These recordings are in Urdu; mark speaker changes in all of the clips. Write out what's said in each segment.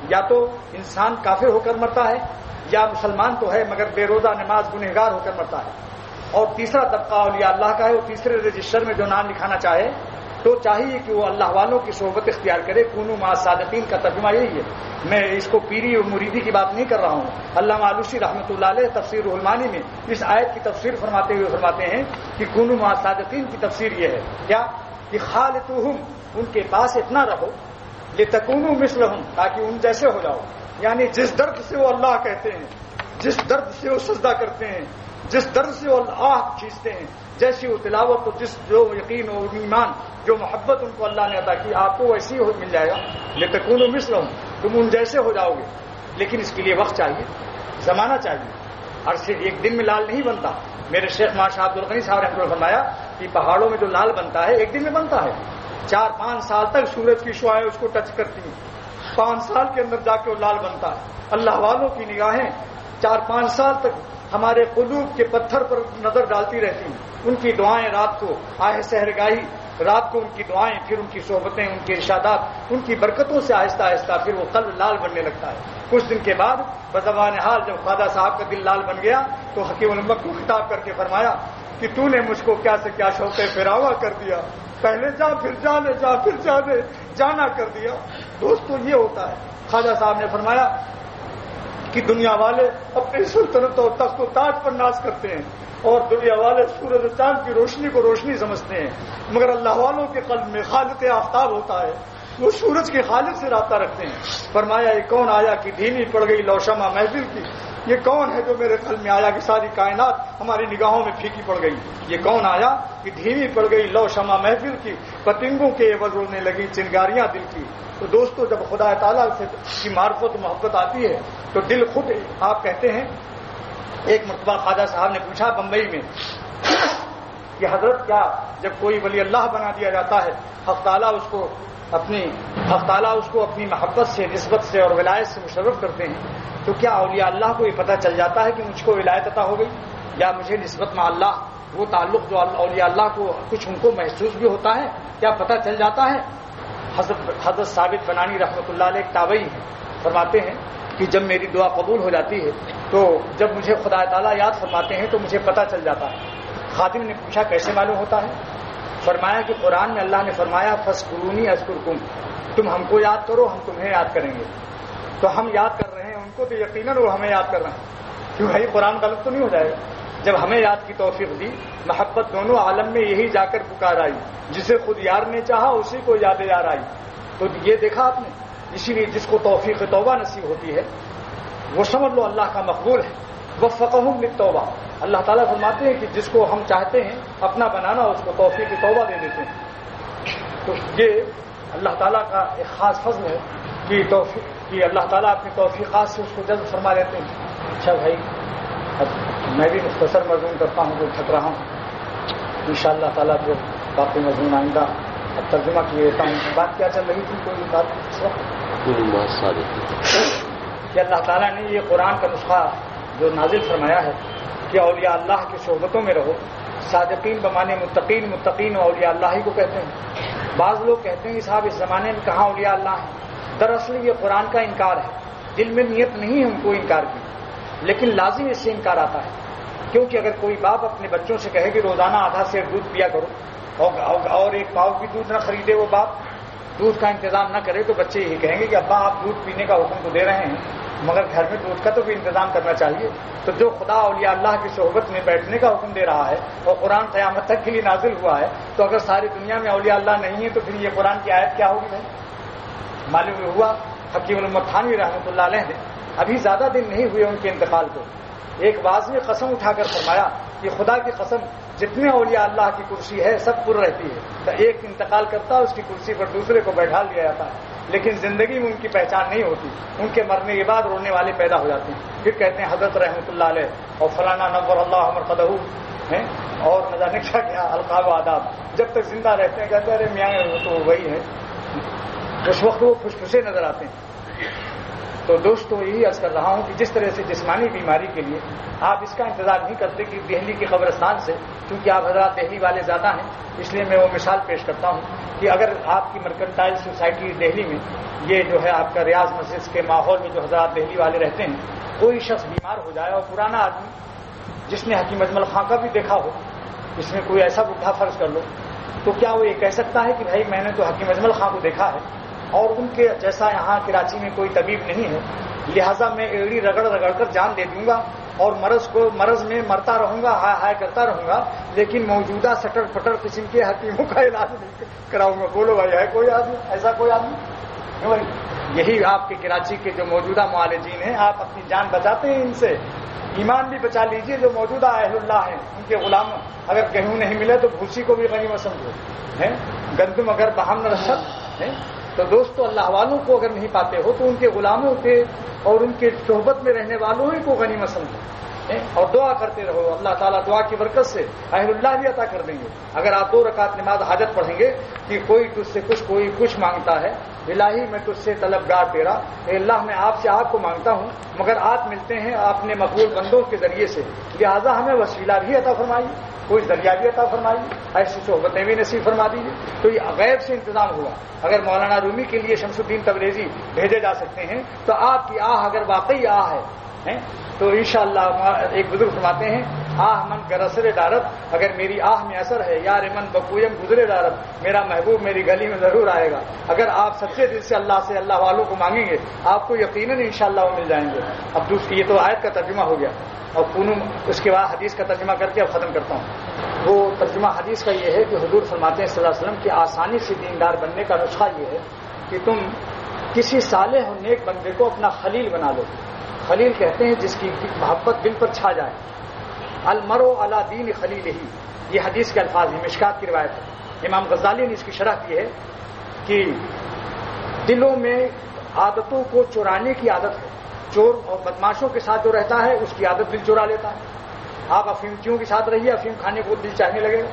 Speaker 1: یا تو انسان کافر ہو کر مرتا ہے یا مسلمان تو ہے مگر بے روزہ نماز گنہگار ہو کر مرتا ہے. اور تیسرا طبقہ اولیاء اللہ کا ہے، وہ تیسرے رجسٹر میں جو نام لکھانا چاہے تو چاہیے کہ وہ اللہ والوں کی صحبت اختیار کرے. کونوا مع الصادقین کا ترجمہ یہی ہے. میں اس کو پیری اور مریدی کی بات نہیں کر رہا ہوں. علامہ آلوسی رحمۃ اللہ علیہ تفسیر روح المعانی میں اس آیت کی تفسیر فرماتے ہوئے فرماتے ہیں کہ کونوا مع الصادقین کی تفسیر یہ ہے کیا کہ خالطوہم، ان کے پاس اتنا رہو، لتکونوا مثلہم، تاکہ ان جیسے ہو جاؤ. یعنی جس درد سے وہ اللہ کہتے ہیں، جس درد سے وہ سجدہ کرتے ہیں، جس درد سے وہ آہ کھینچتے ہیں، جیسی وہ تلاوت، جس جو یقین و ایمان، جو محبت ان کو اللہ نے عطا کی، آپ کو ویسی ہو مل جائے گا. لتکونوا مثلہم، تم ان جیسے ہو جاؤ گے. لیکن اس کے لیے وقت چاہیے، زمانہ چاہیے. ہر صرف ایک دن میں لال نہیں بنتا. میرے شیخ ماشاء عبد الغنی صاحب رحمۃ اللہ فرمایا کہ پہاڑوں میں جو لال بنتا ہے ایک دن میں بنتا ہے. 4-5 سال تک سورج کی شعاعیں اس کو ٹچ کرتی ہیں، 5 سال کے اندر جا کے وہ لال بنتا ہے. اللہ والوں کی نگاہیں 4-5 سال تک ہمارے قلوب کے پتھر پر نظر ڈالتی رہتی ہیں. ان کی دعائیں رات کو آہ سحرگاہی، رات کو ان کی دعائیں، پھر ان کی صحبتیں، ان کے ارشادات، ان کی برکتوں سے آہستہ آہستہ پھر وہ قلب لال بننے لگتا ہے. کچھ دن کے بعد بزبان حال جب خواجہ صاحب کا دل لال بن گیا تو حکیم الامت کو خطاب کر کے فرمایا کہ تو نے مجھ کو کیا سے کیا شوق فراوا کر دیا، پہلے جا پھر جانے، جا پھر جانے، جانا کر دیا. دوستو یہ ہوتا ہے. خواجہ صاحب نے فرمایا کہ دنیا والے اپنی سلطنت اور تخت و تاج پر ناز کرتے ہیں اور دنیا والے سورج و چاند کی روشنی کو روشنی سمجھتے ہیں، مگر اللہ والوں کے قلب میں خالق آفتاب ہوتا ہے، وہ سورج کے خالق سے رابطہ رکھتے ہیں. فرمایا یہ کون آیا کہ دھیمی پڑ گئی لوشما محفل کی، یہ کون ہے جو میرے قلب میں آیا کہ ساری کائنات ہماری نگاہوں میں پھیکی پڑ گئی. یہ کون آیا کہ دھیمی پڑ گئی لوشما محفل کی، پتنگوں کے عوض اڑنے لگی چنگاریاں دل کی. تو دوستو جب خدا تعالیٰ سے کی معرفت و محبت آتی ہے تو دل خود، آپ کہتے ہیں ایک مرتبہ خواجہ صاحب نے پوچھا بمبئی میں کہ حضرت کیا جب کوئی ولی اللہ بنا دیا جاتا ہے حق تعالیٰ اس کو اپنی محبت سے، نسبت سے اور ولایت سے مشرف کرتے ہیں، تو کیا اولیاء اللہ کو یہ پتہ چل جاتا ہے کہ مجھ کو ولایت عطا ہو گئی یا مجھے نسبت میں اللہ وہ تعلق جو اولیاء اللہ کو کچھ ان کو محسوس بھی ہوتا ہے، کیا پتہ چل جاتا ہے؟ حضرت ثابت بنانی رحمۃ اللہ علیہ ایک تابعی ہیں، فرماتے ہیں کہ جب میری دعا قبول ہو جاتی ہے تو جب مجھے خدا تعالیٰ یاد فرماتے ہیں تو مجھے پتہ چل جاتا ہے. خادم نے پوچھا کیسے معلوم ہوتا ہے؟ فرمایا کہ قرآن میں اللہ نے فرمایا فاذکرونی اذکرکم، تم ہم کو یاد کرو ہم تمہیں یاد کریں گے. تو ہم یاد کر رہے ہیں ان کو، تو یقیناً وہ ہمیں یاد کر رہے ہیں. کیوں بھائی قرآن غلط تو نہیں ہو جائے گا؟ جب ہمیں یاد کی توفیق دی، محبت دونوں عالم میں یہی جا کر پکار آئی، جسے خود یار نے چاہا اسی کو یاد یار آئی. تو یہ دیکھا آپ نے، اسی لیے جس کو توفیق توبہ نصیب ہوتی ہے وہ سمجھ لو اللہ کا مقبول ہے. وفقہم للتوبہ، اللہ تعالیٰ فرماتے ہیں کہ جس کو ہم چاہتے ہیں اپنا بنانا اس کو توفیق توبہ دے دیتے ہیں. تو یہ اللہ تعالیٰ کا ایک خاص فضل ہے کہ اللہ تعالیٰ اپنی توفیقات سے اس کو جلد فرما دیتے ہیں. اچھا بھائی اب میں بھی مختصر مضمون کرتا ہوں جو تھک رہا ہوں، انشاءاللہ تعالیٰ جو باقی مضمون آئندہ اب ترجمہ کیے دیتا ہوں. بات کیا چل رہی تھی کوئی بات اس وقت کہ اللہ تعالیٰ نے یہ قرآن کا نسخہ جو نازل فرمایا ہے کہ اولیاء اللہ کی صحبتوں میں رہو. صادقین بمانے متقین، متقین اولیاء اللہ ہی کو کہتے ہیں. بعض لوگ کہتے ہیں صاحب اس زمانے میں کہاں اولیاء اللہ ہیں. دراصل یہ قرآن کا انکار ہے، دل میں نیت نہیں ہے ان کو انکار کی، لیکن لازم اس سے انکار آتا ہے. کیونکہ اگر کوئی باپ اپنے بچوں سے کہے کہ روزانہ آدھا سیر دودھ پیا کرو اور 1 پاؤ بھی دودھ نہ خریدے، وہ باپ دودھ کا انتظام نہ کرے، تو بچے یہی کہیں گے کہ ابا آپ دودھ پینے کا حکم تو دے رہے ہیں مگر گھر میں دودھ کا تو بھی انتظام کرنا چاہیے. تو جو خدا اولیاء اللہ کی صحبت میں بیٹھنے کا حکم دے رہا ہے اور قرآن قیامت تک کے لیے نازل ہوا ہے، تو اگر ساری دنیا میں اولیاء اللہ نہیں ہے تو پھر یہ قرآن کی آیت کیا ہوگی بھائی؟ معلوم ہوا حکیم الامت تھانوی رحمۃ اللہ علیہ نے ابھی زیادہ دن نہیں ہوئے ان کے انتقال کو ایک واضح قسم اٹھا کر فرمایا کہ خدا کی قسم جتنے اولیاء اللہ کی کرسی ہے سب پر رہتی ہے، تو ایک انتقال کرتا ہے اس کی کرسی پر دوسرے کو بیٹھا لیا جاتا ہے، لیکن زندگی میں ان کی پہچان نہیں ہوتی. ان کے مرنے کے بعد رونے والے پیدا ہو جاتے ہیں، پھر کہتے ہیں حضرت رحمۃ اللہ علیہ اور فلانا نور اللہ مرقدہ ہیں اور نہ جانے کیا کیا القاب و آداب. جب تک زندہ رہتے ہیں کہتے ہیں ارے میاں تو وہی ہے، اس وقت وہ خوش خوشے نظر آتے ہیں. تو دوستو یہی عرض کر رہا ہوں کہ جس طرح سے جسمانی بیماری کے لیے آپ اس کا انتظار نہیں کرتے کہ دہلی کے قبرستان سے، چونکہ آپ حضرات دہلی والے زیادہ ہیں اس لیے میں وہ مثال پیش کرتا ہوں کہ اگر آپ کی مرکنٹائل سوسائٹی دہلی میں یہ جو ہے آپ کا ریاض مسجد کے ماحول میں جو حضرات دہلی والے رہتے ہیں، کوئی شخص بیمار ہو جائے اور پرانا آدمی جس نے حکیم اجمل خان کا بھی دیکھا ہو، اس میں کوئی ایسا بڈھا فرض کر لو، تو کیا وہ یہ کہہ سکتا ہے کہ بھائی میں نے تو حکیم اجمل خان کو دیکھا ہے اور ان کے جیسا یہاں کراچی میں کوئی طبیب نہیں ہے، لہٰذا میں ایڑی رگڑ رگڑ کر جان دے دوں گا اور مرض میں مرتا رہوں گا، ہائے ہائے کرتا رہوں گا، لیکن موجودہ سٹر پٹر قسم کے حکیموں کا علاج نہیں کراؤں گا؟ بولو بھائی، ہے کوئی آدمی ایسا؟ کوئی آدمی؟ یہی آپ کے کراچی کے جو موجودہ معالجین ہیں، آپ اپنی جان بچاتے ہیں ان سے، ایمان بھی بچا لیجئے۔ جو موجودہ اہل اللہ ہیں ان کے غلام اگر گیہوں نہیں ملے تو بھوسی کو بھی غنیمت سمجھو، گندم اگر بہم نہ رشد ہے تو دوستو اللہ والوں کو اگر نہیں پاتے ہو تو ان کے غلاموں کے اور ان کے صحبت میں رہنے والوں ہی کو غنیمت سمجھو اور دعا کرتے رہو۔ اللہ تعالیٰ دعا کی برکت سے اہل اللہ بھی عطا کر دیں گے۔ اگر آپ 2 رکعت نماز حاجت پڑھیں گے کہ کوئی تجھ سے کچھ کوئی کچھ مانگتا ہے، الہی میں تجھ سے طلبگار تیرا، اے اللہ میں آپ سے آپ کو مانگتا ہوں، مگر آپ ملتے ہیں اپنے مقبول بندوں کے ذریعے سے، لہٰذا ہمیں وسیلہ بھی عطا فرمائیے، کوئی ذریعہ بھی عطا فرمائیے، ایسی صحبتیں بھی نصیب فرما دیجیے۔ تو یہ غیب سے انتظام ہوا۔ اگر مولانا رومی کے لیے شمس الدین تبریزی بھیجے جا سکتے ہیں تو آپ کی آہ اگر واقعی آہ ہے تو انشاءاللہ ایک بزرگ فرماتے ہیں، آہ من گرسر دارت، اگر میری آہ میں اثر ہے، یار من بکویم گزرے دارت، میرا محبوب میری گلی میں ضرور آئے گا۔ اگر آپ سچے دل سے اللہ والوں کو مانگیں گے آپ کو یقیناً انشاءاللہ وہ مل جائیں گے۔ اب دوسری یہ تو آیت کا ترجمہ ہو گیا، اور اس کے بعد حدیث کا ترجمہ کر کے اب ختم کرتا ہوں۔ وہ ترجمہ حدیث کا یہ ہے کہ حضور فرماتے ہیں صلی اللہ علیہ وسلم کہ آسانی سے دیندار بننے کا نسخہ یہ ہے کہ تم کسی صالح اور نیک بندے کو اپنا خلیل بنا لو۔ خلیل کہتے ہیں جس کی محبت دل پر چھا جائے۔ المرء علی دین خلیلہ، یہ حدیث کے الفاظ ہیں، مشکات کی روایت ہے۔ امام غزالی نے اس کی شرح کی ہے کہ دلوں میں عادتوں کو چرانے کی عادت ہے، چور اور بدماشوں کے ساتھ جو رہتا ہے اس کی عادت دل چرا لیتا ہے۔ آپ افیمچیوں کے ساتھ رہیے، افیم کھانے کو دل چاہنے لگے گا۔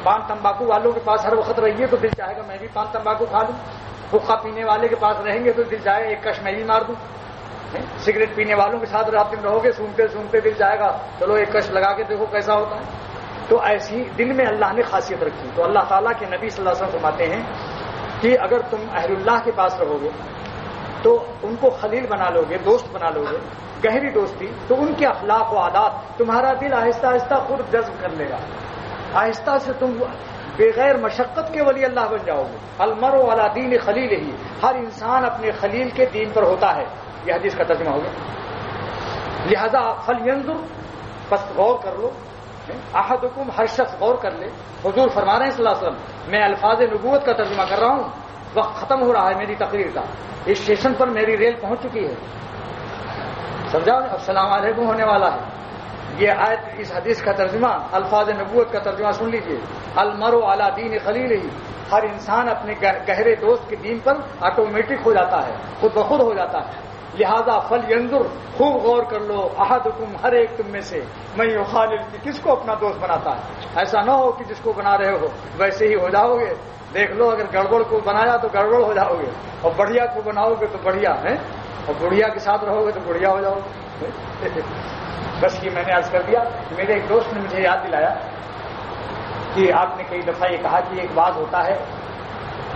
Speaker 1: پان تمباکو والوں کے پاس ہر وقت رہیے تو دل چاہے گا میں بھی پان تمباکو کھا لوں۔ حقہ پینے والے کے پاس رہیں گے تو دل چاہے گا ایک کش میں بھی مار دوں۔ سگریٹ پینے والوں کے ساتھ رات دن رہو گے، سونگتے سونگتے دل جائے گا چلو ایک کش لگا کے دیکھو کیسا ہوتا ہے۔ تو ایسی دل میں اللہ نے خاصیت رکھی۔ تو اللہ تعالیٰ کے نبی صلی اللہ علیہ وسلم فرماتے ہیں کہ اگر تم اہل اللہ کے پاس رہو گے تو ان کو خلیل بنا لو گے، دوست بنا لو گے، گہری دوستی، تو ان کے اخلاق و عادات تمہارا دل آہستہ آہستہ خود جذب کر لے گا۔ آہستہ سے تم بغیر مشقت کے ولی اللہ بن جاؤ گے۔ المرء علی دین خلیلہ، ہر انسان اپنے خلیل کے دین پر ہوتا ہے۔ یہ حدیث کا ترجمہ ہوگا۔ لہذا فلینظر، بس غور کر لو، احدکم، ہر شخص غور کر لے۔ حضور فرما رہے ہیں صلی اللہ علیہ وسلم، میں الفاظ نبوت کا ترجمہ کر رہا ہوں، وقت ختم ہو رہا ہے میری تقریر کا، اس اسٹیشن پر میری ریل پہنچ چکی ہے، سمجھا؟ السلام علیکم ہونے والا ہے۔ یہ آیت، اس حدیث کا ترجمہ، الفاظ نبوت کا ترجمہ سن لیجئے۔ المرء علی دین خلیلہ، ہر انسان اپنے گہرے دوست کے دین پر آٹومیٹک ہو جاتا ہے، خود بخود ہو جاتا ہے۔ لہذا فلینظر، خوب غور کر لو، احدکم، ہر ایک تم میں سے، من یخالل، کس کو اپنا دوست بناتا ہے۔ ایسا نہ ہو کہ جس کو بنا رہے ہو ویسے ہی ہو جاؤ گے۔ دیکھ لو، اگر گڑبڑ کو بنایا تو گڑبڑ ہو جاؤ گے، اور بڑھیا کو بناؤ گے تو بڑھیا ہے، اور بڑھیا کے ساتھ رہو گے تو بڑھیا ہو جاؤ گے۔ بس یہ میں نے عرض کر دیا۔ میرے ایک دوست نے مجھے یاد دلایا کہ آپ نے کئی دفعہ یہ کہا کہ ایک واز ہوتا ہے،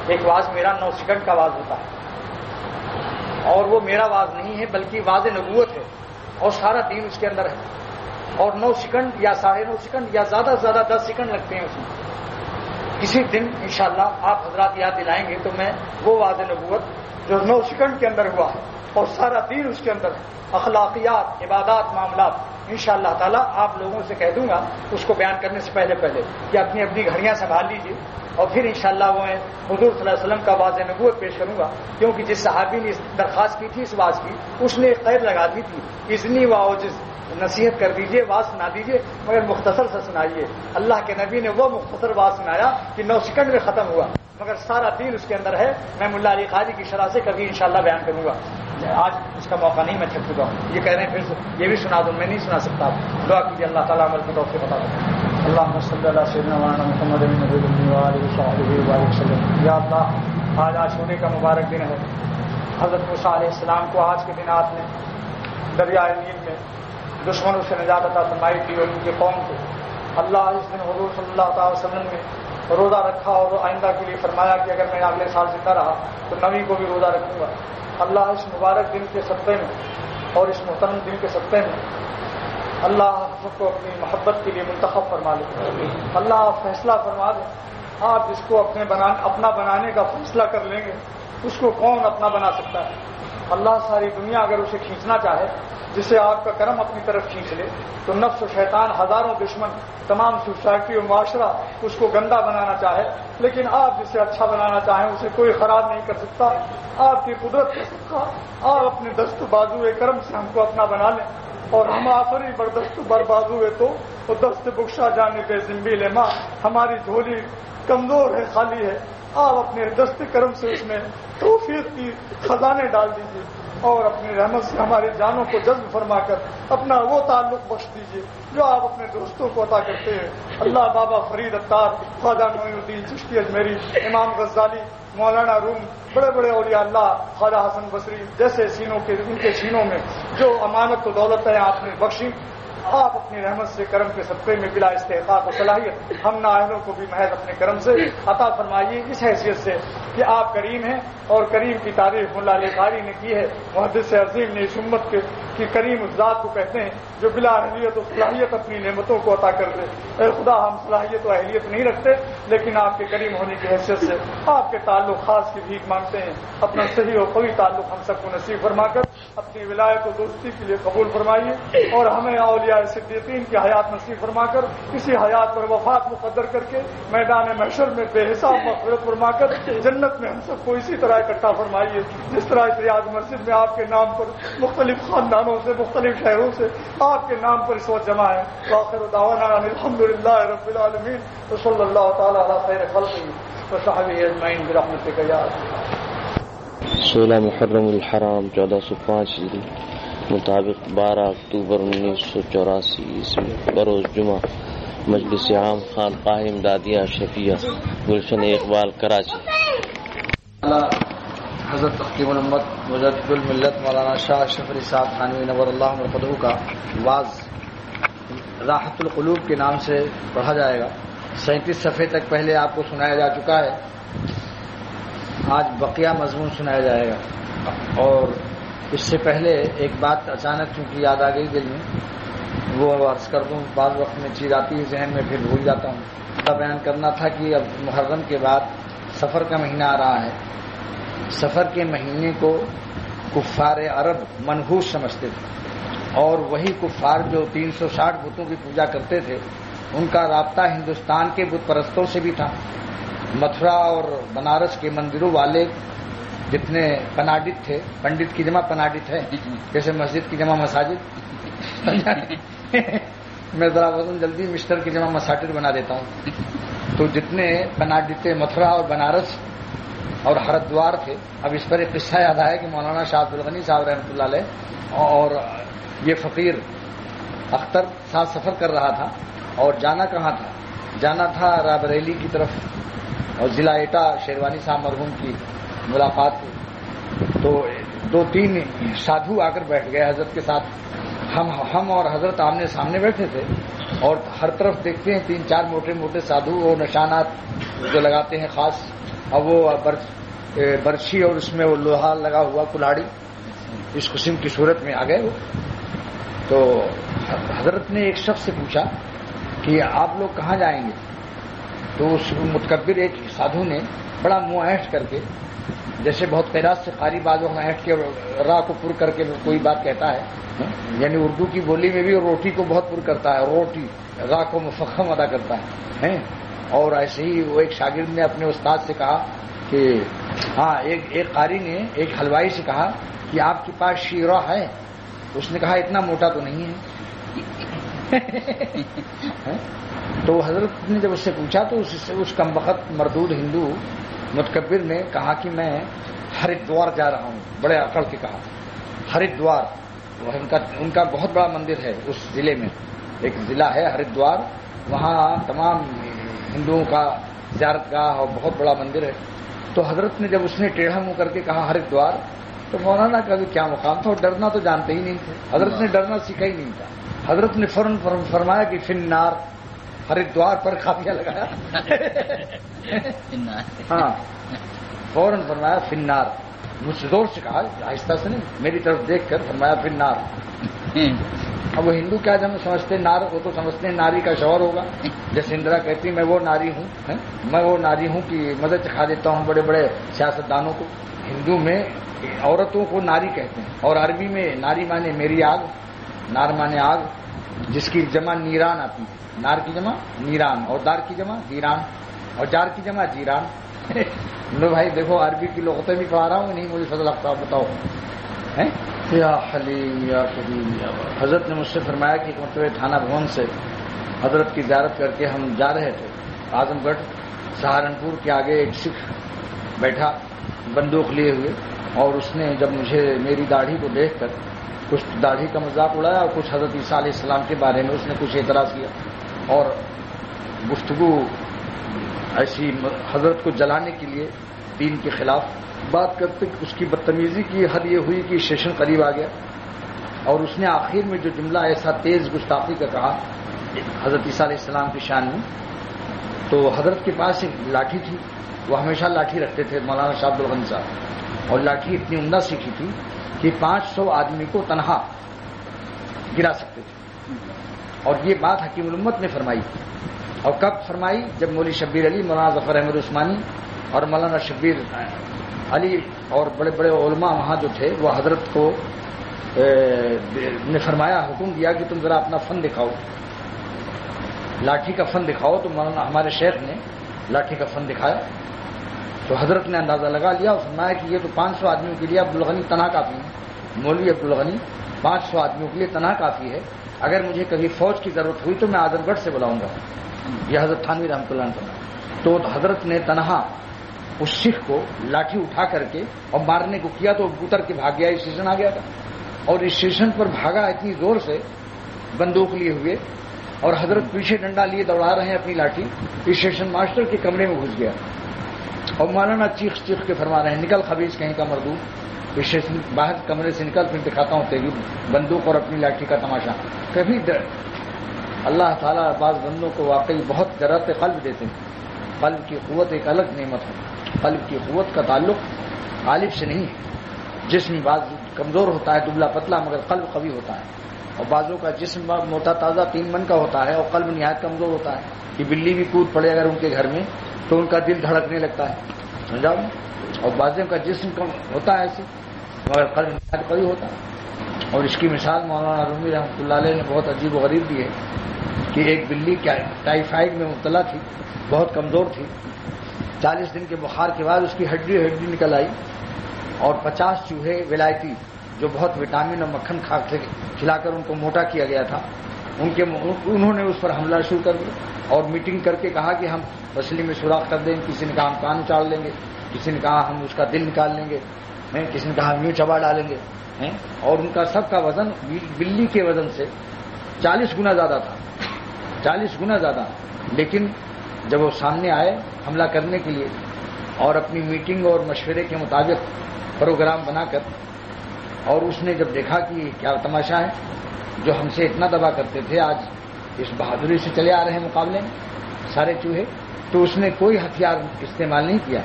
Speaker 1: ایک واز میرا 9 سیکنڈ کا واز ہوتا ہے، اور وہ میرا واز نہیں ہے بلکہ واز نبوت ہے، اور سارا دین اس کے اندر ہے، اور 9 سیکنڈ یا 9.5 سیکنڈ یا زیادہ سے زیادہ 10 سیکنڈ لگتے ہیں اس میں۔ کسی دن انشاءاللہ آپ حضرات یاد دلائیں گے تو میں وہ واز نبوت جو 9 سیکنڈ کے اندر ہوا ہے اور سارا دین اس کے اندر ہے، اخلاقیات، عبادات، معاملات، انشاءاللہ تعالیٰ آپ لوگوں سے کہہ دوں گا اس کو بیان کرنے سے پہلے کہ اپنی اپنی گھڑیاں سنبھال لیجیے، اور پھر انشاءاللہ وہ میں حضور صلی اللہ علیہ وسلم کا واضح نبوت پیش کروں گا، کیونکہ جس صحابی نے درخواست کی تھی اس واز کی، اس نے ایک قید لگا دی تھی، اذنی و اوجز، نصیحت کر دیجئے، واز سنا دیجئے، مگر مختصر سے سنائیے۔ اللہ کے نبی نے وہ مختصر واز سنایا کہ 9 سیکنڈ میں ختم ہوا، مگر سارا دین اس کے اندر ہے۔ میں ملا علی قاری کی شرح سے کبھی انشاءاللہ بیان کروں گا، آج اس کا موقع نہیں، میں تھک چکا ہوں۔ یہ کہہ رہے ہیں پھر یہ بھی سنا دوں، میں نہیں سنا سکتا، دعا کیجیے اللہ تعالیٰ عمل کی توفیق عطا فرمائے۔ اللہم صلی علی سیدنا مولانا محمد نبی وآلہ وصحبہ وسلم۔ یا اللہ، آج عاشورے کا مبارک دن ہے، حضرت موسیٰ علیہ السلام کو آج کے دن آپ نے دریائے نیل میں دشمنوں سے نجات عطا فرمائی تھی اور ان کی قوم کو اللہ اس دن حضور صلی اللہ تعالی وسلم نے روزہ رکھا اور آئندہ کے لیے فرمایا کہ اگر میں اگلے سال زندہ رہا تو نویں کو بھی روزہ رکھوں گا. اللہ اس مبارک دن کے صدقے میں اور اس محترم دن کے صدقے میں اللہ سب کو اپنی محبت کے لیے منتخب فرما لے. اللہ آپ فیصلہ فرما دیں. آپ جس کو اپنا بنانے کا فیصلہ کر لیں گے اس کو کون اپنا بنا سکتا ہے؟ اللہ ساری دنیا اگر اسے کھینچنا چاہے، جسے آپ کا کرم اپنی طرف کھینچ لے، تو نفس و شیطان، ہزاروں دشمن، تمام سوسائٹی اور معاشرہ اس کو گندا بنانا چاہے، لیکن آپ جسے اچھا بنانا چاہیں اسے کوئی خراب نہیں کر سکتا. آپ کی قدرت کا صدقہ آپ اپنے دست بازو کرم سے ہم کو اپنا بنا لیں اور ہم آخری بردست بر بازو تو دست بخشا جانے پہ زمبیل ماں، ہماری جھولی کمزور ہے، خالی ہے. آپ اپنے دست کرم سے اس میں توفیق کی خزانے ڈال دیجیے اور اپنی رحمت سے ہماری جانوں کو جذب فرما کر اپنا وہ تعلق بخش دیجیے جو آپ اپنے دوستوں کو عطا کرتے ہیں. اللہ بابا فرید اتار، خواجہ معین الدین چشتی اجمیری، امام غزالی، مولانا روم، بڑے بڑے اولیاء اللہ، خواجہ حسن بصری جیسے ان کے سینوں میں جو امانت و دولت ہے آپ نے بخشی، آپ اپنی رحمت سے کرم کے صدقے میں بلا استحقاق و صلاحیت ہم نااہلوں کو بھی محض اپنے کرم سے عطا فرمائیے، اس حیثیت سے کہ آپ کریم ہیں اور کریم کی تعریف ملا علی قاری نے کی ہے. محدث عظیم نے اس امت کی کریم اس ذات کو کہتے ہیں جو بلا اہلیت و صلاحیت اپنی نعمتوں کو عطا کر دے. اے خدا، ہم صلاحیت و اہلیت نہیں رکھتے لیکن آپ کے کریم ہونے کی حیثیت سے آپ کے تعلق خاص کی بھیک مانگتے ہیں. اپنا صحیح اور قوی تعلق ہم سب کو نصیب فرما کر اپنی ولایت و دوستی کے لیے قبول فرمائیے اور ہمیں اولیاء صدیقین کی حیات نصیب فرما کر کسی حیات پر وفات مقدر کر کے میدان محشر میں بے حساب مغفرت فرما کر جنت میں ہم سب کو اسی طرح اکٹھا فرمائیے جس طرح اس ریاض مسجد میں آپ کے نام پر مختلف خاندانوں سے، مختلف شہروں سے آپ کے نام پر اس وقت جمع ہے. آخر دعوانا الحمدللہ رب العالمین وصلی اللہ تعالی علی خیر خلقہ وصحبہ اجمعین برحمتک یا ارحم.
Speaker 2: 16 محرم الحرام 1405 ہجری مطابق 12 اکتوبر 1984 عیسوی بروز جمعہ، مجلس عام خانقاہ امدادیہ اشرفیہ، گلشن اقبال، کراچی.
Speaker 3: حضرت تختیم الامت مجدد الملت مولانا شاہ اشرف علی صاحب تھانوی نور اللہ مرقدہ کا واعظ راحت القلوب کے نام سے پڑھا جائے گا. 37 صفحے تک پہلے آپ کو سنایا جا چکا ہے. آج بقیہ مضمون سنایا جائے گا. اور اس سے پہلے ایک بات اچانک چونکہ یاد آ گئی دل میں، وہ عرض کر دوں. بعض وقت میں چیز آتی ہے ذہن میں پھر بھول جاتا ہوں. بیان کرنا تھا کہ اب محرم کے بعد سفر کا مہینہ آ رہا ہے. سفر کے مہینے کو کفار عرب منحوس سمجھتے تھے اور وہی کفار جو 360 بتوں کی پوجا کرتے تھے ان کا رابطہ ہندوستان کے بت پرستوں سے بھی تھا. متھرا اور بنارس کے مندروں والے جتنے پناڈت تھے، پنڈت کی جمع پناڈت ہے، جیسے مسجد کی جمع مساجد، میں ذرا وزن جلدی مشتر کی جمع مساٹر بنا دیتا ہوں. تو جتنے پناڈت متھرا اور بنارس اور ہردوار تھے. اب اس پر ایک قصہ یاد آیا کہ مولانا شاہ عبد الغنی صاحب رحمۃ اللہ علیہ اور یہ فقیر اختر ساتھ سفر کر رہا تھا اور جانا کہاں تھا؟ جانا تھا رابریلی کی طرف اور ضلع ایٹا شیروانی صاحب مرحوم کی ملاقات ہوئی. تو 2-3 سادھو آ کر بیٹھ گئے حضرت کے ساتھ. ہم اور حضرت آمنے سامنے بیٹھے تھے اور ہر طرف دیکھتے ہیں 3-4 موٹے موٹے سادھو اور نشانات جو لگاتے ہیں خاص، اور وہ برچھی اور اس میں وہ لوہا لگا ہوا کلاڑی اس قسم کی صورت میں آ گئے. وہ تو حضرت نے ایک شخص سے پوچھا کہ آپ لوگ کہاں جائیں گے؟ تو اس متکبر ایک سادھو نے بڑا منہ اینٹ کر کے، جیسے بہت خیرات سے قاری بعض وقت اینٹ کے راہ کو پر کر کے کوئی بات کہتا ہے، یعنی اردو کی بولی میں بھی روٹی کو بہت پر کرتا ہے، روٹی راہ کو مفخم ادا کرتا ہے. اور ایسے ہی وہ ایک شاگرد نے اپنے استاد سے کہا کہ ہاں، ایک قاری نے ایک حلوائی سے کہا کہ آپ کے پاس شیرہ ہے؟ اس نے کہا اتنا موٹا تو نہیں ہے. تو حضرت نے جب اس سے پوچھا تو اس کمبخت مردود ہندو متکبر نے کہا کہ میں ہریدوار جا رہا ہوں. بڑے اکڑ کے کہا ہریدوار. ان کا بہت بڑا مندر ہے اس ضلع میں، ایک ضلع ہے ہریدوار، وہاں تمام ہندوؤں کا زیارت گاہ اور بہت بڑا مندر ہے. تو حضرت نے جب اس نے ٹیڑھا منہ کر کے کہا ہریدوار، تو تو مولانا کا بھی کیا مقام تھا، اور ڈرنا تو جانتے ہی نہیں تھے، حضرت نے ڈرنا سیکھا ہی نہیں تھا. حضرت نے فوراً فرمایا کہ فی النار، ہریدوار پر قافیہ لگایا. ہاں فوراً فرمایا فی النار. مجھ سے زور سے کہا، آہستہ سے نہیں، میری طرف دیکھ کر فرمایا فی النار. اب وہ ہندو کیا جب سمجھتے نار، وہ تو سمجھتے ہیں ناری کا شوہر ہوگا. جیسے اندرا کہتی میں وہ ناری ہوں، میں وہ ناری ہوں کہ مدد چکھا دیتا ہوں بڑے بڑے سیاستدانوں کو. ہندو میں عورتوں کو ناری کہتے ہیں، اور عربی میں ناری مانے میری آگ، نار مانے آگ، جس کی جمع نیران آتی ہے. نار کی جمع نیران، اور دار کی جمع دیران، اور جار کی جمع جیران. لو بھائی دیکھو عربی کی لغتیں بھی پڑھا رہا ہوں، نہیں مجھے فضل آپ بتاؤ. یا حلیم یا کریم یا بار. حضرت نے مجھ سے فرمایا کہ ایک مرتبہ تھانہ بھون سے حضرت کی زیارت کر کے ہم جا رہے تھے اعظم گڑھ. سہارنپور کے آگے ایک سکھ بیٹھا بندوق لیے ہوئے، اور اس نے جب مجھے میری داڑھی کو دیکھ کر کچھ داڑھی کا مذاق اڑایا، اور کچھ حضرت عیسیٰ علیہ السلام کے بارے میں اس نے کچھ اعتراض کیا، اور گفتگو ایسی حضرت کو جلانے کے لیے دین کے خلاف بات کرتے. اس کی بدتمیزی کی حد یہ ہوئی کہ اسٹیشن قریب آ گیا، اور اس نے آخر میں جو جملہ ایسا تیز گستاخی کا کہا حضرت عیسیٰ علیہ السلام کی شان میں. تو حضرت کے پاس ایک لاٹھی تھی، وہ ہمیشہ لاٹھی رکھتے تھے مولانا شاہ عبد الغنی صاحب، اور لاٹھی اتنی عمدہ سیکھی تھی کہ 500 آدمی کو تنہا گرا سکتے تھے. اور یہ بات حکیم الامت نے فرمائی. اور کب فرمائی؟ جب مولوی شبیر علی، مولانا ظفر احمد عثمانی اور مولانا شبیر علی اور بڑے بڑے علماء وہاں جو تھے، وہ حضرت کو نے فرمایا، حکم دیا کہ تم ذرا اپنا فن دکھاؤ، لاٹھی کا فن دکھاؤ. تو مولانا ہمارے شیخ نے لاٹھی کا فن دکھایا. تو حضرت نے اندازہ لگا لیا اور فرمایا کہ یہ تو 500 آدمیوں کے لیے عبدالغنی تنہا کافی ہے. مولوی عبدالغنی 500 آدمیوں کے لیے تنہا کافی ہے. اگر مجھے کبھی فوج کی ضرورت ہوئی تو میں اعظم گڑھ سے بلاؤں گا. یہ حضرت تھانوی رحمۃ اللہ عنہ. تو حضرت نے تنہا اس سکھ کو لاٹھی اٹھا کر کے اور مارنے کو کیا، تو اتر کے بھاگ گیا. اسٹیشن آ گیا تھا، اور اسٹیشن پر بھاگا اتنی زور سے بندوق لیے ہوئے، اور حضرت پیچھے ڈنڈا لیے دوڑا رہے ہیں اپنی لاٹھی. اسٹیشن ماسٹر کے کمرے میں گھس گیا، اور مولانا چیخ چیخ کے فرما رہے ہیں، نکل خبیث کہیں کا مردود. اسٹیشن باہر کمرے سے نکل، پھر دکھاتا ہوں تیری بندوق اور اپنی لاٹھی کا تماشا. کبھی اللہ تعالیٰ بعض بندوں کو واقعی بہت جرأت قلب دیتے ہیں. قلب کی قوت ایک الگ نعمت ہے. قلب کی قوت کا تعلق قالب سے نہیں ہے. جسم بعض کمزور ہوتا ہے، دبلا پتلا، مگر قلب قوی ہوتا ہے. اور بعضوں کا جسم موٹا تازہ 3 من کا ہوتا ہے، اور قلب نہایت کمزور ہوتا ہے. کہ بلی بھی کود پڑے اگر ان کے گھر میں تو ان کا دل دھڑکنے لگتا ہے، سمجھا. اور بعضوں کا جسم کم ہوتا ہے ایسے، مگر قلب نہایت قوی ہوتا ہے. اور اس کی مثال مولانا رومی رحمۃ اللہ علیہ نے بہت عجیب و غریب دی ہے کہ ایک بلی ٹائیفائڈ میں مبتلا تھی، بہت کمزور تھی. 40 دن کے بخار کے بعد اس کی ہڈی نکل آئی، اور 50 چوہے ولایتی جو بہت وٹامن اور مکھن کھلا کر ان کو موٹا کیا گیا تھا، انہوں نے اس پر حملہ شروع کر دیا. اور میٹنگ کر کے کہا کہ ہم پسلی میں سوراخ کر دیں گے. کسی نے کہا ہم کان اچاڑ لیں گے، کسی نے کہا ہم اس کا دل نکال لیں گے، کسی نے کہا ہم یوں چبا ڈالیں گے. اور ان کا سب کا وزن بلی کے وزن سے 40 گنا زیادہ تھا، 40 گنا زیادہ. لیکن جب وہ سامنے آئے حملہ کرنے کے لیے، اور اپنی میٹنگ اور مشورے کے مطابق پروگرام بنا کر، اور اس نے جب دیکھا کہ کیا تماشا ہے، جو ہم سے اتنا دبا کرتے تھے آج اس بہادری سے چلے آ رہے ہیں مقابلے میں سارے چوہے. تو اس نے کوئی ہتھیار استعمال نہیں کیا،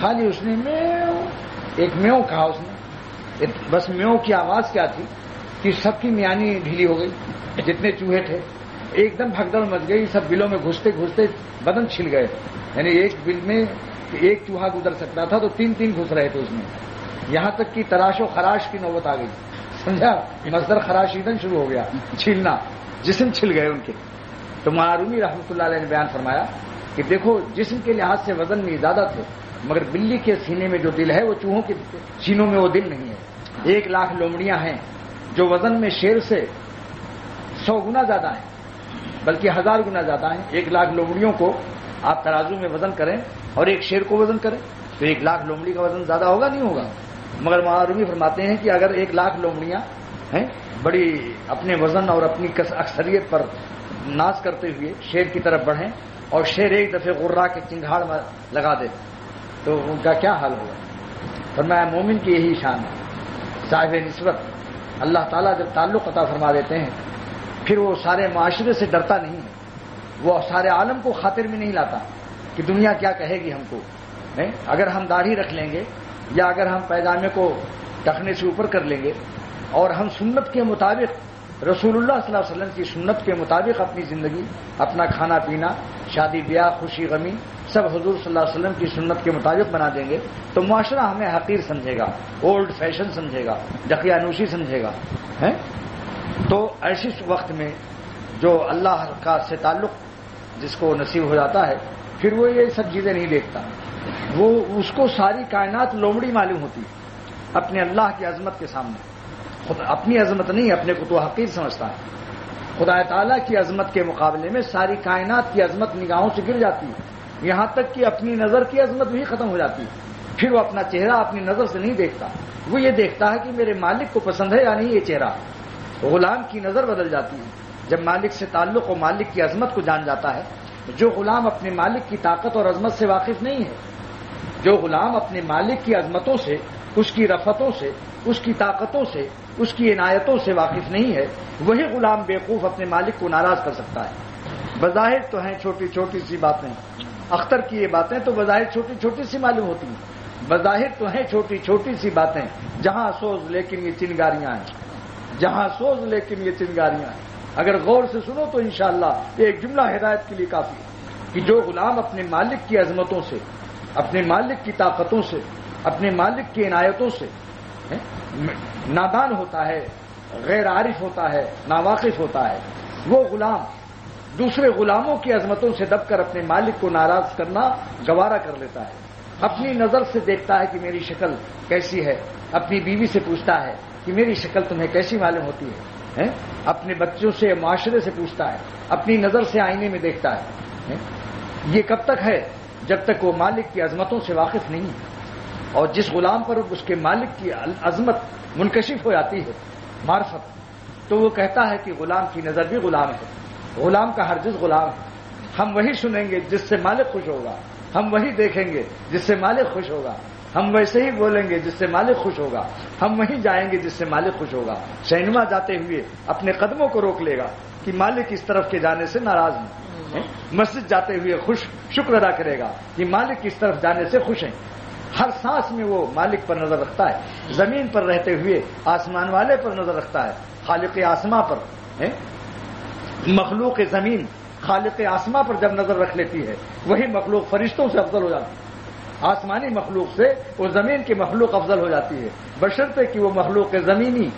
Speaker 3: خالی اس نے ایک میو کہا. اس نے بس میو کی آواز کیا تھی کہ سب کی میانی ڈھیلی ہو گئی. جتنے چوہے تھے ایک دم بھگدڑ مچ گئی، سب بلوں میں گھستے گھستے بدن چھل گئے. یعنی ایک بل میں ایک چوہا گزر سکتا تھا تو 3 گھس رہے تھے اس میں. یہاں تک کہ تراش و خراش کی نوبت آ گئی، سمجھا. مصدر خراشیدن شروع ہو گیا، چھلنا، جسم چھل گئے ان کے. تو معرومی رحمۃ اللہ علیہ نے بیان فرمایا کہ دیکھو جسم کے لحاظ سے وزن میں زیادہ تھے، مگر بلی کے سینے میں جو دل ہے وہ چوہوں کے سینوں میں وہ دل نہیں ہے. 1 لاکھ لومڑیاں ہیں جو وزن میں شیر سے 100 گنا زیادہ ہیں، بلکہ 1000 گنا زیادہ ہیں. 1 لاکھ لومڑیوں کو آپ ترازو میں وزن کریں اور ایک شیر کو وزن کریں تو 1 لاکھ لومڑی کا وزن زیادہ ہوگا نہیں ہوگا. مگر معرومی فرماتے ہیں کہ اگر 1 لاکھ لومڑیاں ہیں بڑی اپنے وزن اور اپنی اکثریت پر ناز کرتے ہوئے شیر کی طرف بڑھیں، اور شیر ایک دفعہ غرہ کے چنگھاڑ میں لگا دے تو ان کا کیا حال ہوگا. فرمایا مومن کی یہی شان ہے صاحب نسبت اللہ تعالیٰ جب تعلق عطا فرما دیتے ہیں پھر وہ سارے معاشرے سے ڈرتا نہیں ہے، وہ سارے عالم کو خاطر میں نہیں لاتا کہ دنیا کیا کہے گی ہم کو. نہیں، اگر ہم داڑھی رکھ لیں گے یا اگر ہم پیجامے کو ٹخنے سے اوپر کر لیں گے اور ہم سنت کے مطابق رسول اللہ صلی اللہ علیہ وسلم کی سنت کے مطابق اپنی زندگی، اپنا کھانا پینا، شادی بیاہ، خوشی غمی سب حضور صلی اللہ علیہ وسلم کی سنت کے مطابق بنا دیں گے تو معاشرہ ہمیں حقیر سمجھے گا، اولڈ فیشن سمجھے گا، دقیانوشی سمجھے گا. تو ایسے وقت میں جو اللہ کا سے تعلق جس کو نصیب ہو جاتا ہے پھر وہ یہ سب چیزیں نہیں دیکھتا، وہ اس کو ساری کائنات لومڑی معلوم ہوتی ہے اپنے اللہ کی عظمت کے سامنے. خود اپنی عظمت نہیں، اپنے کو تو حقیر سمجھتا ہے. خدا تعالیٰ کی عظمت کے مقابلے میں ساری کائنات کی عظمت نگاہوں سے گر جاتی ہے، یہاں تک کہ اپنی نظر کی عظمت بھی ختم ہو جاتی ہے. پھر وہ اپنا چہرہ اپنی نظر سے نہیں دیکھتا، وہ یہ دیکھتا ہے کہ میرے مالک کو پسند ہے یا نہیں یہ چہرہ. غلام کی نظر بدل جاتی ہے جب مالک سے تعلق اور مالک کی عظمت کو جان جاتا ہے. جو غلام اپنے مالک کی طاقت اور عظمت سے واقف نہیں ہے، جو غلام اپنے مالک کی عظمتوں سے، اس کی رفتوں سے، اس کی طاقتوں سے، اس کی عنایتوں سے واقف نہیں ہے، وہی غلام بیوقوف اپنے مالک کو ناراض کر سکتا ہے. بظاہر تو ہیں چھوٹی چھوٹی سی باتیں، اختر کی یہ باتیں تو بظاہر چھوٹی چھوٹی سی معلوم ہوتی ہیں. بظاہر تو ہیں چھوٹی چھوٹی سی باتیں، جہاں سوز لیکن یہ چنگاریاں ہیں، جہاں سوز لیکن یہ چنگاریاں ہیں. اگر غور سے سنو تو انشاءاللہ ایک جملہ ہدایت کے لیے کافی ہے کہ جو غلام اپنے مالک کی عظمتوں سے، اپنے مالک کی طاقتوں سے، اپنے مالک کی عنایتوں سے نادان ہوتا ہے، غیر عارف ہوتا ہے، ناواقف ہوتا ہے، وہ غلام دوسرے غلاموں کی عظمتوں سے دب کر اپنے مالک کو ناراض کرنا گوارا کر لیتا ہے. اپنی نظر سے دیکھتا ہے کہ میری شکل کیسی ہے، اپنی بیوی سے پوچھتا ہے کہ میری شکل تمہیں کیسی معلوم ہوتی ہے، اپنے بچوں سے، معاشرے سے پوچھتا ہے، اپنی نظر سے آئینے میں دیکھتا ہے. یہ کب تک ہے؟ جب تک وہ مالک کی عظمتوں سے واقف نہیں ہے. اور جس غلام پر اس کے مالک کی عظمت منکشف ہو جاتی ہے، معرفت، تو وہ کہتا ہے کہ غلام کی نظر بھی غلام ہے، غلام کا ہرگز غلام ہے. ہم وہی سنیں گے جس سے مالک خوش ہوگا، ہم وہی دیکھیں گے جس سے مالک خوش ہوگا، ہم ویسے ہی بولیں گے جس سے مالک خوش ہوگا، ہم وہیں جائیں گے جس سے مالک خوش ہوگا. شہنما جاتے ہوئے اپنے قدموں کو روک لے گا کہ مالک اس طرف کے جانے سے ناراض ہیں. مسجد جاتے ہوئے شکر ادا کرے گا کہ مالک اس طرف جانے سے خوش ہیں. ہر سانس میں وہ مالک پر نظر رکھتا ہے. زمین پر رہتے ہوئے آسمان والے پر نظر رکھتا ہے، خالق آسماں پر. مخلوق زمین خالق آسماں پر جب نظر رکھ لیتی ہے وہی مخلوق فرشتوں سے افضل ہو جاتی ہے. آسمانی مخلوق سے وہ زمین کی مخلوق افضل ہو جاتی ہے، بشرطے کہ وہ مخلوق زمینی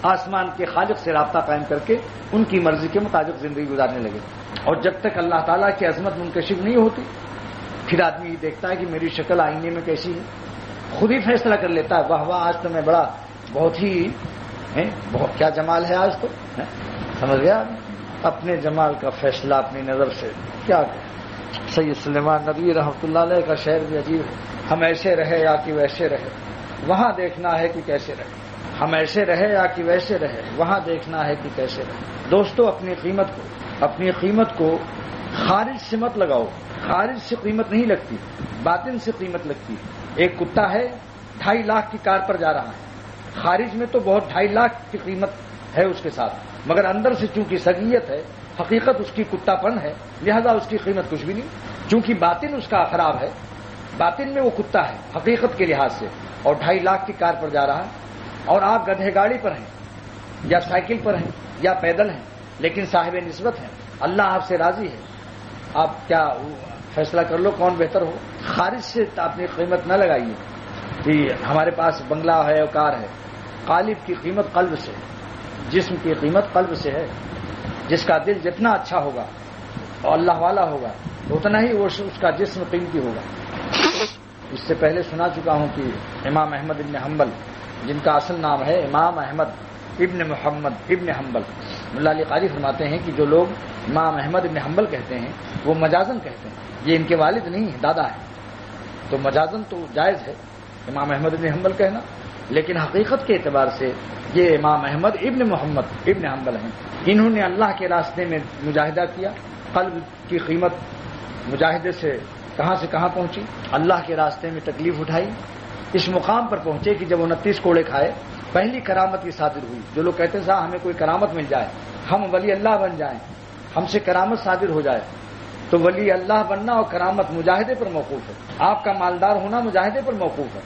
Speaker 3: آسمان کے خالق سے رابطہ قائم کر کے ان کی مرضی کے مطابق زندگی گزارنے لگے. اور جب تک اللہ تعالیٰ کی عظمت منکشف نہیں ہوتی پھر آدمی یہ دیکھتا ہے کہ میری شکل آئینے میں کیسی ہے، خود ہی فیصلہ کر لیتا ہے واہ واہ آج تو میں بہت ہی کیا جمال ہے آج تو. سمجھ گیا؟ اپنے جمال کا فیصلہ اپنی نظر سے کیا کریں. سید سلیمان ندوی رحمۃ اللہ علیہ کا شعر بھی عجیب ہے. ہم ایسے رہے یا کہ ویسے رہے وہاں دیکھنا ہے کہ کیسے رہے. ہم ایسے رہے یا کہ ویسے رہے وہاں دیکھنا ہے کہ کیسے رہے. دوستو اپنی قیمت کو خارج سے مت لگاؤ. خارج سے قیمت نہیں لگتی، باطن سے قیمت لگتی. ایک کتا ہے 2.5 لاکھ کی کار پر جا رہا ہے، خارج میں تو بہت 2.5 لاکھ کی قیمت ہے اس کے ساتھ، مگر اندر سے چونکہ سگیت ہے، حقیقت اس کی کتا پن ہے، لہذا اس کی قیمت کچھ بھی نہیں. چونکہ باطن اس کا خراب ہے، باطن میں وہ کتا ہے حقیقت کے لحاظ سے، اور 2.5 لاکھ کی کار پر جا رہا ہے. اور آپ گدھے گاڑی پر ہیں یا سائیکل پر ہیں یا پیدل ہیں لیکن صاحب نسبت ہیں، اللہ آپ سے راضی ہے. آپ کیا فیصلہ کر لو کون بہتر ہو. خارج سے اپنی قیمت نہ لگائیے کہ ہمارے پاس بنگلہ ہے اور کار ہے. قالب کی قیمت قلب سے، جسم کی قیمت قلب سے ہے. جس کا دل جتنا اچھا ہوگا اور اللہ والا ہوگا اتنا ہی وہ اس کا جسم قیمتی ہوگا. اس سے پہلے سنا چکا ہوں کہ امام احمد ابن حنبل، جن کا اصل نام ہے امام احمد ابن محمد ابن حنبل، ملا علی قاری فرماتے ہیں کہ جو لوگ امام احمد ابن حنبل کہتے ہیں وہ مجازن کہتے ہیں. یہ ان کے والد نہیں ہیں، دادا ہیں، تو مجازن تو جائز ہے امام احمد ابن حنبل کہنا، لیکن حقیقت کے اعتبار سے یہ امام احمد ابن محمد ابن حنبل ہیں. انہوں نے اللہ کے راستے میں مجاہدہ کیا. قلب کی قیمت مجاہدے سے کہاں پہنچی؟ اللہ کے راستے میں تکلیف اٹھائی، اس مقام پر پہنچے کہ جب 29 کوڑے کھائے پہلی کرامت کی صادر ہوئی. جو لوگ کہتے ہیں صاحب ہمیں کوئی کرامت مل جائے, ہم ولی اللہ بن جائیں, ہم سے کرامت صادر ہو جائے, تو ولی اللہ بننا اور کرامت مجاہدے پر موقوف ہے. آپ کا مالدار ہونا مجاہدے پر موقوف ہے.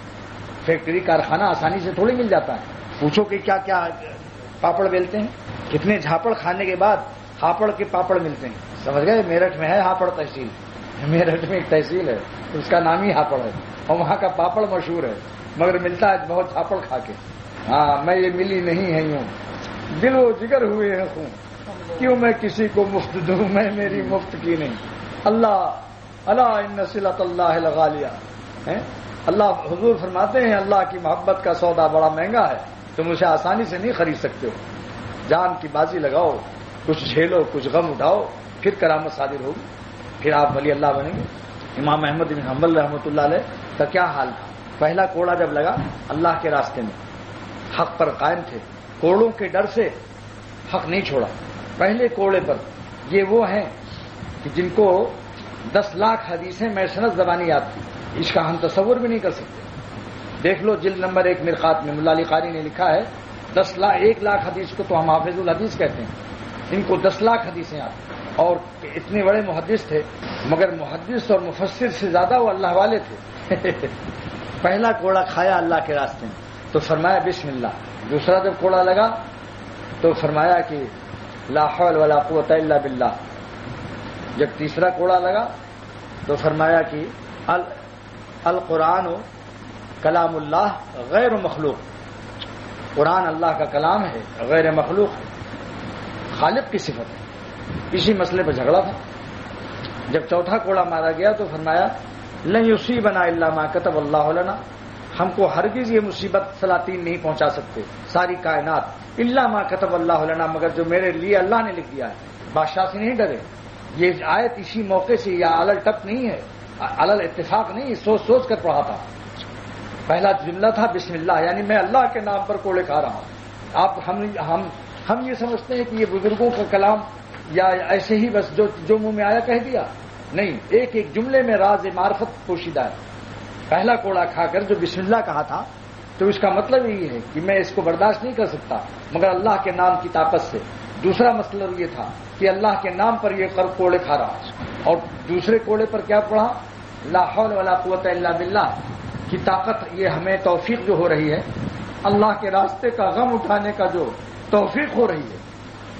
Speaker 3: فیکٹری کارخانہ آسانی سے تھوڑی مل جاتا ہے. پوچھو کہ کیا کیا پاپڑ بیلتے ہیں, کتنے جھاپڑ کھانے کے بعد ہاپڑ کے پاپڑ ملتے ہیں. سمجھ گئے؟ میرٹھ میں ہے ہاپڑ تحصیل, میرٹھ میں ایک تحصیل ہے, اس کا نام ہی ہاپڑ ہے, اور وہاں کا پاپڑ مشہور ہے, مگر ملتا ہے بہت جھاپڑ کھا کے. ہاں میں یہ ملی نہیں ہے یوں, دل و جگر ہوئے ہیں خون, کیوں میں کسی کو مفت دوں, میں میری مفت کی نہیں. اللہ اللہ ان صلۃ اللہ لغالیہ. اللہ حضور فرماتے ہیں اللہ کی محبت کا سودا بڑا مہنگا ہے, تم اسے آسانی سے نہیں خرید سکتے ہو. جان کی بازی لگاؤ, کچھ جھیلو, کچھ غم اٹھاؤ, پھر کرامت صادر ہوگی, پھر آپ ولی اللہ بنیں گے. امام احمد بن حنبل رحمۃ اللہ علیہ کا کیا حال تھا؟ پہلا کوڑا جب لگا اللہ کے راستے میں حق پر قائم تھے, کوڑوں کے ڈر سے حق نہیں چھوڑا. پہلے کوڑے پر یہ وہ ہیں کہ جن کو 10 لاکھ حدیثیں میسنت زبانی آتی, اس کا ہم تصور بھی نہیں کر سکتے. دیکھ لو جلد نمبر 1 مرقات میں ملا علی قاری نے لکھا ہے 1 لاکھ حدیث کو تو ہم حافظ الحدیث کہتے ہیں, ان کو 10 لاکھ حدیثیں آتی. اور اتنے بڑے محدث تھے, مگر محدث اور مفسر سے زیادہ وہ اللہ والے تھے. پہلا کوڑا کھایا اللہ کے راستے میں تو فرمایا بسم اللہ. دوسرا جب کوڑا لگا تو فرمایا کہ لا حول ولا قوت الا باللہ. جب تیسرا کوڑا لگا تو فرمایا کہ القرآن کلام اللہ غیر مخلوق. قرآن اللہ کا کلام ہے, غیر مخلوق ہے, خالق کی صفت ہے. اسی مسئلے پر جھگڑا تھا. جب چوتھا کوڑا مارا گیا تو فرمایا لن یصیبنا الا ما کتب اللہ لنا. ہم کو ہرگز یہ مصیبت سلاطین نہیں پہنچا سکتے, ساری کائنات, الا ما کتب اللہ لنا, مگر جو میرے لیے اللہ نے لکھ دیا ہے. بادشاہ سے نہیں ڈرے. یہ آیت اسی موقع سے یا علل ٹپ نہیں ہے, علل اتفاق نہیں, سوچ سوچ کر پڑھا تھا. پہلا جملہ تھا بسم اللہ, یعنی میں اللہ کے نام پر کوڑے کھا رہا ہوں. ہم یہ سمجھتے ہیں کہ یہ بزرگوں کا کلام یا ایسے ہی بس جو منہ میں آیا کہہ دیا. نہیں, ایک ایک جملے میں راز معرفت پوشیدہ ہے. پہلا کوڑا کھا کر جو بسم اللہ کہا تھا تو اس کا مطلب یہی ہے کہ میں اس کو برداشت نہیں کر سکتا مگر اللہ کے نام کی طاقت سے. دوسرا مطلب یہ تھا کہ اللہ کے نام پر یہ کوڑے کھا رہا. اور دوسرے کوڑے پر کیا پڑھا؟ لا حول ولا قوت الا باللہ کی طاقت. یہ ہمیں توفیق جو ہو رہی ہے, اللہ کے راستے کا غم اٹھانے کا جو توفیق ہو رہی ہے,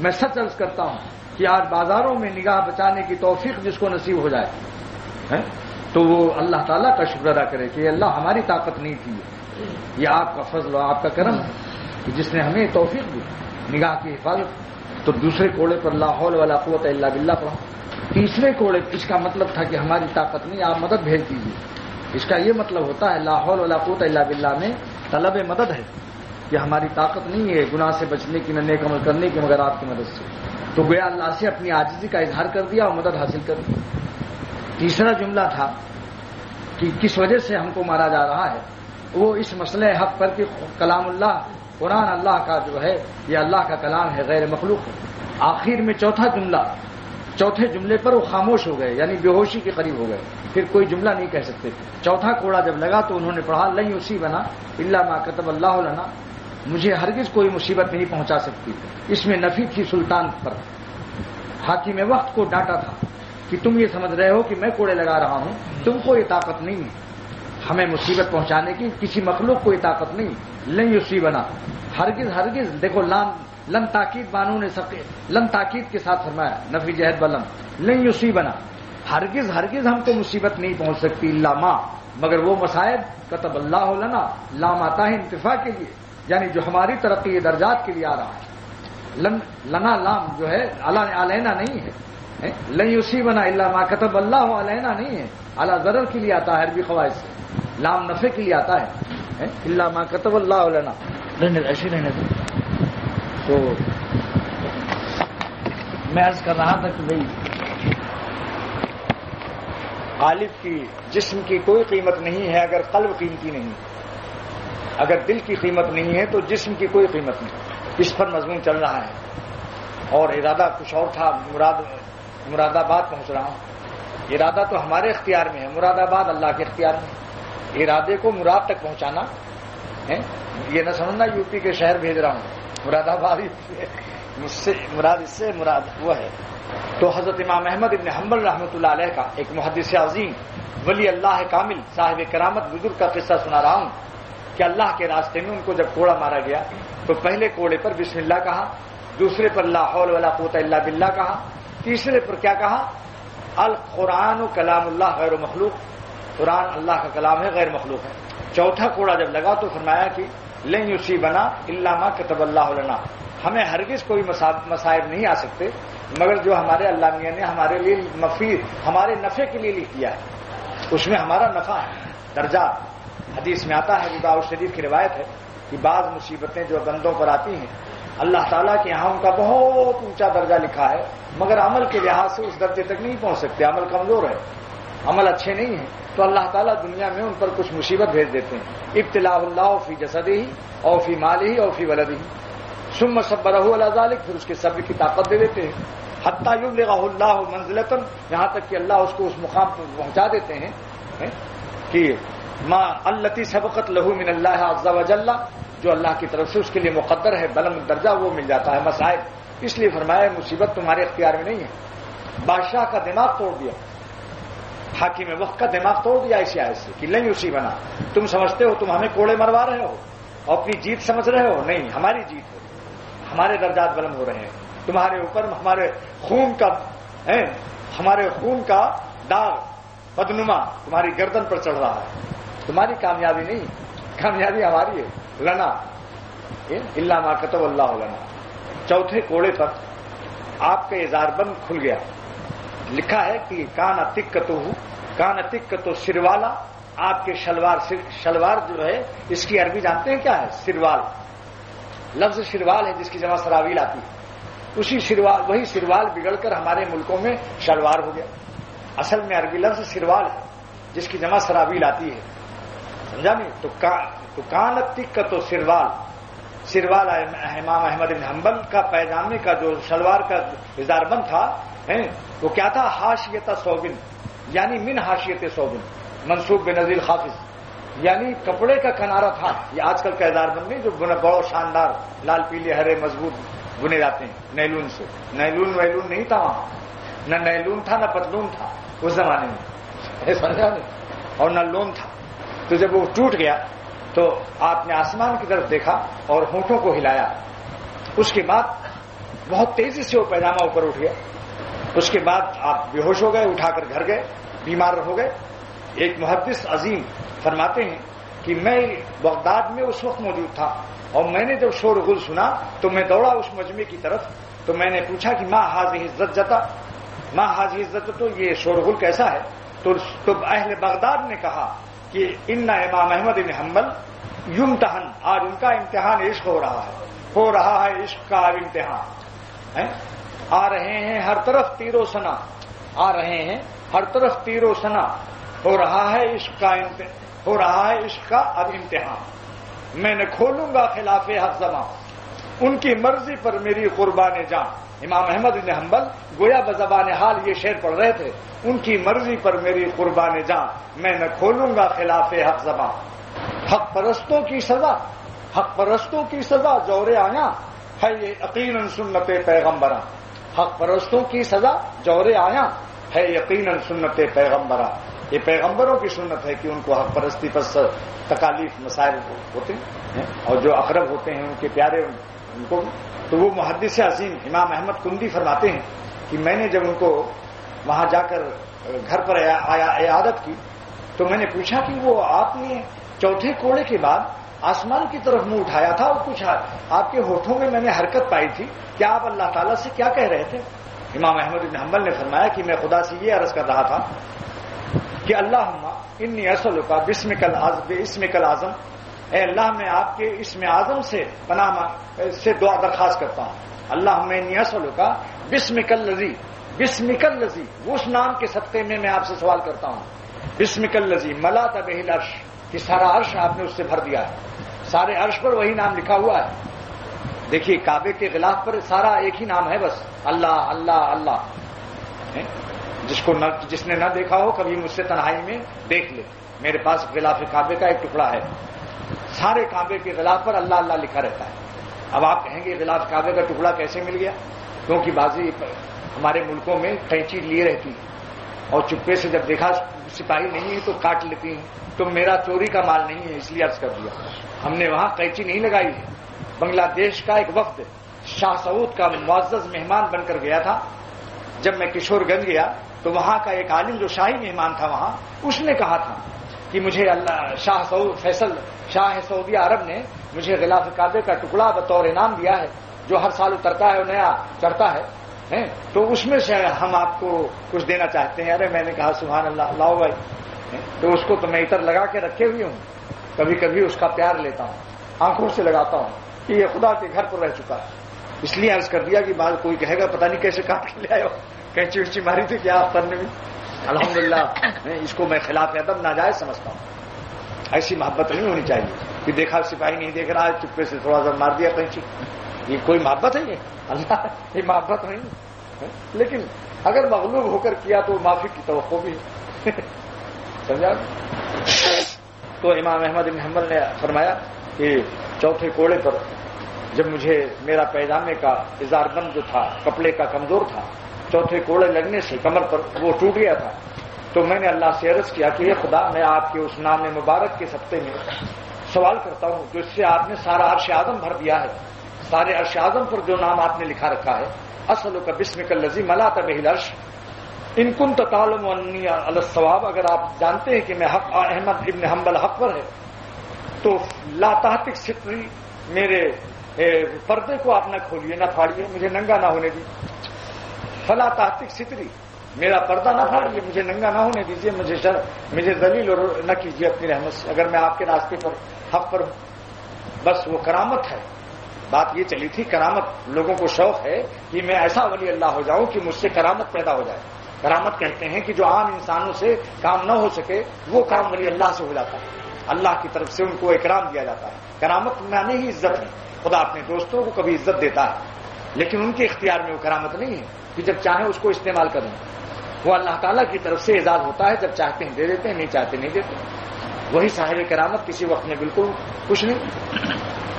Speaker 3: میں سچ عرض کرتا ہوں کہ آج بازاروں میں نگاہ بچانے کی توفیق جس کو نصیب ہو جائے تو وہ اللہ تعالیٰ کا شکر ادا کرے کہ اللہ ہماری طاقت نہیں تھی, یہ آپ کا فضل اور آپ کا کرم ہے کہ جس نے ہمیں توفیق دی نگاہ کی حفاظت. تو دوسرے کوڑے پر لا حول ولا قوت الا باللہ پڑھا. تیسرے کوڑے اس کا مطلب تھا کہ ہماری طاقت نہیں, آپ مدد بھیج دیجیے. اس کا یہ مطلب ہوتا ہے لا حول ولا قوت الا باللہ میں طلب مدد ہے کہ ہماری طاقت نہیں ہے گناہ سے بچنے کی, نہ نیک عمل کرنے کی, مگر آپ کی مدد سے. تو گویا اللہ سے اپنی عاجزی کا اظہار کر دیا اور مدد حاصل کر دی. تیسرا جملہ تھا کہ کس وجہ سے ہم کو مارا جا رہا ہے, وہ اس مسئلہ حق پر کہ کلام اللہ, قرآن اللہ کا جو ہے یہ اللہ کا کلام ہے, غیر مخلوق ہے. آخر میں چوتھے جملے پر وہ خاموش ہو گئے, یعنی بے ہوشی کے قریب ہو گئے, پھر کوئی جملہ نہیں کہہ سکتے. چوتھا کوڑا جب لگا تو انہوں نے پڑھا لن یصیبنا الا ما کتب اللہ لنا, مجھے ہرگز کوئی مصیبت نہیں پہنچا سکتی. اس میں نفی تھی سلطان پر. حاکم وقت کو ڈانٹا تھا کہ تم یہ سمجھ رہے ہو کہ میں کوڑے لگا رہا ہوں, تم کو یہ طاقت نہیں ہے ہمیں مصیبت پہنچانے کی, کسی مخلوق کو یہ طاقت نہیں. لن یصیبنا, ہرگز دیکھو لن تاکید بانو نے لن تاکید کے ساتھ فرمایا, نفی جہد بلم. لن یصیبنا, ہرگز ہم کو مصیبت نہیں پہنچ سکتی الا ما, مگر وہ مصائب کتب اللہ لنا, لام آتا ہے انتفاع کے لیے, یعنی جو ہماری ترقی درجات کے لیے آ رہا ہے. لنا لام جو ہے علینا نہیں ہے. لن یصیبنا الا ما کتب اللہ علینا نہیں ہے, اعلی ضرر کے لیے آتا ہے عربی قواعد سے. لام نفع کے لیے آتا ہے, الا ما کتب اللہ لنا. ایسے رہنے دیں. تو میں عرض کر رہا تھا کہ بھائی
Speaker 1: غالب کی جسم کی کوئی قیمت نہیں ہے اگر قلب قیمتی نہیں, اگر دل کی قیمت نہیں ہے تو جسم کی کوئی قیمت نہیں. اس پر مضمون چل رہا ہے اور ارادہ کچھ اور تھا. مراد آباد پہنچ رہا ہوں. ارادہ تو ہمارے اختیار میں ہے, مراد آباد اللہ کے اختیار میں. ارادے کو مراد تک پہنچانا
Speaker 3: یہ نہ سمجھنا یو پی کے شہر بھیج رہا ہوں، مراد آباد مجھ سے مراد، اس سے مراد وہ ہے۔ تو حضرت امام احمد ابن حنبل رحمۃ اللہ علیہ کا ایک محدث عظیم ولی اللہ کامل صاحب کرامت بزرگ کا قصہ سنا رہا ہوں کہ اللہ کے راستے میں ان کو جب کوڑا مارا گیا تو پہلے کوڑے پر بسم اللہ کہا، دوسرے پر لا حول ولا قوت الا باللہ کہا، تیسرے پر کیا کہا؟ القرآن کلام اللہ غیر مخلوق، قرآن اللہ کا کلام ہے، غیر مخلوق ہے۔ چوتھا کوڑا جب لگا تو فرمایا کہ لن یصیبنا الا ما کتب اللہ لنا، ہمیں ہرگز کوئی مصائب نہیں آ سکتے مگر جو ہمارے اللہ میاں نے ہمارے لیے مفید، ہمارے نفع کے لیے لکھ دیا ہے، اس میں ہمارا نفع ہے۔ درجات حدیث میں آتا ہے، ابو شریف کی روایت ہے کہ بعض مصیبتیں جو بندوں پر آتی ہیں اللہ تعالیٰ کے یہاں ان کا بہت اونچا درجہ لکھا ہے، مگر عمل کے لحاظ سے اس درجے تک نہیں پہنچ سکتے، عمل کمزور ہے، عمل اچھے نہیں ہیں، تو اللہ تعالیٰ دنیا میں ان پر کچھ مصیبت بھیج دیتے ہیں۔ ابتلاء اللہ فی جسدہ او فی مالہ او فی ولدہ ثم صبرہ علی ذلک، پھر اس کے صبر کی طاقت دے دیتے ہیں، حتی یبلغہ اللہ منزلۃ، یہاں تک کہ اللہ اس کو اس مقام پر پہنچا دیتے ہیں کہ ما التی سبقت لہ من اللہ عز وجل، جو اللہ کی طرف سے اس کے لیے مقدر ہے بلند درجہ وہ مل جاتا ہے۔ مصائب اس لیے فرمایا مصیبت تمہارے اختیار میں نہیں ہے۔ بادشاہ کا دماغ توڑ دیا، حاکم وقت کا دماغ توڑ دیا اسی آیت سے کہ لن یصیبنا، تم سمجھتے ہو تم ہمیں کوڑے مروا رہے ہو اور اپنی جیت سمجھ رہے ہو، نہیں، ہماری جیت ہے، ہمارے درجات بلند ہو رہے ہیں، تمہارے اوپر ہمارے خون کا داغ بدنما تمہاری گردن پر چڑھ رہا ہے، تمہاری کامیابی نہیں، کامیابی ہماری ہے، لنا الا ما کتب اللہ لنا۔ چوتھے کوڑے پر آپ کا اظہار بند کھل گیا، لکھا ہے کہ کان تکتو سروالا، آپ کے شلوار جو ہے اس کی عربی جانتے ہیں کیا ہے؟ سروال، لفظ سروال ہے جس کی جمع سراویل آتی ہے، وہی سروال بگڑ کر ہمارے ملکوں میں شلوار ہو گیا، اصل میں عربی لفظ سروال ہے جس کی جمع سراویل آتی ہے، سمجھا نہیں؟ تو کانت تکتو سروال امام احمد بن حنبل کا پیجامے کا جو شلوار کا اظہار بند تھا وہ کیا تھا؟ حاشیت صوبن، یعنی من حاشیت صوبن، منصوب بنظیر خافض، یعنی کپڑے کا کنارہ تھا۔ یہ آج کل کا اظہار بند نہیں جو بہت شاندار لال پیلے ہرے مضبوط بنے جاتے ہیں نیلون سے، نیلون ویلون نہیں تھا وہاں، نہ نیلون تھا نہ پتلون تھا اس زمانے میں، سمجھا نہیں، اور نہ لون تھا۔ تو جب وہ ٹوٹ گیا تو آپ نے آسمان کی طرف دیکھا اور ہونٹوں کو ہلایا، اس کے بعد بہت تیزی سے وہ پیجامہ اوپر اٹھ گیا، اس کے بعد آپ بے ہوش ہو گئے، اٹھا کر گھر گئے، بیمار ہو گئے۔ ایک محدث عظیم فرماتے ہیں کہ میں بغداد میں اس وقت موجود تھا اور میں نے جب شور غل سنا تو میں دوڑا اس مجمع کی طرف، تو میں نے پوچھا کہ ما حاضی عزت تو یہ شور غل کیسا ہے؟ تو اہل بغداد نے کہا کہ ان امام احمد بن حنبل یمتحن، آج ان کا امتحان عشق ہو رہا ہے عشق کا امتحان، آ رہے ہیں ہر طرف تیر و سنا، آ رہے ہیں ہر طرف تیر و سنا، ہو رہا ہے عشق کا اب امتحان، میں نہ کھولوں گا خلاف حق زباں، ان کی مرضی پر میری قربان جاں۔ امام احمد بن حنبل گویا بزبان حال یہ شعر پڑھ رہے تھے، ان کی مرضی پر میری قربان جاں، میں نہ کھولوں گا خلاف حق زباں۔ حق پرستوں کی سزا جور آیا ہے یہ یقیناً سنت پیغمبراں، حق پرستوں کی سزا جور آیا ہے یقیناً سنت پیغمبراں، یہ پیغمبروں کی سنت ہے کہ ان کو حق پرستی پر تکالیف مسائل ہوتے ہیں اور جو اقرب ہوتے ہیں ان کے پیارے ان کو۔ تو وہ محدث عظیم امام احمد کندی فرماتے ہیں کہ میں نے جب ان کو وہاں جا کر گھر پر عیادت کی تو میں نے پوچھا کہ وہ آپ نے چوتھے کوڑے کے بعد آسمان کی طرف منہ اٹھایا تھا اور کچھ آپ کے ہونٹوں میں میں نے حرکت پائی تھی، کیا آپ اللہ تعالیٰ سے کیا کہہ رہے تھے؟ امام احمد بن حنبل نے فرمایا کہ میں خدا سے یہ عرض کر رہا تھا کہ اللہم انی اسألک باسمک العظم، اے اللہ میں آپ کے اسم اعظم سے پناہ سے دعا درخواست کرتا ہوں، اللہم انی اسألک باسمک الذی، وہ اس نام کے صدقے میں آپ سے سوال کرتا ہوں، باسمک الذی ملأت بہ العرش، کہ سارا عرش آپ نے اس سے بھر دیا ہے، سارے عرش پر وہی نام لکھا ہوا ہے۔ دیکھیے کعبے کے غلاف پر سارا ایک ہی نام ہے بس، اللہ اللہ اللہ۔ جس نے نہ دیکھا ہو کبھی مجھ سے تنہائی میں دیکھ لے، میرے پاس غلاف کعبے کا ایک ٹکڑا ہے،
Speaker 1: سارے کعبے کے غلاف پر اللہ اللہ لکھا رہتا ہے. اب آپ کہیں گے غلاف کعبے کا ٹکڑا کیسے مل گیا؟ کیونکہ بعضی ہمارے ملکوں میں قینچی لیے رہتی ہیں اور چپے سے جب دیکھا سپاہی نہیں ہے تو کاٹ لیتی ہیں. تو میرا چوری کا مال نہیں ہے اس لیے عرض کر دیا. ہم نے وہاں قینچی نہیں لگائی ہے. بنگلہ دیش کا ایک وفد شاہ سعود کا معزز مہمان بن کر گیا تھا. جب میں کشور گنج گیا تو وہاں کا ایک عالم جو شاہی مہمان تھا وہاں، اس نے کہا تھا کہ مجھے اللہ شاہ سعود فیصل شاہ سعودیہ عرب نے مجھے غلاف کعبے کا ٹکڑا بطور انعام دیا ہے جو ہر سال اترتا ہے اور نیا چڑھتا ہے، تو اس میں سے ہم آپ کو کچھ دینا چاہتے ہیں. ارے میں نے کہا سبحان اللہ لاؤ بھائی. تو اس کو تو میں اتر لگا کے رکھے ہوئے ہوں. کبھی کبھی اس کا پیار لیتا ہوں، آنکھوں سے لگاتا ہوں کہ یہ خدا کے گھر پر رہ چکا ہے. اس لیے عرض کر دیا کہ بعد کوئی کہے گا پتہ نہیں کیسے کاٹ کے لے آئے ہو، کینچی وینچی ماری تھی کیا آپ کرنے میں. الحمدللہ اس کو میں خلاف ادب ناجائز سمجھتا ہوں. ایسی محبت نہیں ہونی چاہیے کہ دیکھا سپاہی نہیں دیکھ رہا ہے چپے سے تھوڑا سا مار دیا کینچی. یہ کوئی محبت ہے؟ یہ اللہ یہ محبت نہیں. لیکن اگر مغلوب ہو کر کیا تو معافی کی توقع بھی ہے. سمجھا؟ تو امام احمد بن حنبل نے فرمایا کہ چوتھے کوڑے پر جب مجھے میرا پیجامے کا اظہار بند جو تھا کپڑے کا کمزور تھا، چوتھے کوڑے لگنے سے کمر پر وہ ٹوٹ گیا تھا، تو میں نے اللہ سے عرض کیا کہ یہ خدا میں آپ کے اس نام مبارک کے صدقے میں سوال کرتا ہوں جو اس سے آپ نے سارا عرش اعظم بھر دیا ہے، سارے عرش اعظم پر جو نام آپ نے لکھا رکھا ہے، اسألک بسمک الذی ملأت بہ العرش ان کنت تعلم انی علی الصواب. اگر آپ جانتے ہیں کہ میں حق احمد ابن حنبل حق پر ہے تو لا تحتک ستری، میرے پردے کو آپ نہ کھولیے نہ پھاڑیے، مجھے ننگا نہ ہونے دیجیے. فلا تحتک ستری، میرا پردہ نہ پھاڑیے، مجھے ننگا نہ ہونے دیجیے، مجھے ذلیل نہ کیجیے اپنی رحمت سے اگر میں آپ کے راستے پر حق پر ہوں. بس وہ کرامت ہے. بات یہ چلی تھی کرامت. لوگوں کو شوق ہے کہ میں ایسا ولی اللہ ہو جاؤں کہ مجھ سے کرامت پیدا ہو جائے. کرامت کہتے ہیں کہ جو عام انسانوں سے کام نہ ہو سکے وہ کام ولی اللہ سے ہو جاتا ہے. اللہ کی طرف سے ان کو اکرام دیا جاتا ہے. کرامت معنی ہی عزت ہے. خدا اپنے دوستوں کو کبھی عزت دیتا ہے لیکن ان کے اختیار میں وہ کرامت نہیں ہے کہ جب چاہیں اس کو استعمال کریں. وہ اللہ تعالیٰ کی طرف سے اعزاز ہوتا ہے، جب چاہتے ہیں دے دیتے ہیں، نہیں چاہتے نہیں دیتے. وہی صاحب کرامت کسی وقت میں بالکل کچھ نہیں،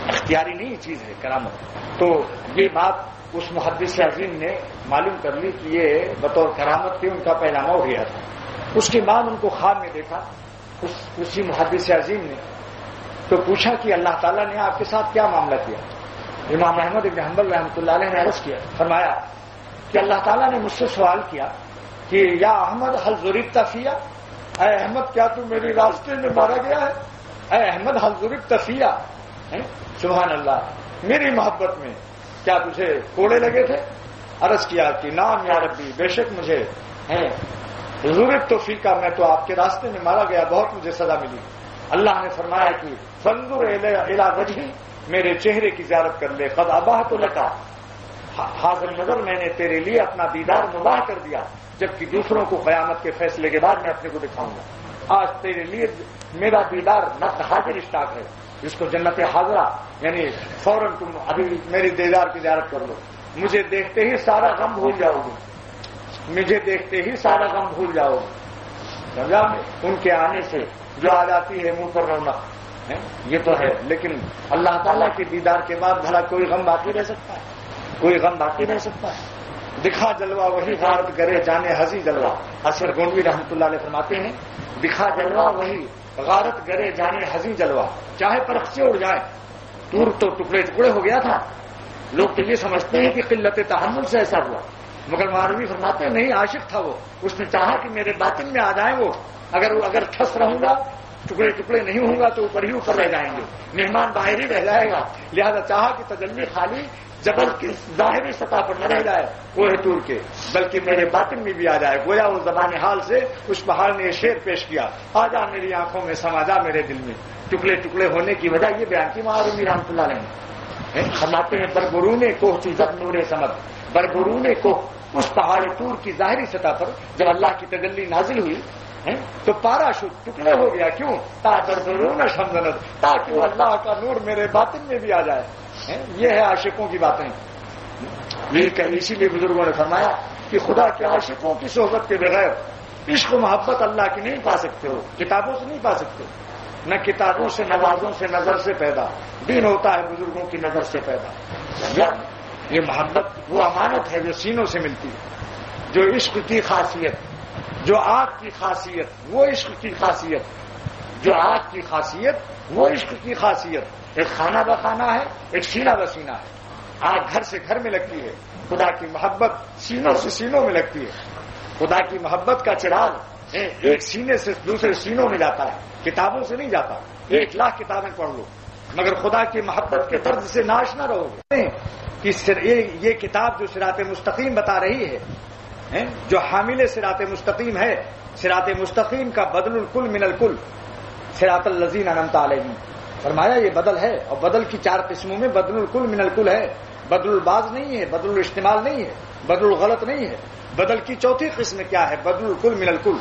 Speaker 1: اختیاری نہیں چیز ہے کرامت. تو یہ بات اس محدث عظیم نے معلوم کر لی کہ یہ بطور کرامت کے ان کا پیجامہ اٹھ گیا تھا. اس کے بعد ان کو خواب میں دیکھا اسی محدث عظیم نے، تو پوچھا کہ اللہ تعالیٰ نے آپ کے ساتھ کیا معاملہ کیا. امام احمد بن حنبل رحمۃ اللہ علیہ نے عرض کیا، فرمایا کہ اللہ تعالیٰ نے مجھ سے سوال کیا کہ یا احمد حل ضربت فیہ، اے احمد کیا تو میری راستے میں مارا گیا ہے؟ اے احمد حل ضربت فیہ، سبحان اللہ، میری محبت میں کیا تجھے کوڑے لگے تھے؟ عرض کیا کہ نام یا ربی، بے شک مجھے ضرورت تو فیکا، میں تو آپ کے راستے میں مارا گیا، بہت مجھے سزا ملی. اللہ نے فرمایا کہ فانظر الی وجہی، میرے چہرے کی زیارت کر لے. قد اباحت لک حاضر نظر، میں نے تیرے لیے اپنا دیدار مباح کر دیا، جبکہ دوسروں کو قیامت کے فیصلے کے بعد میں اپنے کو دکھاؤں گا. آج تیرے لیے میرا دیدار نقد حاضر اسٹاک ہے، جس کو جنت حاضرہ، یعنی فوراً تم ابھی میری دیدار کی زیارت کر لو، مجھے دیکھتے ہی سارا غم بھول جاؤ گے، مجھے دیکھتے ہی سارا غم بھول جاؤ گے. سمجھا؟ ان کے آنے سے جو آ جاتی ہے منہ پر رونق، یہ تو ہے. لیکن اللہ تعالیٰ کے دیدار کے بعد بھلا کوئی غم باقی رہ سکتا ہے؟ کوئی غم باقی رہ سکتا ہے؟ دکھا جلوہ وہی غارت کرے جانے ہنسی جلوہ. اصغر گونڈوی رحمۃ اللہ علیہ فرماتے ہیں دکھا جلوہ وہی غارت کرے جانے ہنسی جلوہ. چاہے پرخ سے اڑ جائے، دور تو ٹکڑے ٹکڑے ہو گیا تھا. لوگ تو یہ سمجھتے ہیں کہ قلت تحمل سے ایسا ہوا، مگر مولوی فرماتے ہیں نہیں، عاشق تھا وہ، اس نے چاہا کہ میرے باطن میں آ جائیں وہ. اگر ٹھس رہوں گا، ٹکڑے ٹکڑے نہیں ہوں گا تو اوپر ہی اوپر رہ جائیں گے، مہمان باہر ہی رہ جائے گا. لہذا چاہا کہ تجلی خالی جبل کی ظاہری سطح پر نہ رہ جائے کوہ طور کے، بلکہ میرے باطن میں بھی آ جائے. گویا وہ زبان حال سے اس پہاڑ نے یہ شعر پیش کیا، آ جا میری آنکھوں میں، سما جا میرے دل میں. ٹکڑے ٹکڑے ہونے کی وجہ یہ بیان کی معرومی رحمۃ اللہ علیہ فرماتے ہیں بربرون کوہ چیزت نور سمد، بربرون کوہ، اس پہاڑ طور کی ظاہری سطح پر جب اللہ کی تجلی نازل ہوئی تو پارا شد، ٹکڑے ہو گیا. کیوں؟ تا بربرون شمزند، تاکہ وہ اللہ کا نور میرے باطن میں بھی آ جائے. یہ ہے عاشقوں کی باتیں. اسی لیے بزرگوں نے فرمایا کہ خدا کے عاشقوں کی صحبت کے بغیر عشق و محبت اللہ کی نہیں پا سکتے ہو، کتابوں سے نہیں پا سکتے. نہ کتابوں سے نوازوں سے نظر سے پیدا، دین ہوتا ہے بزرگوں کی نظر سے پیدا۔ یہ محبت وہ امانت ہے جو سینوں سے ملتی ہے، جو عشق کی خاصیت، جو آگ کی خاصیت وہ عشق کی خاصیت، جو آگ کی خاصیت وہ عشق کی خاصیت۔ ایک خانہ بخانہ ہے، ایک سینہ بسینہ ہے۔ آگ گھر سے گھر میں لگتی ہے، خدا کی محبت سینوں سے سینوں میں لگتی ہے۔ خدا کی محبت کا چراغ ایک سینے سے دوسرے سینوں میں جاتا ہے، کتابوں سے نہیں جاتا۔ 1,00,000 کتابیں پڑھ لو مگر خدا کی محبت کے طرز سے ناشنا رہو گے کہ یہ کتاب جو صراط مستقیم بتا رہی ہے، جو حامل صراط مستقیم ہے، صراط مستقیم کا بدل الکل من الکل، صراط الذین انعمت علیہم، فرمایا یہ بدل ہے، اور بدل کی 4 قسموں میں بدل الکل من الکل ہے، بدل الباز نہیں ہے، بدل الاستعمال نہیں ہے، بدل الغلط نہیں ہے۔ بدل کی 4تھی قسم کیا ہے؟ بدل الکل من الکل،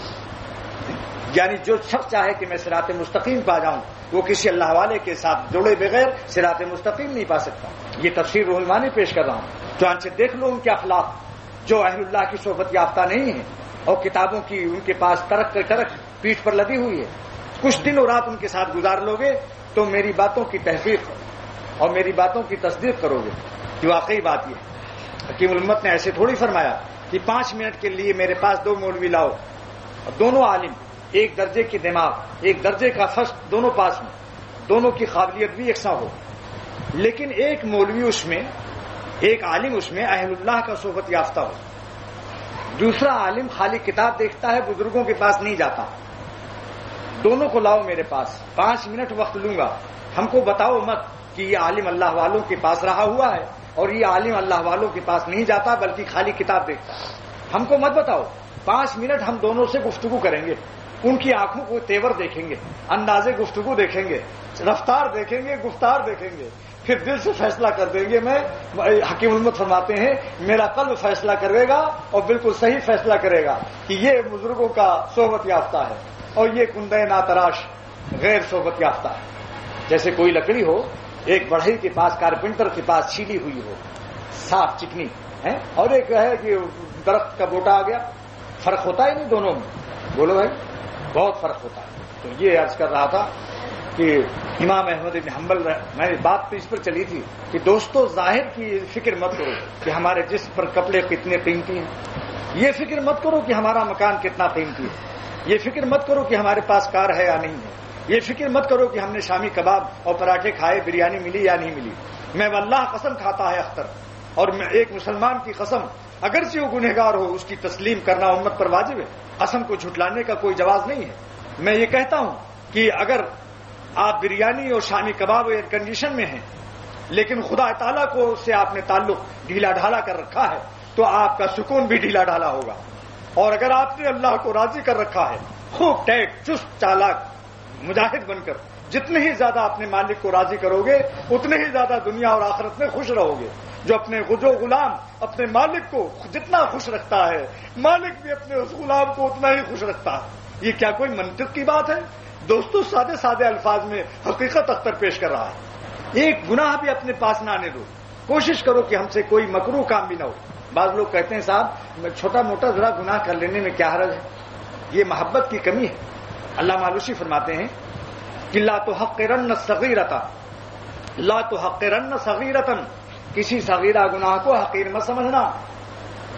Speaker 1: یعنی جو شخص چاہے کہ میں صراط مستقیم پا جاؤں وہ کسی اللہ والے کے ساتھ جڑے بغیر صراط مستقیم نہیں پا سکتا۔ یہ تفسیر روح المعانی پیش کر رہا ہوں، چنانچہ دیکھ لو ان کے اخلاق جو اہل اللہ کی صحبت یافتہ نہیں ہے اور کتابوں کی ان کے پاس ترک پیٹھ پر لدی ہوئی ہے، کچھ دن اور رات ان کے ساتھ گزار لو گے تو میری باتوں کی تحقیق اور میری باتوں کی تصدیق کرو گے کہ واقعی بات یہ ہے۔ حکیم الامت نے ایسے تھوڑی فرمایا کہ 5 منٹ کے لیے میرے پاس 2 مولوی لاؤ، اور دونوں عالم، ایک درجے کی دماغ، ایک درجے کا فشق، دونوں پاس میں، دونوں کی قابلیت بھی یکساں ہو، لیکن ایک مولوی اس میں، ایک عالم اس میں اہل اللہ کا صحبت یافتہ ہو، دوسرا عالم خالی کتاب دیکھتا ہے، بزرگوں کے پاس نہیں جاتا۔ دونوں کو لاؤ میرے پاس، 5 منٹ وقت لوں گا، ہم کو بتاؤ مت کہ یہ عالم اللہ والوں کے پاس رہا ہوا ہے اور یہ عالم اللہ والوں کے پاس نہیں جاتا بلکہ خالی کتاب دیکھتا ہے، ہم کو مت بتاؤ۔ 5 منٹ ہم دونوں سے گفتگو کریں گے، ان کی آنکھوں کو تیور دیکھیں گے، انداز گفتگو دیکھیں گے، رفتار دیکھیں گے، گفتار دیکھیں گے، پھر دل سے فیصلہ کر دیں گے۔ میں حکیم الامت فرماتے ہیں میرا قلب فیصلہ کرے گا اور بالکل صحیح فیصلہ کرے گا کہ یہ بزرگوں کا صحبت یافتہ ہے اور یہ کندے ناتراش غیر صحبت یافتہ ہے۔ جیسے کوئی لکڑی ہو، ایک بڑھئی کے پاس، کارپینٹر کے پاس چھیلی ہوئی ہو، صاف چکنی ہے، اور ایک ہے کہ درخت کا بوٹا آ گیا، فرق ہوتا ہے نہیں دونوں میں؟ بولو بھائی، بہت فرق ہوتا ہے۔ تو یہ عرض کر رہا تھا کہ امام احمد بن حنبل، میں بات تو اس پر چلی تھی کہ دوستو ظاہر کی فکر مت کرو کہ ہمارے جسم پر کپڑے کتنے قیمتی ہیں، یہ فکر مت کرو کہ ہمارا مکان کتنا قیمتی ہے، یہ فکر مت کرو کہ ہمارے پاس کار ہے یا نہیں ہے، یہ فکر مت کرو کہ ہم نے شامی کباب اور پراٹھے کھائے، بریانی ملی یا نہیں ملی۔ میں واللہ قسم کھاتا ہے اختر، اور میں ایک مسلمان کی قسم، اگرچہ وہ گنہگار ہو اس کی تسلیم کرنا امت پر واجب ہے، قسم کو جھٹلانے کا کوئی جواز نہیں ہے۔ میں یہ کہتا ہوں کہ اگر آپ بریانی اور شامی کباب ایئر کنڈیشن میں ہیں لیکن خدا تعالیٰ کو سے آپ نے تعلق ڈھیلا ڈھالا کر رکھا ہے تو آپ کا سکون بھی ڈھیلا ڈھالا ہوگا، اور اگر آپ نے اللہ کو راضی کر رکھا ہے، خوب ٹیک چست چالاک مجاہد بن کر جتنے ہی زیادہ اپنے مالک کو راضی کرو گے اتنے ہی زیادہ دنیا اور آخرت میں خوش رہو گے۔ جو اپنے غلام اپنے مالک کو جتنا خوش رکھتا ہے، مالک بھی اپنے اس غلام کو اتنا ہی خوش رکھتا ہے۔ یہ کیا کوئی منطق کی بات ہے؟ دوستو سادے سادے الفاظ میں حقیقت اختر پیش کر رہا ہے۔ ایک گناہ بھی اپنے پاس نہ آنے دو، کوشش کرو کہ ہم سے کوئی مکروہ کام بھی نہ ہو۔ بعض لوگ کہتے ہیں صاحب چھوٹا موٹا ذرا گناہ کر لینے میں کیا حرج ہے، یہ محبت کی کمی ہے۔ علامہ آلوسی فرماتے ہیں کہ لا تحقرن صغیرۃ، لا تحقرن صغیرۃ، کسی صغیرہ گناہ کو حقیر مت سمجھنا۔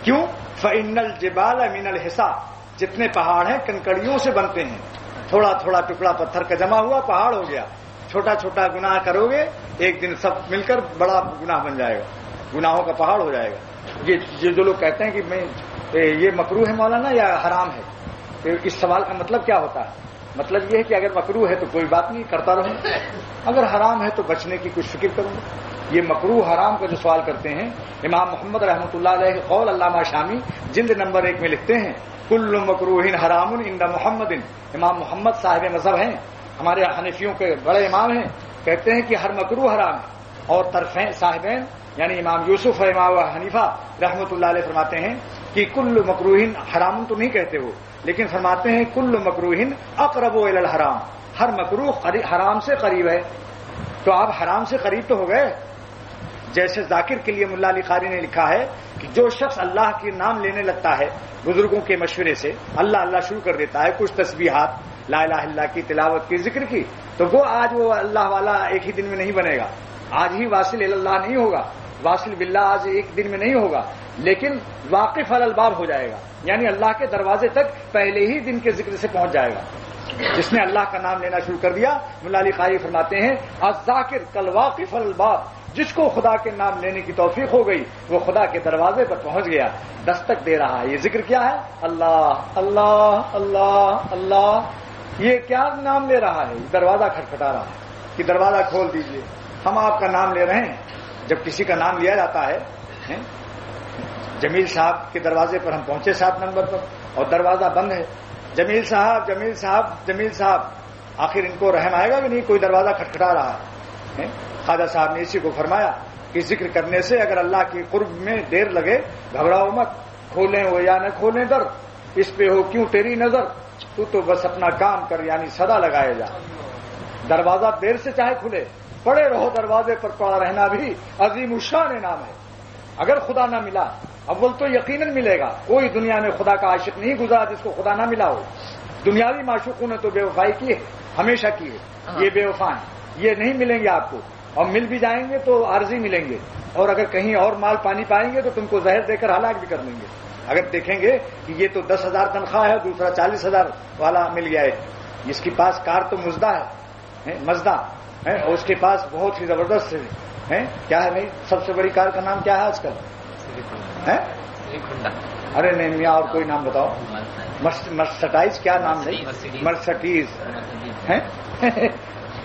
Speaker 1: کیوں؟ فإن الجبال من الحصى، جتنے پہاڑ ہیں کنکڑیوں سے بنتے ہیں، تھوڑا تھوڑا ٹکڑا پتھر کا جمع ہوا پہاڑ ہو گیا۔ چھوٹا چھوٹا گناہ کرو گے ایک دن سب مل کر بڑا گناہ بن جائے گا، گناہوں کا پہاڑ ہو جائے گا۔ یہ جو لوگ کہتے ہیں کہ میں یہ مکروہ ہے مولانا یا حرام ہے، اس سوال کا مطلب کیا ہوتا ہے؟ مطلب یہ ہے کہ اگر مکروہ ہے تو کوئی بات نہیں، کرتا رہوں، اگر حرام ہے تو بچنے کی کچھ فکر کروں گا۔ یہ مکروہ حرام کا جو سوال کرتے ہیں، امام محمد رحمۃ اللہ علیہ کے قول علامہ شامی جلد نمبر 1 میں لکھتے ہیں کل مکروہ حرام عند محمد، امام محمد صاحب مذہب ہیں، ہمارے حنفیوں کے بڑے امام ہیں، کہتے ہیں کہ ہر مکروہ حرام ہے۔ اور طرفین صاحبین یعنی امام یوسف اور امام حنیفہ رحمۃ اللہ علیہ فرماتے ہیں کہ کل مکروہ حرام تو نہیں کہتے وہ، لیکن فرماتے ہیں کل مکروہ اقرب الی الحرام، ہر مکروہ حرام سے قریب ہے۔ تو آپ حرام سے قریب تو ہو گئے۔ جیسے ذاکر کے لیے ملا علی قاری نے لکھا ہے کہ جو شخص اللہ کے نام لینے لگتا ہے بزرگوں کے مشورے سے، اللہ اللہ شروع کر دیتا ہے، کچھ تسبیحات لا الہ الا اللہ کی تلاوت کی، ذکر کی، تو وہ آج وہ اللہ والا ایک ہی دن میں نہیں بنے گا، آج ہی واصل اللہ نہیں ہوگا، واصل باللہ آج ایک دن میں نہیں ہوگا، لیکن واقف علی الباب ہو جائے گا، یعنی اللہ کے دروازے تک پہلے ہی دن کے ذکر سے پہنچ جائے گا۔ جس نے اللہ کا نام لینا شروع کر دیا، مولا علی قاری فرماتے ہیں الذاکر کالواقف علی الباب، جس کو خدا کے نام لینے کی توفیق ہو گئی وہ خدا کے دروازے پر پہنچ گیا، دستک دے رہا ہے۔ یہ ذکر کیا ہے؟ اللہ اللہ اللہ اللہ، یہ کیا نام لے رہا ہے؟ دروازہ کھٹکھٹا رہا ہے کہ دروازہ کھول دیجئے، ہم آپ کا نام لے رہے ہیں۔ جب کسی کا نام لیا جاتا ہے، جمیل صاحب کے دروازے پر ہم پہنچے 7 نمبر پر اور دروازہ بند ہے، جمیل صاحب جمیل صاحب جمیل صاحب، آخر ان کو رحم آئے گا کہ نہیں؟ کوئی دروازہ کھٹکھٹا رہا ہے۔ خواجہ صاحب نے اسی کو فرمایا کہ ذکر کرنے سے اگر اللہ کے قرب میں دیر لگے گھبراؤ مت، کھولیں وہ یا نہ کھولیں در، اس پہ ہو کیوں تیری نظر، تو بس اپنا کام کر، یعنی صدا لگائے جا۔ دروازہ دیر سے چاہے کھلے، پڑے رہو دروازے پر، پڑا رہنا بھی عظیم الشان نام ہے۔ اگر خدا نہ ملا، اول تو یقیناً ملے گا، کوئی دنیا میں خدا کا عاشق نہیں گزرا جس کو خدا نہ ملا ہو۔ دنیاوی معشوقوں نے تو بے وفائی کی ہے، ہمیشہ کی ہے، یہ بے وفا ہیں، یہ نہیں ملیں گے آپ کو، اور مل بھی جائیں گے تو عارضی ملیں گے، اور اگر کہیں اور مال پانی پائیں گے تو تم کو زہر دے کر ہلاک بھی کر دیں گے۔ اگر دیکھیں گے کہ یہ تو 10,000 تنخواہ ہے، دوسرا 40,000 والا مل گیا ہے، جس کے پاس کار تو مزدہ ہے، اور اس کے پاس بہت ہی زبردست ہے، کیا ہے بھائی سب سے بڑی کار کا نام کیا ہے آج کل؟ ارے نہیں میاں، اور کوئی نام بتاؤ۔ مرسڈائز، کیا نام ہے؟ مرسڈیز ہے۔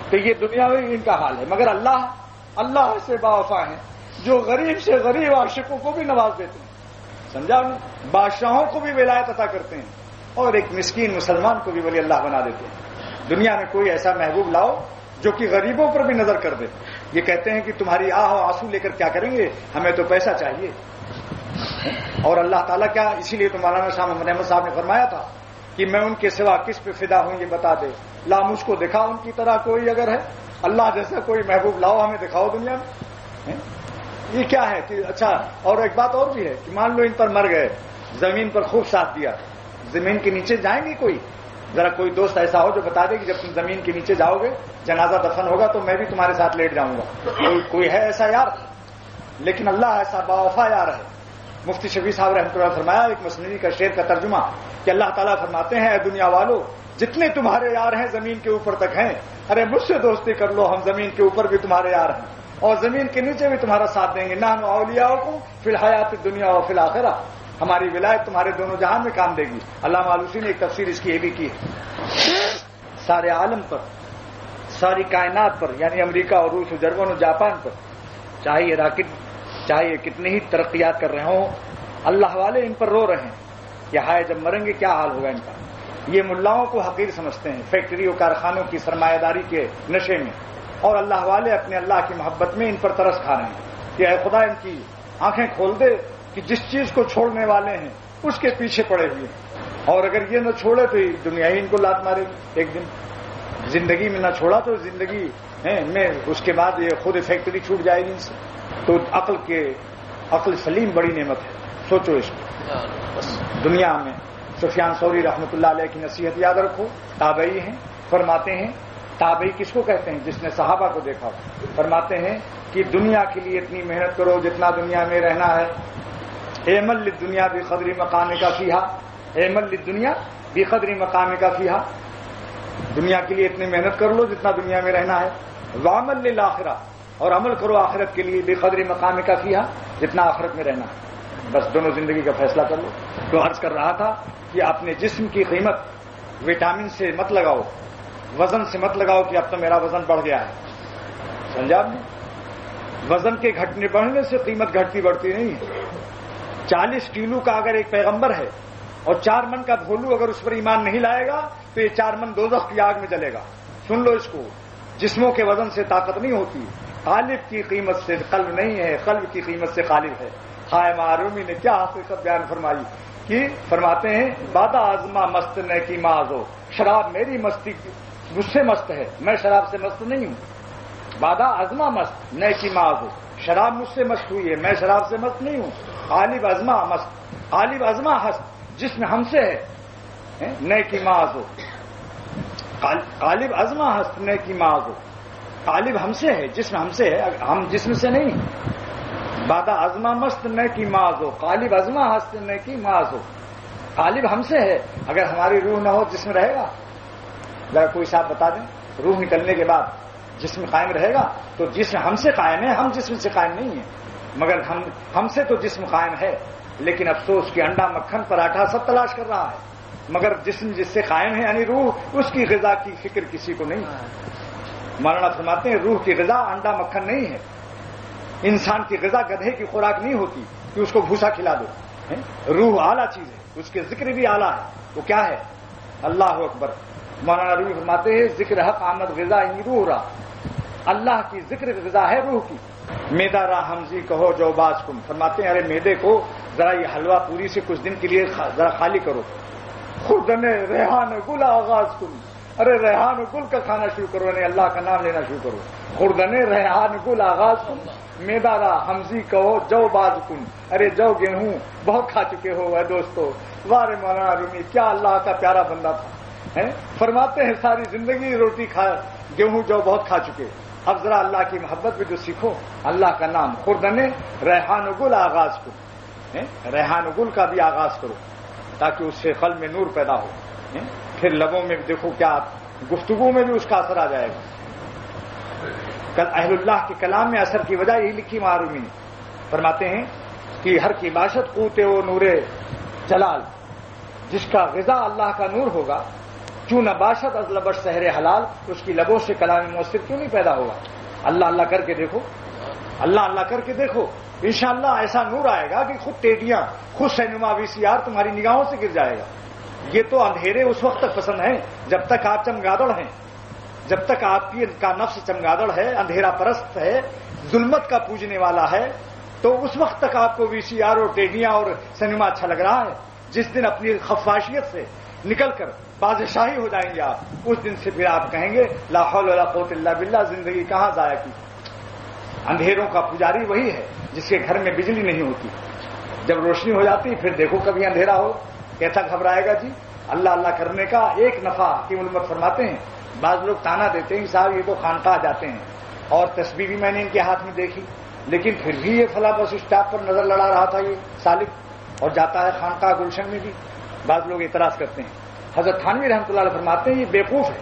Speaker 1: تو یہ دنیا میں ان کا حال ہے، مگر اللہ سے باوفا ہیں جو غریب سے غریب عاشقوں کو بھی نواز دیتے ہیں، سمجھا؟ بادشاہوں کو بھی ولایت عطا کرتے ہیں، اور ایک مسکین مسلمان کو بھی ولی اللہ بنا دیتے ہیں۔ دنیا میں کوئی ایسا محبوب لاؤ جو کہ غریبوں پر بھی نظر کر دے۔ یہ کہتے ہیں کہ تمہاری آہ و آنسو لے کر کیا کریں گے، ہمیں تو پیسہ چاہیے۔ اور اللہ تعالیٰ کیا، اسی لیے تو مولانا شاہ محمد احمد صاحب نے فرمایا تھا کہ میں ان کے سوا کس پہ فدا ہوں یہ بتا دے، لا مجھ کو دکھا ان کی طرح کوئی اگر ہے، اللہ جیسا کوئی محبوب لاؤ ہمیں دکھاؤ دنیا میں۔ یہ کیا ہے کہ اچھا، اور ایک بات اور بھی ہے کہ مان لو ان پر مر گئے، زمین پر خوب ساتھ دیا، زمین کے نیچے جائیں گے کوئی؟ ذرا کوئی دوست ایسا ہو جو بتا دے کہ جب تم زمین کے نیچے جاؤ گے، جنازہ دفن ہوگا تو میں بھی تمہارے ساتھ لیٹ جاؤں گا، کوئی ہے ایسا یار؟ لیکن اللہ ایسا باوفا یار ہے۔ مفتی شفیع صاحب رحمۃ اللہ فرمایا ایک مثنوی کا شعر کا ترجمہ کہ اللہ تعالیٰ فرماتے ہیں اے دنیا والو، جتنے تمہارے یار ہیں زمین کے اوپر تک ہیں، ارے مجھ سے دوستی کر لو، ہم زمین کے اوپر بھی تمہارے یار ہیں اور زمین کے نیچے بھی تمہارا ساتھ دیں گے۔ نحن اولیاؤکم فی الحیات الدنیا و فی الآخرہ، ہماری ولایت تمہارے دونوں جہان میں کام دے گی۔ علامہ آلوسی نے ایک تفسیر اس کی یہ بھی کی ہے، سارے عالم پر، ساری کائنات پر، یعنی امریکہ اور روس اور جرمن اور جاپان پر، چاہے یہ راکٹ، چاہے یہ کتنی ہی ترقیات کر رہے ہوں، اللہ والے ان پر رو رہے ہیں کہ ہائے جب مریں گے کیا حال ہوگا ان کا۔ یہ ملاؤں کو حقیر سمجھتے ہیں فیکٹریوں کارخانوں کی سرمایہ داری کے نشے میں، اور اللہ والے اپنے اللہ کی محبت میں ان پر ترس کھا رہے ہیں کہ اے خدا ان کی آنکھیں کھول دے کہ جس چیز کو چھوڑنے والے ہیں اس کے پیچھے پڑے ہوئے ہیں، اور اگر یہ نہ چھوڑے تو دنیا ہی ان کو لات مارے گی ایک دن۔ زندگی میں نہ چھوڑا تو زندگی میں اس کے بعد یہ خود فیکٹری چھوٹ جائے گی ان سے۔ تو عقل سلیم بڑی نعمت ہے، سوچو اس کو۔ دنیا میں سفیان ثوری رحمۃ اللہ علیہ کی نصیحت یاد رکھو، تابعی ہیں، فرماتے ہیں تابعی کس کو کہتے ہیں؟ جس نے صحابہ کو دیکھا، فرماتے ہیں کہ دنیا کے لیے اتنی محنت کرو جتنا دنیا میں رہنا ہے، اعمل للدنیا بقدر مقامک فیہا، اعمل للدنیا بقدر مقامک فیہا، دنیا کے لیے اتنی محنت کر لو جتنا دنیا میں رہنا ہے، وعمل للآخرہ، اور عمل کرو آخرت کے لیے بقدر مقامک فیہا، جتنا آخرت میں رہنا ہے، بس دونوں زندگی کا فیصلہ کر لو۔ تو عرض کر رہا تھا کہ اپنے جسم کی قیمت وٹامن سے مت لگاؤ، وزن سے مت لگاؤ کہ اب تو میرا وزن بڑھ گیا ہے، سمجھا آپ نے؟ وزن کے گھٹنے بڑھنے سے قیمت گھٹتی بڑھتی نہیں ہے۔ 40 کلو کا اگر ایک پیغمبر ہے اور 4 من کا بھولو اگر اس پر ایمان نہیں لائے گا تو یہ 4 من دوزخ کی آگ میں جلے گا۔ سن لو اس کو، جسموں کے وزن سے طاقت نہیں ہوتی، قالب کی قیمت سے قلب نہیں ہے، قلب کی قیمت سے قالب ہے۔ خائے معرومی نے کیا حقیقت بیان فرمائی کہ فرماتے ہیں بادہ آزما مست نے کی مازو، شراب میری مستی مجھ سے مست ہے، میں شراب سے مست نہیں ہوں۔ بادہ ازما مست نئے کی مازو، شراب مجھ سے مست ہوئی ہے، میں شراب سے مست نہیں ہوں۔ غالب ازما مست، غالب ازما ہست، جس میں ہم سے ہے نئے کی مازو، غالب ازما ہستنے کی ماضو، غالب ہم سے ہے، جسم ہم سے ہے، ہم جسم سے نہیں. بادہ ازما مستنے کی ماضو، غالب ازما ہستنے کی ماضو. غالب ہم سے ہے، اگر ہماری روح نہ ہو جسم رہے گا؟ ذرا کوئی صاحب بتا دیں، روح نکلنے کے بعد جسم قائم رہے گا؟ تو جسم ہم سے قائم ہے، ہم جسم سے قائم نہیں ہے. مگر ہم سے تو جسم قائم ہے، لیکن افسوس کہ انڈا مکھن پراٹھا سب تلاش کر رہا ہے، مگر جسم جس سے قائم ہے یعنی روح، اس کی غذا کی فکر کسی کو نہیں. مولانا فرماتے ہیں روح کی غذا انڈا مکھن نہیں ہے. انسان کی غذا گدھے کی خوراک نہیں ہوتی کہ اس کو بھوسا کھلا دو. روح اعلیٰ چیز ہے، اس کے ذکر بھی اعلیٰ ہے. وہ کیا ہے؟ اللہ اکبر. مولانا روح فرماتے ہیں ذکر حق آمد غذا روح را، اللہ کی ذکر غذا ہے روح کی. میدا را حمزی کہو جو باز کم. فرماتے ہیں ارے میدے کو ذرا یہ حلوہ پوری سے کچھ دن کے لیے ذرا خالی کرو. خردن ریحان گل آغاز کم. ارے ریحان گل کا کھانا شروع کرو، یعنی اللہ کا نام لینا شروع کرو. خردن ریحان گل آغاز کم. میدا را حمزی کہو جو باز کم. ارے جو گیہوں بہت کھا چکے ہو اے دوستو. وارے مولانا رومی کیا اللہ کا پیارا بندہ تھا. فرماتے ہیں ساری زندگی روٹی کھا گیہوں جو بہت کھا چکے، اب ذرا اللہ کی محبت میں جو سیکھو، اللہ کا نام. خوردنے ریحان گل آغاز کرو، ریحان گل کا بھی آغاز کرو تاکہ اس سے قلب میں نور پیدا ہو. پھر لبوں میں دیکھو کیا گفتگو میں بھی اس کا اثر آ جائے گا. کل اہل اللہ کے کلام میں اثر کی وجہ یہی لکھی معرومی نے. فرماتے ہیں کہ ہر کی باشد قوت و نور جلال، جس کا غذا اللہ کا نور ہوگا، کیوں نہ باشد از لبش سحر حلال، اس کی لبوں سے کلام مؤثر کیوں نہیں پیدا ہوگا. اللہ اللہ کر کے دیکھو، اللہ اللہ کر کے دیکھو، انشاءاللہ ایسا نور آئے گا کہ خود ٹیڈیاں، خود سینما VCR تمہاری نگاہوں سے گر جائے گا. یہ تو اندھیرے اس وقت تک پسند ہیں جب تک آپ چمگادڑ ہیں، جب تک آپ کی کا نفس چمگادڑ ہے، اندھیرا پرست ہے، ظلمت کا پوجنے والا ہے، تو اس وقت تک آپ کو VCR اور ٹیڈیاں اور سینما اچھا لگ رہا ہے. جس دن اپنی خفاشیت سے نکل کر بادشاہی ہو جائیں گے آپ، اس دن سے پھر آپ کہیں گے لا حول ولا قوت الا باللہ، زندگی کہاں ضائع کی. اندھیروں کا پجاری وہی ہے جس کے گھر میں بجلی نہیں ہوتی. جب روشنی ہو جاتی پھر دیکھو کبھی اندھیرا ہو کیسا گھبرائے گا جی. اللہ اللہ کرنے کا ایک نفع کی علمت فرماتے ہیں. بعض لوگ تانا دیتے ہیں صاحب یہ تو خانقاہ جاتے ہیں، اور تسبیح بھی میں نے ان کے ہاتھ میں دیکھی، لیکن پھر بھی یہ فلاں بس اسٹاپ پر نظر لڑا رہا تھا یہ سالک، اور جاتا ہے خانقاہ گلشن میں بھی. بعض لوگ اعتراض کرتے ہیں. حضرت تھانوی رحمۃ اللہ علیہ فرماتے ہیں یہ بیوقوف ہے.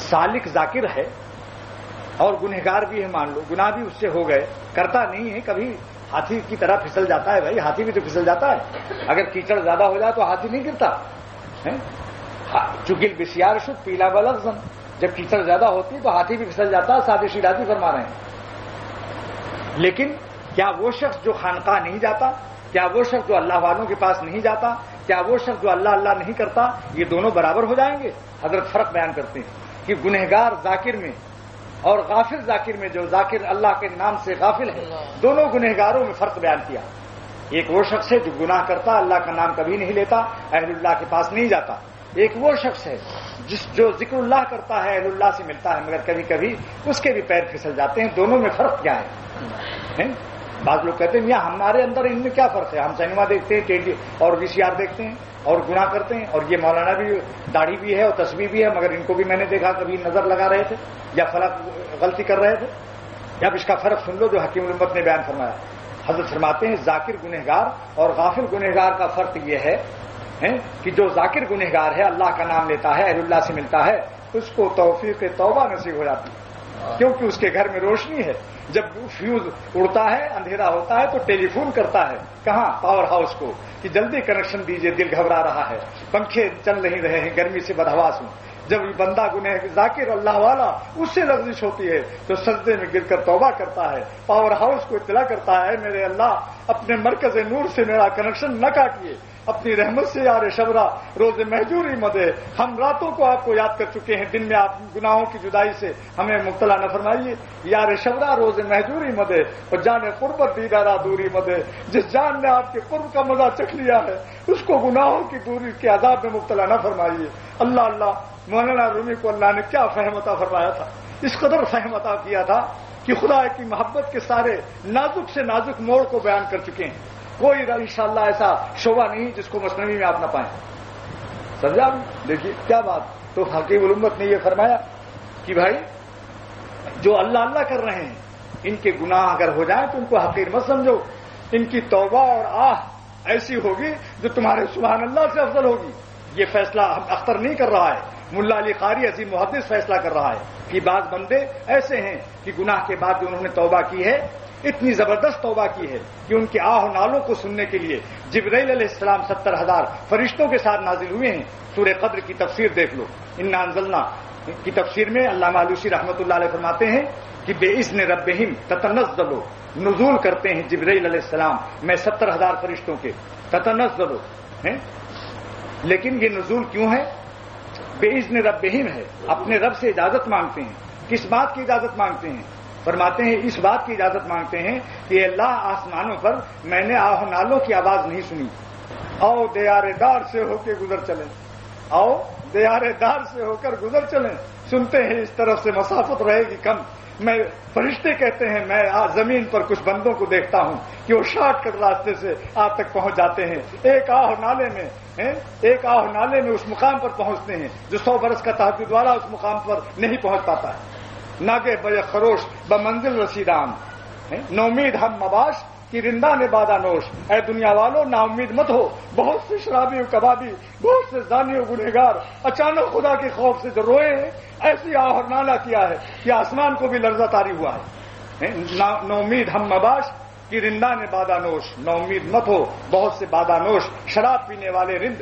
Speaker 1: سالک ذاکر ہے اور گنہگار بھی ہے، مان لو گناہ بھی اس سے ہو گئے، کرتا نہیں ہے، کبھی ہاتھی کی طرح پھسل جاتا ہے. بھائی ہاتھی بھی تو پھسل جاتا ہے، اگر کیچڑ زیادہ ہو جائے تو ہاتھی نہیں گرتا. چگل بسیار شد پیلا بلغزن، جب کیچڑ زیادہ ہوتی تو ہاتھی بھی پھسل جاتا ہے. سادہ شیرازی فرما رہے ہیں. لیکن کیا وہ شخص جو خانقاہ نہیں جاتا، کیا وہ شخص جو اللہ والوں کے پاس نہیں جاتا، کیا وہ شخص جو اللہ اللہ نہیں کرتا، یہ دونوں برابر ہو جائیں گے؟ حضرت فرق بیان کرتے ہیں کہ گنہگار ذاکر میں اور غافل ذاکر میں، جو ذاکر اللہ کے نام سے غافل ہے، دونوں گنہگاروں میں فرق بیان کیا. ایک وہ شخص ہے جو گناہ کرتا، اللہ کا نام کبھی نہیں لیتا، اہل اللہ کے پاس نہیں جاتا. ایک وہ شخص ہے جو ذکر اللہ کرتا ہے، اہل اللہ سے ملتا ہے، مگر کبھی کبھی اس کے بھی پیر پھسل جاتے ہیں. دونوں میں فرق کیا ہے؟ بعض لوگ کہتے ہیں میاں ہمارے اندر ان میں کیا فرق ہے؟ ہم سینما دیکھتے ہیں اور VCR دیکھتے ہیں اور گناہ کرتے ہیں، اور یہ مولانا بھی داڑھی بھی ہے اور تسبیح بھی ہے، مگر ان کو بھی میں نے دیکھا کبھی نظر لگا رہے تھے یا فلاں غلطی کر رہے تھے. اب اس کا فرق سن لو جو حکیم الامت نے بیان فرمایا. حضرت فرماتے ہیں ذاکر گنہگار اور غافل گنہگار کا فرق یہ ہے کہ جو ذاکر گنہگار ہے، اللہ کا نام لیتا ہے، اہل اللہ سے ملتا ہے، اس کو توفیق توبہ نصیب ہو جاتی ہے، کیونکہ اس کے گھر میں روشنی ہے. جب فیوز اڑتا ہے، اندھیرا ہوتا ہے، تو ٹیلی فون کرتا ہے کہاں؟ پاور ہاؤس کو کہ جلدی کنیکشن دیجئے، دل گھبرا رہا ہے، پنکھے چل نہیں رہے ہیں، گرمی سے بدحواس ہوں. جب یہ بندہ گنہ ذاکر اللہ والا اس سے لغزش ہوتی ہے تو سجدے میں گر کر توبہ کرتا ہے، پاور ہاؤس کو اطلاع کرتا ہے میرے اللہ اپنے مرکز نور سے میرا کنیکشن نہ کاٹیے، اپنی رحمت سے یار شبرا روز مہجوری مدے. ہم راتوں کو آپ کو یاد کر چکے ہیں، دن میں آپ گناہوں کی جدائی سے ہمیں مبتلا نہ فرمائیے. یار شبرا روز مہجوری مدے اور جان قربت دیدارا دوری مدے. جس جان نے آپ کے قرب کا مزہ چکھ لیا ہے اس کو گناہوں کی دوری کے عذاب میں مبتلا نہ فرمائیے. اللہ اللہ. مولانا رومی کو اللہ نے کیا فہم عطا فرمایا تھا، اس قدر فہم عطا کیا تھا کہ خدا کی محبت کے سارے نازک سے نازک موڑ کو بیان کر چکے ہیں. کوئی انشاءاللہ ایسا شعبہ نہیں جس کو مثنوی میں آپ نہ پائیں. سمجھا؟ دیکھیے کیا بات. تو حکیم الامت نے یہ فرمایا کہ بھائی جو اللہ اللہ کر رہے ہیں ان کے گناہ اگر ہو جائیں تو ان کو حقیر مت سمجھو، ان کی توبہ اور آہ ایسی ہوگی جو تمہارے سبحان اللہ سے افضل ہوگی۔ یہ فیصلہ اختر نہیں کر رہا ہے، ملا علی قاری عظیم محدث فیصلہ کر رہا ہے کہ بعض بندے ایسے ہیں کہ گناہ کے بعد جو انہوں نے توبہ کی ہے اتنی زبردست توبہ کی ہے کہ ان کے آہ و نالوں کو سننے کے لیے جبرائیل علیہ السلام 70,000 فرشتوں کے ساتھ نازل ہوئے ہیں۔ سورہ قدر کی تفسیر دیکھ لو، انا انزلنا کی تفسیر میں علامہ آلوسی رحمۃ اللہ علیہ فرماتے ہیں کہ بے اذن ربہم تتنزل، نزول کرتے ہیں جبرائیل علیہ السلام میں 70,000 فرشتوں کے، تتنزل ہیں۔ لیکن یہ نزول کیوں ہے؟ بے اذن ربہم ہے، اپنے رب سے اجازت مانگتے ہیں۔ کس بات کی اجازت مانگتے ہیں؟ فرماتے ہیں اس بات کی اجازت مانگتے ہیں کہ اللہ آسمانوں پر میں نے آہ و نالوں کی آواز نہیں سنی، آؤ دیارے دار سے ہو کے گزر چلیں، آؤ دیارے دار سے ہو کر گزر چلیں۔ سنتے ہیں اس طرف سے مسافت رہے گی کم، میں فرشتے کہتے ہیں میں زمین پر کچھ بندوں کو دیکھتا ہوں کہ وہ شارٹ کٹ راستے سے آپ تک پہنچ جاتے ہیں، ایک آہ نالے میں اس مقام پر پہنچتے ہیں جو 100 برس کا تحجد والا اس مقام پر نہیں پہنچ پاتا ہے۔ ناگے بے خروش بمنزل رسیدان، نومید ہم مباش کی رندہ نے بادہ نوش۔ اے دنیا والو نا امید مت ہو، بہت سے شرابی و کبابی، بہت سے زانی و گنہگار اچانک خدا کے خوف سے جو روئے ہیں، ایسی آہ اور نالا کیا ہے کہ آسمان کو بھی لرزہ طاری ہوا ہے۔ نومید ہم مباش کی رندہ نے بادہ نوش، نومید مت ہو بہت سے بادہ نوش شراب پینے والے رند،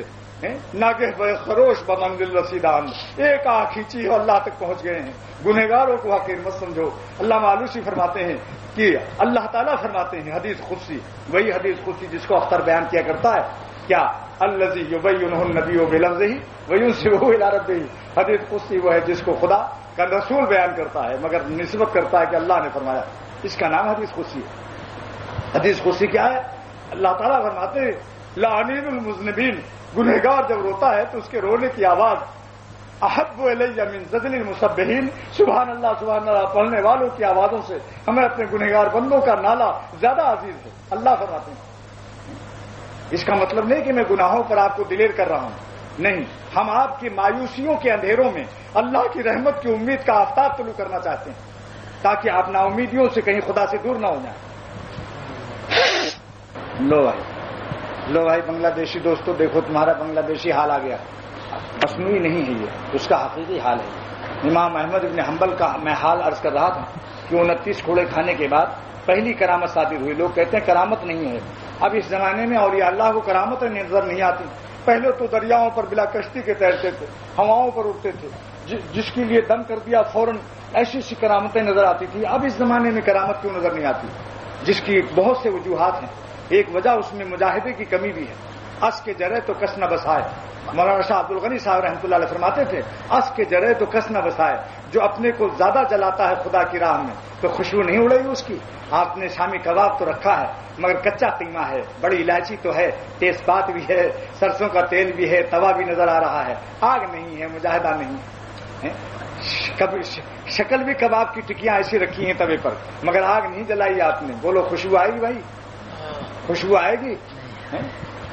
Speaker 1: ناگہ بے خروش بمنزل رسیدان، ایک آہ کھینچی اور اللہ تک پہنچ گئے ہیں۔ گنہگاروں کو حقیر مت سمجھو۔ علامہ آلوسی فرماتے ہیں کہ اللہ تعالیٰ فرماتے ہیں حدیث قدسی، وہی حدیث قدسی جس کو اختر بیان کیا کرتا ہے، کیا الذی یبینہ النبی بلفظہ وینسبہ الی ربہ، حدیث قدسی وہ ہے جس کو خدا کا رسول بیان کرتا ہے مگر نسبت کرتا ہے کہ اللہ نے فرمایا، اس کا نام حدیث قدسی ہے۔ حدیث قدسی کیا ہے؟ اللہ تعالیٰ فرماتے ہیں لعنین المذنبین، گنہگار جب روتا ہے تو اس کے رونے کی آواز احب الی من زجل المسبحین، سبحان اللہ پڑھنے والوں کی آوازوں سے ہمیں اپنے گنہگار بندوں کا نالا زیادہ عزیز ہے۔ اللہ فرماتے ہیں اس کا مطلب نہیں کہ میں گناہوں پر آپ کو دلیر کر رہا ہوں، نہیں، ہم آپ کی مایوسیوں کے اندھیروں میں اللہ کی رحمت کی امید کا آفتاب طلوع کرنا چاہتے ہیں تاکہ آپ نا امیدیوں سے کہیں خدا سے دور نہ ہو جائیں۔ لو بھائی بنگلہ دیشی دوستو، دیکھو تمہارا بنگلہ دیشی حال آ گیا، مصنوعی نہیں ہے یہ، اس کا حقیقی حال ہے۔ امام احمد ابن حنبل کا میں حال عرض کر رہا تھا کہ 29 کوڑے کھانے کے بعد پہلی کرامت صادر ہوئی۔ لوگ کہتے ہیں کرامت نہیں ہے، اب اس زمانے میں اولیاء اللہ کو کرامت نظر نہیں آتی۔ پہلے تو دریاؤں پر بلا کشتی کے تیرتے تھے، ہواؤں پر اڑتے تھے، جس کے لیے دم کر دیا فوراً ایسی سی کرامتیں نظر آتی تھی۔ اب اس زمانے میں کرامت کیوں نظر نہیں آتی؟ جس کی بہت سے وجوہات ہیں۔ ایک وجہ اس میں مجاہدے کی کمی بھی ہے۔ اس کے جرے تو کس نہ بسائے، مولانا شاہ عبد الغنی صاحب رحمۃ اللہ علیہ فرماتے تھے اس کے جرے تو کس نہ بسائے، جو اپنے کو زیادہ جلاتا ہے خدا کی راہ میں تو خوشبو نہیں اڑے گی اس کی۔ آپ نے شامی کباب تو رکھا ہے مگر کچا قیمہ ہے، بڑی الائچی تو ہے، تیز پات بھی ہے، سرسوں کا تیل بھی ہے، توا بھی نظر آ رہا ہے، آگ نہیں ہے، مجاہدہ نہیں ہے۔ شکل بھی کباب کی ٹکیاں ایسی رکھی ہیں توے پر مگر آگ نہیں جلائی آپ نے، بولو خوشبو آئے گی بھائی؟ خوشبو آئے گی؟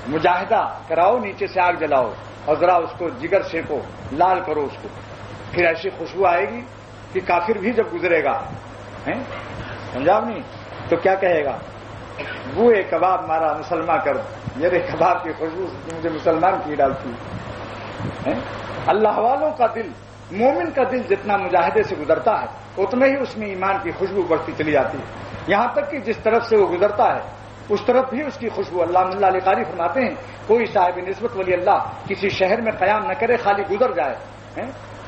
Speaker 1: مجاہدہ کراؤ، نیچے سے آگ جلاؤ اور ذرا اس کو جگر سینکو، لال کرو اس کو، پھر ایسی خوشبو آئے گی کہ کافر بھی جب گزرے گا، سمجھا نہیں تو کیا کہے گا؟ بوئے کباب مارا مسلمان کر، میرے کباب کی خوشبو مجھے مسلمان کی ڈالتی ہے۔ اللہ والوں کا دل، مومن کا دل جتنا مجاہدے سے گزرتا ہے اتنا ہی اس میں ایمان کی خوشبو بڑھتی چلی جاتی ہے، یہاں تک کہ جس طرف سے وہ گزرتا ہے اس طرف بھی اس کی خوشبو۔ اللہ علی قاری فرماتے ہیں کوئی صاحب نسبت ولی اللہ کسی شہر میں قیام نہ کرے، خالی گزر جائے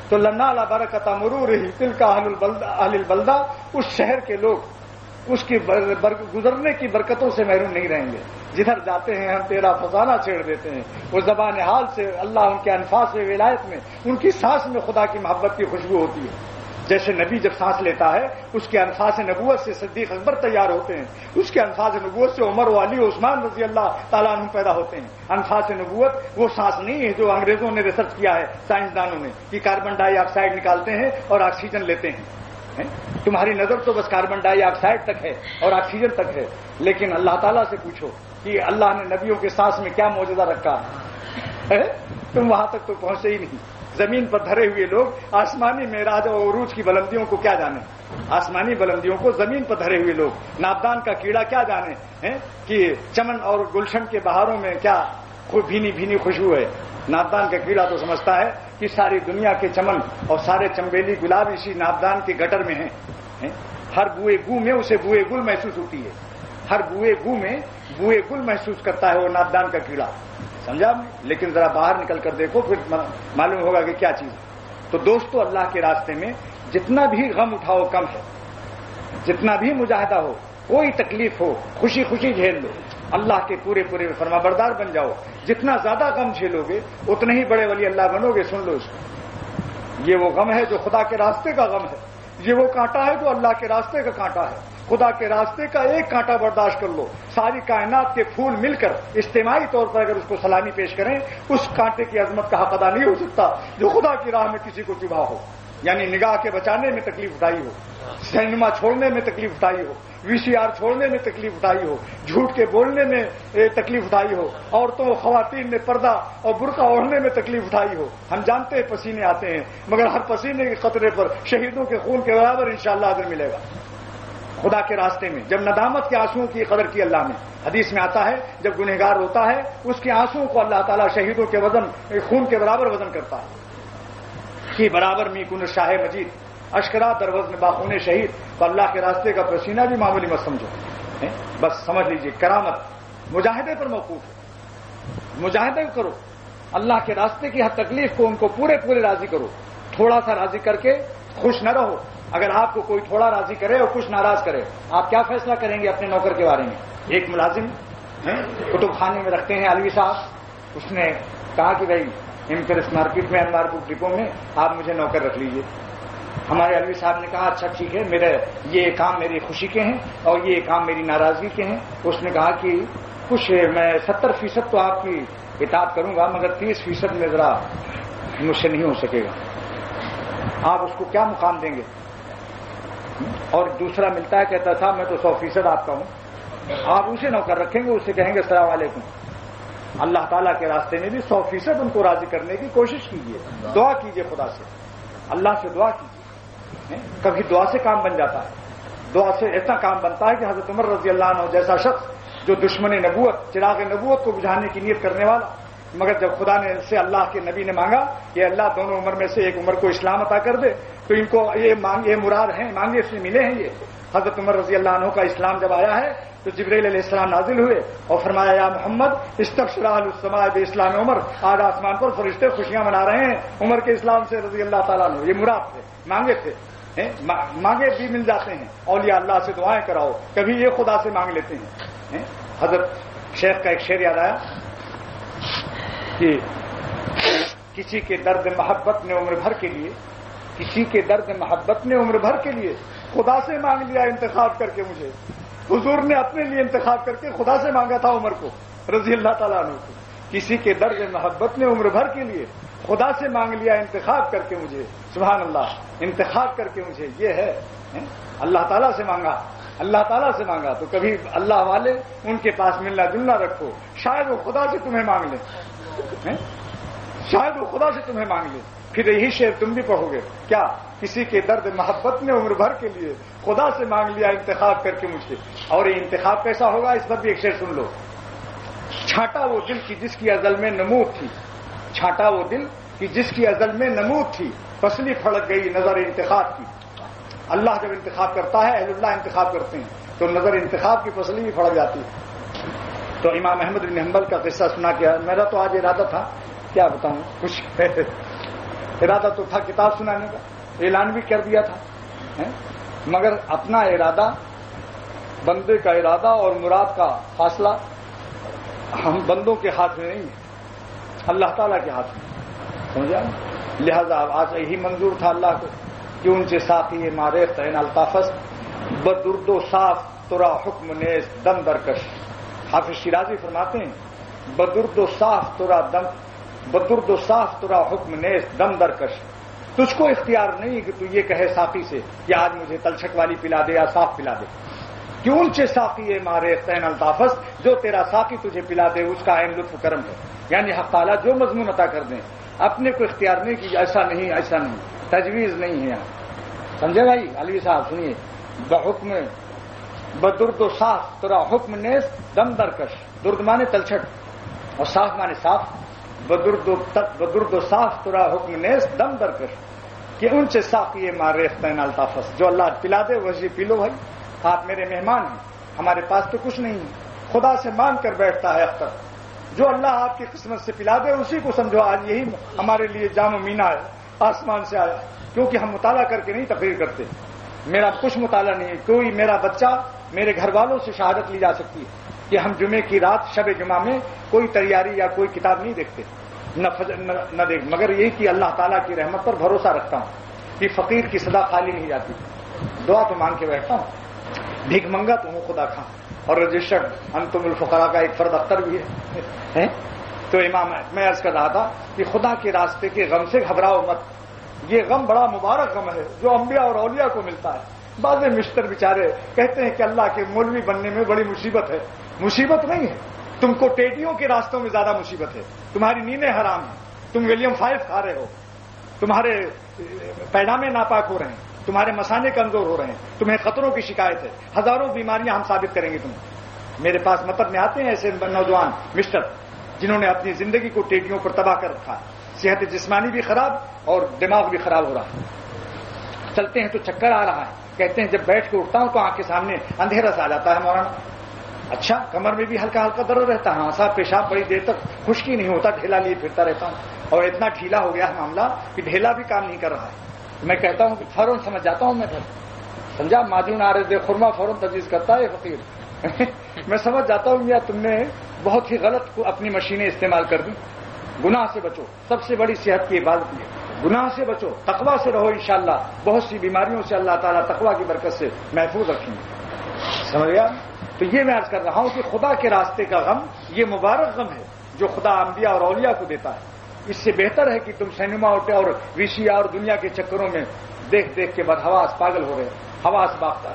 Speaker 1: تو لنا لا برکت مرور ہی تل کا اہل البلدہ، اس شہر کے لوگ اس کی گزرنے کی برکتوں سے محروم نہیں رہیں گے۔ جدھر جاتے ہیں ہم تیرا فسانہ چھیڑ دیتے ہیں، وہ زبان حال سے اللہ ان کے انفاس ولایت میں، ان کی سانس میں خدا کی محبت کی خوشبو ہوتی ہے۔ جیسے نبی جب سانس لیتا ہے اس کے انفاس نبوت سے صدیق اکبر تیار ہوتے ہیں، اس کے انفاس نبوت سے عمر و علی و عثمان رضی اللہ تعالیٰ عنہ پیدا ہوتے ہیں۔ انفاس نبوت وہ سانس نہیں ہے جو انگریزوں نے ریسرچ کیا ہے، سائنسدانوں نے، کہ کاربن ڈائی آکسائڈ نکالتے ہیں اور آکسیجن لیتے ہیں۔ تمہاری نظر تو بس کاربن ڈائی آکسائڈ تک ہے اور آکسیجن تک ہے، لیکن اللہ تعالیٰ سے پوچھو کہ اللہ نے نبیوں کے سانس میں کیا معجزہ رکھا ہے، تم وہاں تک تو پہنچے ہی نہیں۔ زمین پر دھرے ہوئے لوگ آسمانی معراج اور عروج کی بلندیوں کو کیا جانے؟ آسمانی بلندیوں کو زمین پر دھرے ہوئے لوگ نابدان کا کیڑا کیا جانے کہ چمن اور گلشن کے بہاروں میں کیا بھینی بھینی خوشبو ہے. نابدان کا کیڑا تو سمجھتا ہے کہ ساری دنیا کے چمن اور سارے چمبیلی گلاب اسی نابدان کے گٹر میں ہیں. ہر بوئے گو میں اسے بوئے گل محسوس ہوتی ہے. ہر بوئے گو میں بوئے گل محسوس کرتا ہے وہ نابدان کا کیڑا. سمجھا آپ نے؟ لیکن ذرا باہر نکل کر دیکھو پھر معلوم ہوگا کہ کیا چیز ہے. تو دوستو اللہ کے راستے میں جتنا بھی غم اٹھاؤ کم ہے. جتنا بھی مجاہدہ ہو, کوئی تکلیف ہو, خوشی خوشی جھیل لو. اللہ کے پورے پورے فرما بردار بن جاؤ. جتنا زیادہ غم جھیلو گے اتنے ہی بڑے ولی اللہ بنو گے. سن لو اس کو, یہ وہ غم ہے جو خدا کے راستے کا غم ہے. یہ وہ کانٹا ہے جو اللہ کے راستے کا کانٹا ہے. خدا کے راستے کا ایک کانٹا برداشت کر لو, ساری کائنات کے پھول مل کر اجتماعی طور پر اگر اس کو سلامی پیش کریں, اس کانٹے کی عظمت کا حق ادا نہیں ہو سکتا جو خدا کی راہ میں کسی کو چبھا ہو. یعنی نگاہ کے بچانے میں تکلیف اٹھائی ہو, سینما چھوڑنے میں تکلیف اٹھائی ہو, VCR چھوڑنے میں تکلیف اٹھائی ہو, جھوٹ کے بولنے میں تکلیف اٹھائی ہو, عورتوں خواتین نے پردہ اور برقع اوڑھنے میں تکلیف اٹھائی ہو. ہم جانتے ہیں پسینے آتے ہیں, مگر ہر پسینے کے قطرے پر شہیدوں کے خون کے برابر انشاءاللہ اجر ملے گا خدا کے راستے میں. جب ندامت کے آنسوؤں کی قدر کی اللہ نے, حدیث میں آتا ہے جب گنہگار ہوتا ہے اس کے آنسوؤں کو اللہ تعالیٰ شہیدوں کے وزن خون کے برابر وزن کرتا ہے. کی برابر می کن شاہ مجید اشکرا در وزن باخون شہید. تو اللہ کے راستے کا پسینہ بھی معمولی مت سمجھو. بس سمجھ لیجئے کرامت مجاہدے پر موقوف ہے. مجاہدے کرو اللہ کے راستے کی ہر تکلیف کو ان کو پورے پورے راضی کرو. تھوڑا سا راضی کر کے خوش نہ رہو. اگر آپ کو کوئی تھوڑا راضی کرے اور کچھ ناراض کرے, آپ کیا فیصلہ کریں گے اپنے نوکر کے بارے میں؟ ایک ملازم کتب خانے میں رکھتے ہیں علوی صاحب, اس نے کہا کہ بھائی امپریس مارکیٹ میں انوار بک ڈپو میں آپ مجھے نوکر رکھ لیجئے. ہمارے علوی صاحب نے کہا اچھا ٹھیک ہے, میرے یہ کام میری خوشی کے ہیں اور یہ کام میری ناراضگی کے ہیں. اس نے کہا کہ کچھ میں 70% تو آپ کی اطاعت کروں گا مگر 30% میں ذرا مجھ سے نہیں ہو سکے گا. آپ اس کو کیا مقام دیں گے؟ اور دوسرا ملتا ہے کہتا تھا میں تو 100% آپ کا ہوں. آپ اسے نوکر رکھیں گے, اسے کہیں گے السلام علیکم. اللہ تعالیٰ کے راستے میں بھی 100% ان کو راضی کرنے کی کوشش کیجیے. دعا کیجیے خدا سے, اللہ سے دعا کیجیے. کبھی دعا سے کام بن جاتا ہے. دعا سے ایسا کام بنتا ہے کہ حضرت عمر رضی اللہ عنہ جیسا شخص جو دشمن نبوت چراغ نبوت کو بجھانے کی نیت کرنے والا, مگر جب خدا نے سے اللہ کے نبی نے مانگا کہ اللہ دونوں عمر میں سے ایک عمر کو اسلام عطا کر دے, تو ان کو یہ مراد ہیں, مانگے سے ملے ہیں. یہ حضرت عمر رضی اللہ عنہ کا اسلام جب آیا ہے تو جبریل علیہ السلام نازل ہوئے اور فرمایا یا محمد استبشر اہل السماء باسلام عمر, آج آسمان پر فرشتے خوشیاں منا رہے ہیں عمر کے اسلام سے رضی اللہ تعالیٰ عنہ. یہ مراد تھے, مانگے تھے. مانگے بھی مل جاتے ہیں. اولیاء اللہ سے دعائیں کراؤ, کبھی یہ خدا سے مانگ لیتے ہیں. حضرت شیخ کا ایک شعر یاد آیا کہ کسی کے درد محبت نے عمر بھر کے لیے, کسی کے درد محبت نے عمر بھر کے لیے خدا سے مانگ لیا انتخاب کر کے مجھے. حضور نے اپنے لیے انتخاب کر کے خدا سے مانگا تھا عمر کو رضی اللہ تعالیٰ عنہ کو. کسی کے درد محبت نے عمر بھر کے لیے خدا سے مانگ لیا انتخاب کر کے مجھے. سبحان اللہ, انتخاب کر کے مجھے. یہ ہے اللہ تعالیٰ سے مانگا, اللہ تعالیٰ سے مانگا. تو کبھی اللہ والے ان کے پاس ملنا جلنا رکھو, شاید وہ خدا سے تمہیں مانگ لیں, شاید وہ خدا سے تمہیں مانگ لیں. پھر یہی شعر تم بھی پڑھو گے کیا, کسی کے درد محبت نے عمر بھر کے لیے خدا سے مانگ لیا انتخاب کر کے مجھے. اور یہ انتخاب کیسا ہوگا اس پر بھی ایک شعر سن لو. چھانٹا وہ دل کی جس کی ازل میں نمود تھی, چھانٹا وہ دل کی جس کی ازل میں نمود تھی, پسلی پھڑک گئی نظر انتخاب کی. اللہ جب انتخاب کرتا ہے, اہل اللہ انتخاب کرتے ہیں, تو نظر انتخاب کی پسلی بھی پھڑک جاتی ہے. تو امام احمد بن حنبل کا قصہ سنا کیا. میرا تو آج ارادہ تھا, کیا بتاؤں, کچھ ارادہ تو تھا کتاب سنانے کا, اعلان بھی کر دیا تھا, مگر اپنا ارادہ, بندے کا ارادہ اور مراد کا فاصلہ ہم بندوں کے ہاتھ میں نہیں ہے, اللہ تعالیٰ کے ہاتھ میں. سمجھا؟ لہذا آج یہی منظور تھا اللہ کو کہ ان سے ساتھی مارے تین الطافس بدرد و صاف ترا حکم نیز دم درکش. حافظ شیرازی فرماتے ہیں بدرد و صاف ترا دم, بدرد و صاف ترا حکم نیز دم درکش. تجھ کو اختیار نہیں کہ تو یہ کہے ساقی سے کہ آج مجھے تلچھک والی پلا دے یا صاف پلا دے. کیوں سے ساقی مارے تین الطافس, جو تیرا ساقی تجھے پلا دے اس کا عین لطف کرم ہے. یعنی حق تعالیٰ جو مضمون عطا کر دیں
Speaker 3: اپنے کو اختیار نہیں کہ ایسا نہیں ایسا نہیں، تجویز نہیں ہے یہاں. سمجھے بھائی؟ علوی صاحب سنیے، بحکم بدرد و صاف ترا حکم نیز دم درکش. درد مانے تلچھٹ اور صاف مانے صاف. بدرد و صاف ترا حکم نیز دم درکش کہ ان سے ساقی مارختین الطافس. جو اللہ پلا دے وہی پی لو بھائی. آپ میرے مہمان ہیں، ہمارے پاس تو کچھ نہیں ہے. خدا سے مانگ کر بیٹھتا ہے اختر. جو اللہ آپ کی قسمت سے پلا دے اسی کو سمجھو. آج یہی ہمارے لیے جام و مینا ہے، آسمان سے آیا. کیونکہ ہم مطالعہ کر کے نہیں تقریر کرتے. میرا کچھ مطالعہ نہیں ہے. کوئی میرا بچہ میرے گھر والوں سے شہادت لی جا سکتی ہے کہ ہم جمعے کی رات شب جمعہ میں کوئی تیاری یا کوئی کتاب نہیں دیکھتے نہ دیکھ، مگر یہی کہ اللہ تعالیٰ کی رحمت پر بھروسہ رکھتا ہوں کہ فقیر کی صدا خالی نہیں جاتی. دعا تو مانگ کے بیٹھتا ہوں. بھیک منگا تو ہوں خدا خاں. اور رجسٹرڈ انتم الفقراء کا ایک فرد اختر بھی ہے. تو امام میں عرض کر رہا تھا کہ خدا کے راستے کے غم سے گھبراؤ مت. یہ غم بڑا مبارک غم ہے جو انبیاء اور اولیاء کو ملتا ہے. بعض مسٹر بیچارے کہتے ہیں کہ اللہ کے مولوی بننے میں بڑی مصیبت ہے. مصیبت نہیں ہے. تم کو ٹیڈیوں کے راستوں میں زیادہ مصیبت ہے. تمہاری نیندیں حرام ہیں. تم ولیم 5 کھا رہے ہو. تمہارے پیجامے ناپاک ہو رہے ہیں. تمہارے مسانے کمزور ہو رہے ہیں. تمہیں خطروں کی شکایت ہے. ہزاروں بیماریاں ہم ثابت کریں گے تمہیں. میرے پاس مطلب میں آتے ہیں ایسے نوجوان مسٹر جنہوں نے اپنی زندگی کو ٹیڈیوں پر تباہ کر رکھا. صحت جسمانی بھی خراب اور دماغ بھی خراب ہو رہا ہے. چلتے ہیں تو چکر آ رہا ہے. کہتے ہیں جب بیٹھ کے اٹھتا ہوں تو آنکھ کے سامنے اندھیرا سا آ جاتا ہے مولانا. اچھا، کمر میں بھی ہلکا ہلکا درد رہتا ہے. صاحب پیشاب بڑی دیر تک خشکی نہیں ہوتا. ڈھیلا لیے پھرتا رہتا ہوں اور اتنا ڈھیلا ہو گیا ہے معاملہ کہ ڈھیلا بھی کام نہیں کر رہا ہے. میں کہتا ہوں کہ فوراً سمجھ جاتا ہوں. میں پھر سمجھا معجون آ رہے دے خورما فوراً تجویز کرتا ہے فقیر. میں سمجھ جاتا ہوں یا تم نے بہت ہی غلط اپنی مشینیں استعمال کر دی. گناہ سے بچو. سب سے بڑی صحت کی عبادت ہے. گناہ سے بچو، تقوی سے رہو. انشاءاللہ بہت سی بیماریوں سے اللہ تعالیٰ تقوی کی برکت سے محفوظ رکھیں گے. سمجھ گیا؟ تو یہ میں عرض کر رہا ہوں کہ خدا کے راستے کا غم یہ مبارک غم ہے جو خدا انبیاء اور اولیاء کو دیتا ہے. اس سے بہتر ہے کہ تم سینما اور ویسیا اور دنیا کے چکروں میں دیکھ دیکھ کے بدحواس پاگل ہو رہے ہیں. حواس باختہ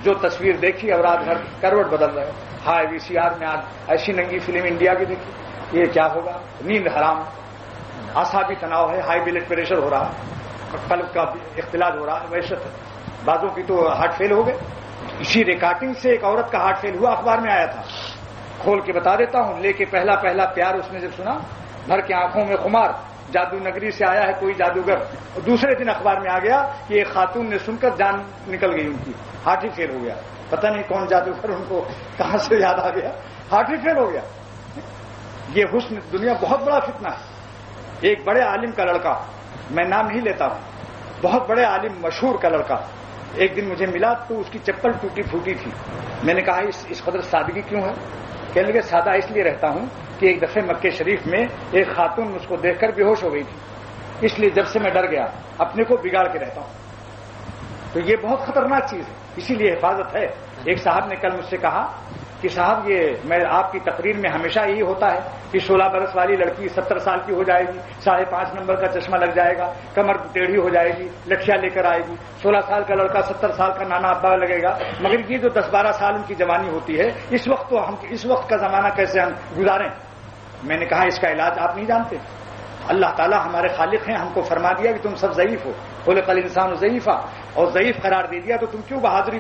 Speaker 3: جو تصویر دیکھی اور رات بھر کروٹ بدل رہے. ہائے VCR میں آج ایسی ننگی فلم انڈیا کی دیکھی. یہ کیا ہوگا؟ نیند حرام، اعصابی تناؤ ہے، ہائی بلڈ پریشر ہو رہا ہے، قلب کا اختلاط ہو رہا ہے. وحشت ہے. بعضوں کی تو ہارٹ فیل ہو گئے. اسی ریکارڈنگ سے ایک عورت کا ہارٹ فیل ہوا. اخبار میں آیا تھا. کھول کے بتا دیتا ہوں. لے کے پہلا پیار اس نے جب سنا، بھر کے آنکھوں میں خمار، جادو نگری سے آیا ہے کوئی جادوگر. دوسرے دن اخبار میں آ گیا کہ ایک خاتون نے سن کر جان نکل گئی ان کی. ہارٹ ہی فیل ہو گیا. پتہ نہیں کون جادوگر ان کو کہاں سے یاد آ گیا. ہارٹ ہی فیل ہو گیا. یہ حسن دنیا بہت بڑا فتنہ ہے. ایک بڑے عالم کا لڑکا، میں نام نہیں لیتا ہوں، بہت بڑے عالم مشہور کا لڑکا ایک دن مجھے ملا تو اس کی چپل ٹوٹی پھوٹی تھی. میں نے کہا اس قدر سادگی کیوں ہے؟ کہنے لگے سادہ اس لیے رہتا ہوں کہ ایک دفعہ مکے شریف میں ایک خاتون مجھ کو دیکھ کر بے ہوش ہو گئی تھی. اس لیے جب سے میں ڈر گیا اپنے کو بگاڑ کے رہتا ہوں. تو یہ بہت خطرناک چیز ہے. اسی لیے حفاظت ہے. ایک صاحب نے کل مجھ سے کہا کہ صاحب یہ میں آپ کی تقریر میں ہمیشہ یہی ہوتا ہے کہ 16 برس والی لڑکی 70 سال کی ہو جائے گی، 5.5 نمبر کا چشمہ لگ جائے گا، کمر ٹیڑھی ہو جائے گی، لٹھیا لے کر آئے گی. 16 سال کا لڑکا 70 سال کا نانا ابا لگے گا. مگر یہ جو 10-12 سال ان کی جوانی ہوتی ہے، اس وقت کا زمانہ کیسے ہم گزاریں؟ میں نے کہا اس کا علاج آپ نہیں جانتے. اللہ تعالیٰ ہمارے خالق ہیں. ہم کو فرما دیا کہ تم سب ضعیف ہو. خلق الانسان ضعیفا، اور ضعیف قرار دے دیا تو تم کیوں بہادر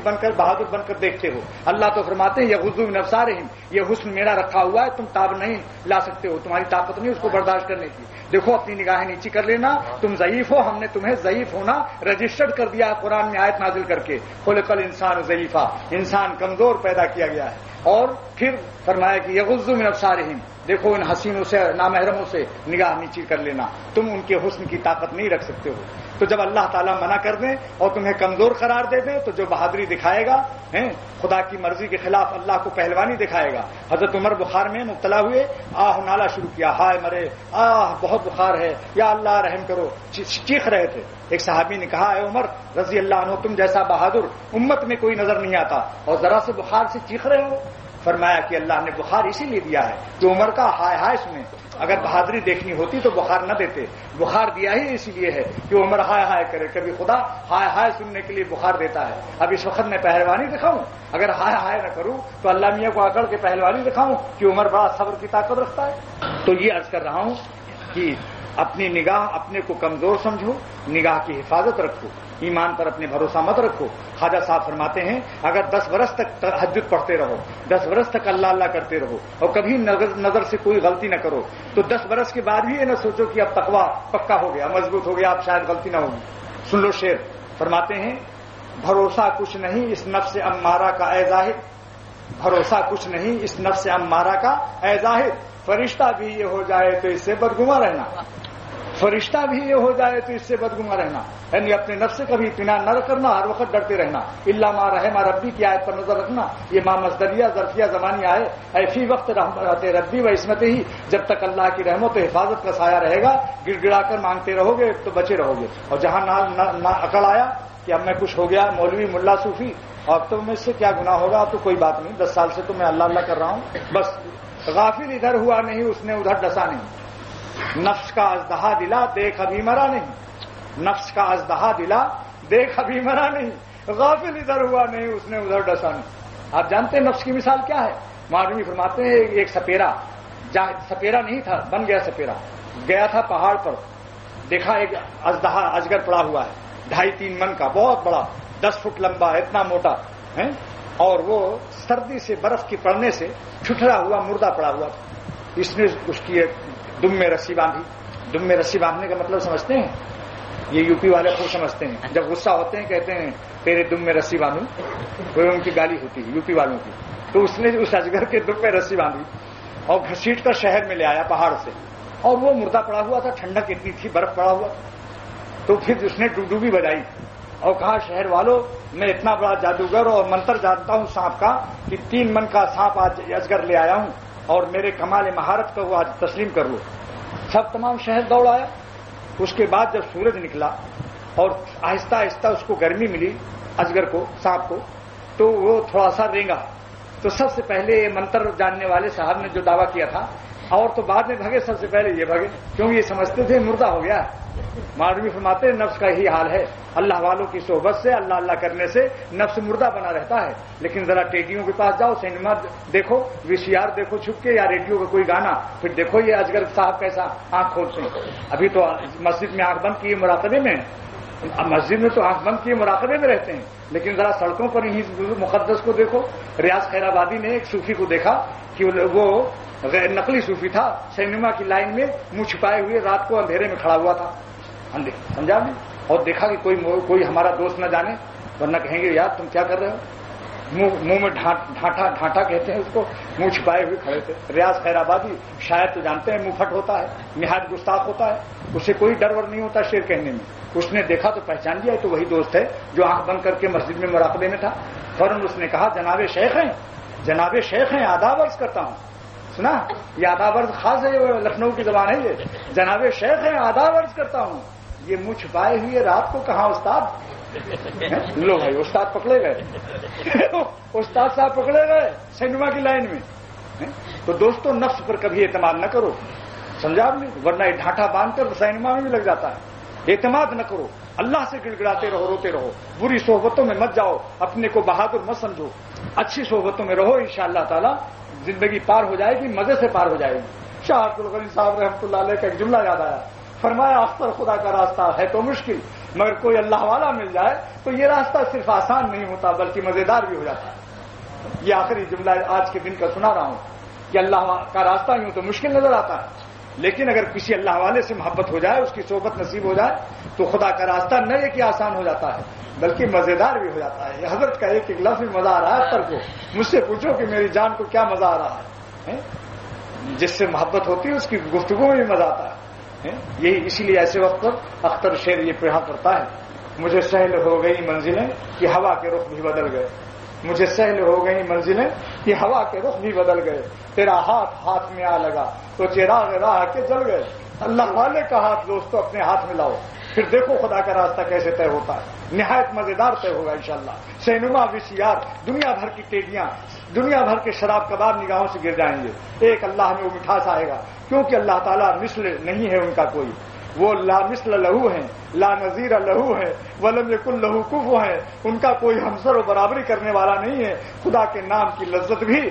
Speaker 3: بن کر دیکھتے ہو؟ اللہ تو فرماتے ہیں یغضوا من ابصارہم، یہ حسن میرا رکھا ہوا ہے، تم تاب نہیں لا سکتے ہو، تمہاری طاقت نہیں اس کو برداشت کرنے کی. دیکھو اپنی نگاہیں نیچی کر لینا. تم ضعیف ہو، ہم نے تمہیں ضعیف ہونا رجسٹرڈ کر دیا قرآن میں آیت نازل کر کے. خلق الانسان ضعیفا، انسان کمزور پیدا کیا گیا ہے. اور پھر فرمایا کہ یغضوا من ابصارہم، دیکھو ان حسینوں سے نامحرموں سے نگاہ نیچی کر لینا. تم ان کے حسن کی طاقت نہیں رکھ سکتے ہو. تو جب اللہ تعالیٰ منع کر دیں اور تمہیں کمزور قرار دے دیں تو جو بہادری دکھائے گا خدا کی مرضی کے خلاف اللہ کو پہلوانی دکھائے گا. حضرت عمر بخار میں مبتلا ہوئے، آہ نالا شروع کیا، ہائے مرے، بہت بخار ہے، یا اللہ رحم کرو، چیخ رہے تھے. ایک صحابی نے کہا اے عمر رضی اللہ عنہ، تم جیسا بہادر امت میں کوئی نظر نہیں آتا اور ذرا سے بخار سے چیخ رہے ہو. فرمایا کہ اللہ نے بخار اسی لیے دیا ہے کہ عمر کا ہائے ہائے سنیں. اگر بہادری دیکھنی ہوتی تو بخار نہ دیتے. بخار دیا ہی اسی لیے ہے کہ عمر ہائے ہائے کرے. کبھی خدا ہائے ہائے سننے کے لیے بخار دیتا ہے. اب اس وقت میں پہلوانی دکھاؤں؟ اگر ہائے ہائے نہ کروں تو اللہ میاں کو اکڑ کے پہلوانی دکھاؤں کہ عمر بڑا صبر کی طاقت رکھتا ہے. تو یہ عرض کر رہا ہوں کہ
Speaker 1: اپنی نگاہ اپنے کو کمزور سمجھو، نگاہ کی حفاظت رکھو، ایمان پر اپنے بھروسہ مت رکھو۔ خواجہ صاحب فرماتے ہیں اگر 10 برس تک تہجد پڑھتے رہو، 10 برس تک اللہ اللہ کرتے رہو اور کبھی نظر سے کوئی غلطی نہ کرو، تو 10 برس کے بعد بھی یہ نہ سوچو کہ اب تقویٰ پکا ہو گیا، مضبوط ہو گیا، اب شاید غلطی نہ ہوگی۔ سن لو شعر، فرماتے ہیں بھروسہ کچھ نہیں اس نفس امارہ کا اے زاہد، بھروسہ کچھ نہیں اس نفس امارہ کا اے زاہد، فرشتہ بھی یہ ہو جائے تو اس سے بدگماں رہنا، فرشتہ بھی یہ ہو جائے تو اس سے بدگماں رہنا، یعنی اپنے نفس سے کبھی اطمینان نہ کرنا، ہر وقت ڈرتے رہنا۔ الا ما رحم ربی کی آیت پر نظر رکھنا، یہ ما مصدریہ ظرفیہ زمانی آئے، اے فی وقت رحمت ربی و عصمت ہی، جب تک اللہ کی رحمت و حفاظت کا سایہ رہے گا گڑ گڑا کر مانگتے رہو گے تو بچے رہو گے، اور جہاں نہ عقل آیا کہ اب میں کچھ ہو گیا مولوی ملا صوفی اور تو میں سے کیا گناہ ہوگا، تو کوئی بات نہیں، 10 سال سے تو میں اللہ اللہ کر رہا ہوں، بس غافل ادھر ہوا نہیں اس نے ادھر ڈسا نہیں، نفس کا ازدہا دلا دیکھ ابھی مرا نہیں، نفس کا ازدہا دلا دیکھ ابھی مرا نہیں، غافل ادھر ہوا نہیں اس نے ادھر ڈسا نہیں۔ آپ جانتے ہیں نفس کی مثال کیا ہے؟ مولوی فرماتے ہیں ایک سپیرا نہیں تھا، بن گیا سپیرا، گیا تھا پہاڑ پر، دیکھا ایک ازدہا اجگر پڑا ہوا ہے 2.5-3 من کا، بہت بڑا، 10 فٹ لمبا، اتنا موٹا ہے، اور وہ سردی سے برف کی پڑنے سے ٹھٹرا ہوا مردہ پڑا ہوا تھا۔ اس نے اس کی ایک دم میں رسی باندھی، دم میں رسی باندھنے کا مطلب سمجھتے ہیں؟ یہ یو پی والے خوب سمجھتے ہیں، جب غصہ ہوتے ہیں کہتے ہیں تیرے دم میں رسی باندھوں، وہ ان کی گالی ہوتی ہے یو پی والوں کی۔ تو اس نے اس اجگر کے دم میں رسی باندھی اور گھسیٹ کر شہر میں لے آیا پہاڑ سے، اور وہ مردہ پڑا ہوا تھا، ٹھنڈک اتنی تھی، برف پڑا ہوا، تو پھر اس نے ڈوبی بجائی اور کہا شہر والوں میں اتنا بڑا جادوگر اور منتر جانتا ہوں سانپ کا کہ 3 من کا سانپ آج اجگر لے آیا ہوں اور میرے کمال مہارت کو وہ آج تسلیم کر لو۔ سب تمام شہر دوڑ آیا۔ اس کے بعد جب سورج نکلا اور آہستہ آہستہ اس کو گرمی ملی اجگر کو، سانپ کو، تو وہ تھوڑا سا رینگا، تو سب سے پہلے یہ منتر جاننے والے صاحب نے جو دعویٰ کیا تھا، اور تو بعد میں بھگے، سب سے پہلے یہ بھگے کیونکہ یہ سمجھتے تھے مردہ ہو گیا۔ مولوی فرماتے ہیں نفس کا یہی حال ہے، اللہ والوں کی صحبت سے، اللہ اللہ کرنے سے نفس مردہ بنا رہتا ہے، لیکن ذرا ٹیڈیوں کے پاس جاؤ، سینما دیکھو، VCR دیکھو چھپ کے، یا ریڈیو کا کوئی گانا، پھر دیکھو یہ اجگر صاحب کیسا آنکھ کھولتے ہیں۔ ابھی تو مسجد میں آنکھ بند کیے مراقبے میں، مسجد میں تو آنکھ بند کیے مراقبے میں رہتے ہیں، لیکن ذرا سڑکوں پر ہی مقدس کو دیکھو۔ ریاض خیر آبادی نے ایک صوفی کو دیکھا کہ وہ نقلی صوفی تھا، سینما کی لائن میں منہ چھپائے ہوئے رات کو اندھیرے میں کھڑا ہوا تھا، سمجھا نہیں، اور دیکھا کہ کوئی ہمارا دوست نہ جانے، ورنہ کہیں گے یار تم کیا کر رہے ہو، منہ میں ڈھانٹا کہتے ہیں اس کو، منہ چھپائے ہوئے کھڑے تھے۔ ریاض خیر آبادی شاید تو جانتے ہیں منہ پھٹ ہوتا ہے، نہایت گستاخ ہوتا ہے، اسے کوئی ڈر ور نہیں ہوتا شعر کہنے میں۔ اس نے دیکھا تو پہچان لیا تو وہی دوست ہے جو آنکھ بند کر کے مسجد میں مراقبے میں تھا۔ فوراً اس نے کہا جناب شیخ ہیں، جناب شیخ ہیں، آداب عرض کرتا ہوں۔ سنا، یہ آداب عرض خاص ہے، لکھنؤ کی زبان ہے یہ، جناب شیخ ہیں، آداب عرض کرتا ہوں، یہ منہ چھپائے ہوئے رات کو کہاں استاد؟ لو بھائی استاد پکڑے گئے، استاد صاحب پکڑے گئے سینما کی لائن میں۔ تو دوستو نفس پر کبھی اعتماد نہ کرو، سمجھا آپ نے، ورنہ یہ ڈھانٹا باندھ کر سینما میں بھی لگ جاتا ہے۔ اعتماد نہ کرو، اللہ سے گڑ گڑاتے رہو، روتے رہو، بری صحبتوں میں مت جاؤ، اپنے کو بہادر مت سمجھو، اچھی صحبتوں میں رہو، انشاءاللہ تعالی زندگی پار ہو جائے گی، مزے سے پار ہو جائے گی۔ شاہ عبد الغنی صاحب رحمۃ اللہ علیہ کا ایک جملہ یاد آیا، فرمایا اختر خدا کا راستہ ہے تو مشکل، مگر کوئی اللہ والا مل جائے تو یہ راستہ صرف آسان نہیں ہوتا بلکہ مزیدار بھی ہو جاتا ہے۔ یہ آخری جملہ آج کے دن کا سنا رہا ہوں کہ اللہ کا راستہ یوں تو مشکل نظر آتا ہے، لیکن اگر کسی اللہ والے سے محبت ہو جائے، اس کی صحبت نصیب ہو جائے تو خدا کا راستہ نہ یہ کہ آسان ہو جاتا ہے بلکہ مزیدار بھی ہو جاتا ہے۔ یہ حضرت کا ایک لفظ مزہ آ رہا ہے اختر کو، مجھ سے پوچھو کہ میری جان کو کیا مزہ آ رہا ہے، جس سے محبت ہوتی ہے اس کی گفتگو میں بھی مزہ آتا ہے۔ یہی اسی لیے ایسے وقت پر اختر شعر یہ پڑھا کرتا ہے، مجھے سہل ہو گئی منزلیں کہ ہوا کے رخ بھی بدل گئے، مجھے سہل ہو گئی منزلیں کہ ہوا کے رخ بھی بدل گئے، تیرا ہاتھ ہاتھ میں آ لگا تو چراغ راہ کے جل گئے۔ اللہ والے کا ہاتھ دوستو اپنے ہاتھ میں لاؤ، پھر دیکھو خدا کا راستہ کیسے طے ہوتا ہے، نہایت مزیدار طے ہوگا انشاءاللہ۔ سینما VCR، دنیا بھر کی ٹیڈیاں، دنیا بھر کے شراب کباب نگاہوں سے گر جائیں گے، ایک اللہ میں وہ مٹھاس آئے گا، کیونکہ اللہ تعالیٰ مثل نہیں ہے ان کا کوئی، وہ لا مثل لہو ہیں، لا نظیر لہو ہے، ولم یکن لہو کفو ہے، ان کا کوئی ہمسر و برابری کرنے والا نہیں ہے۔ خدا کے نام کی لذت بھی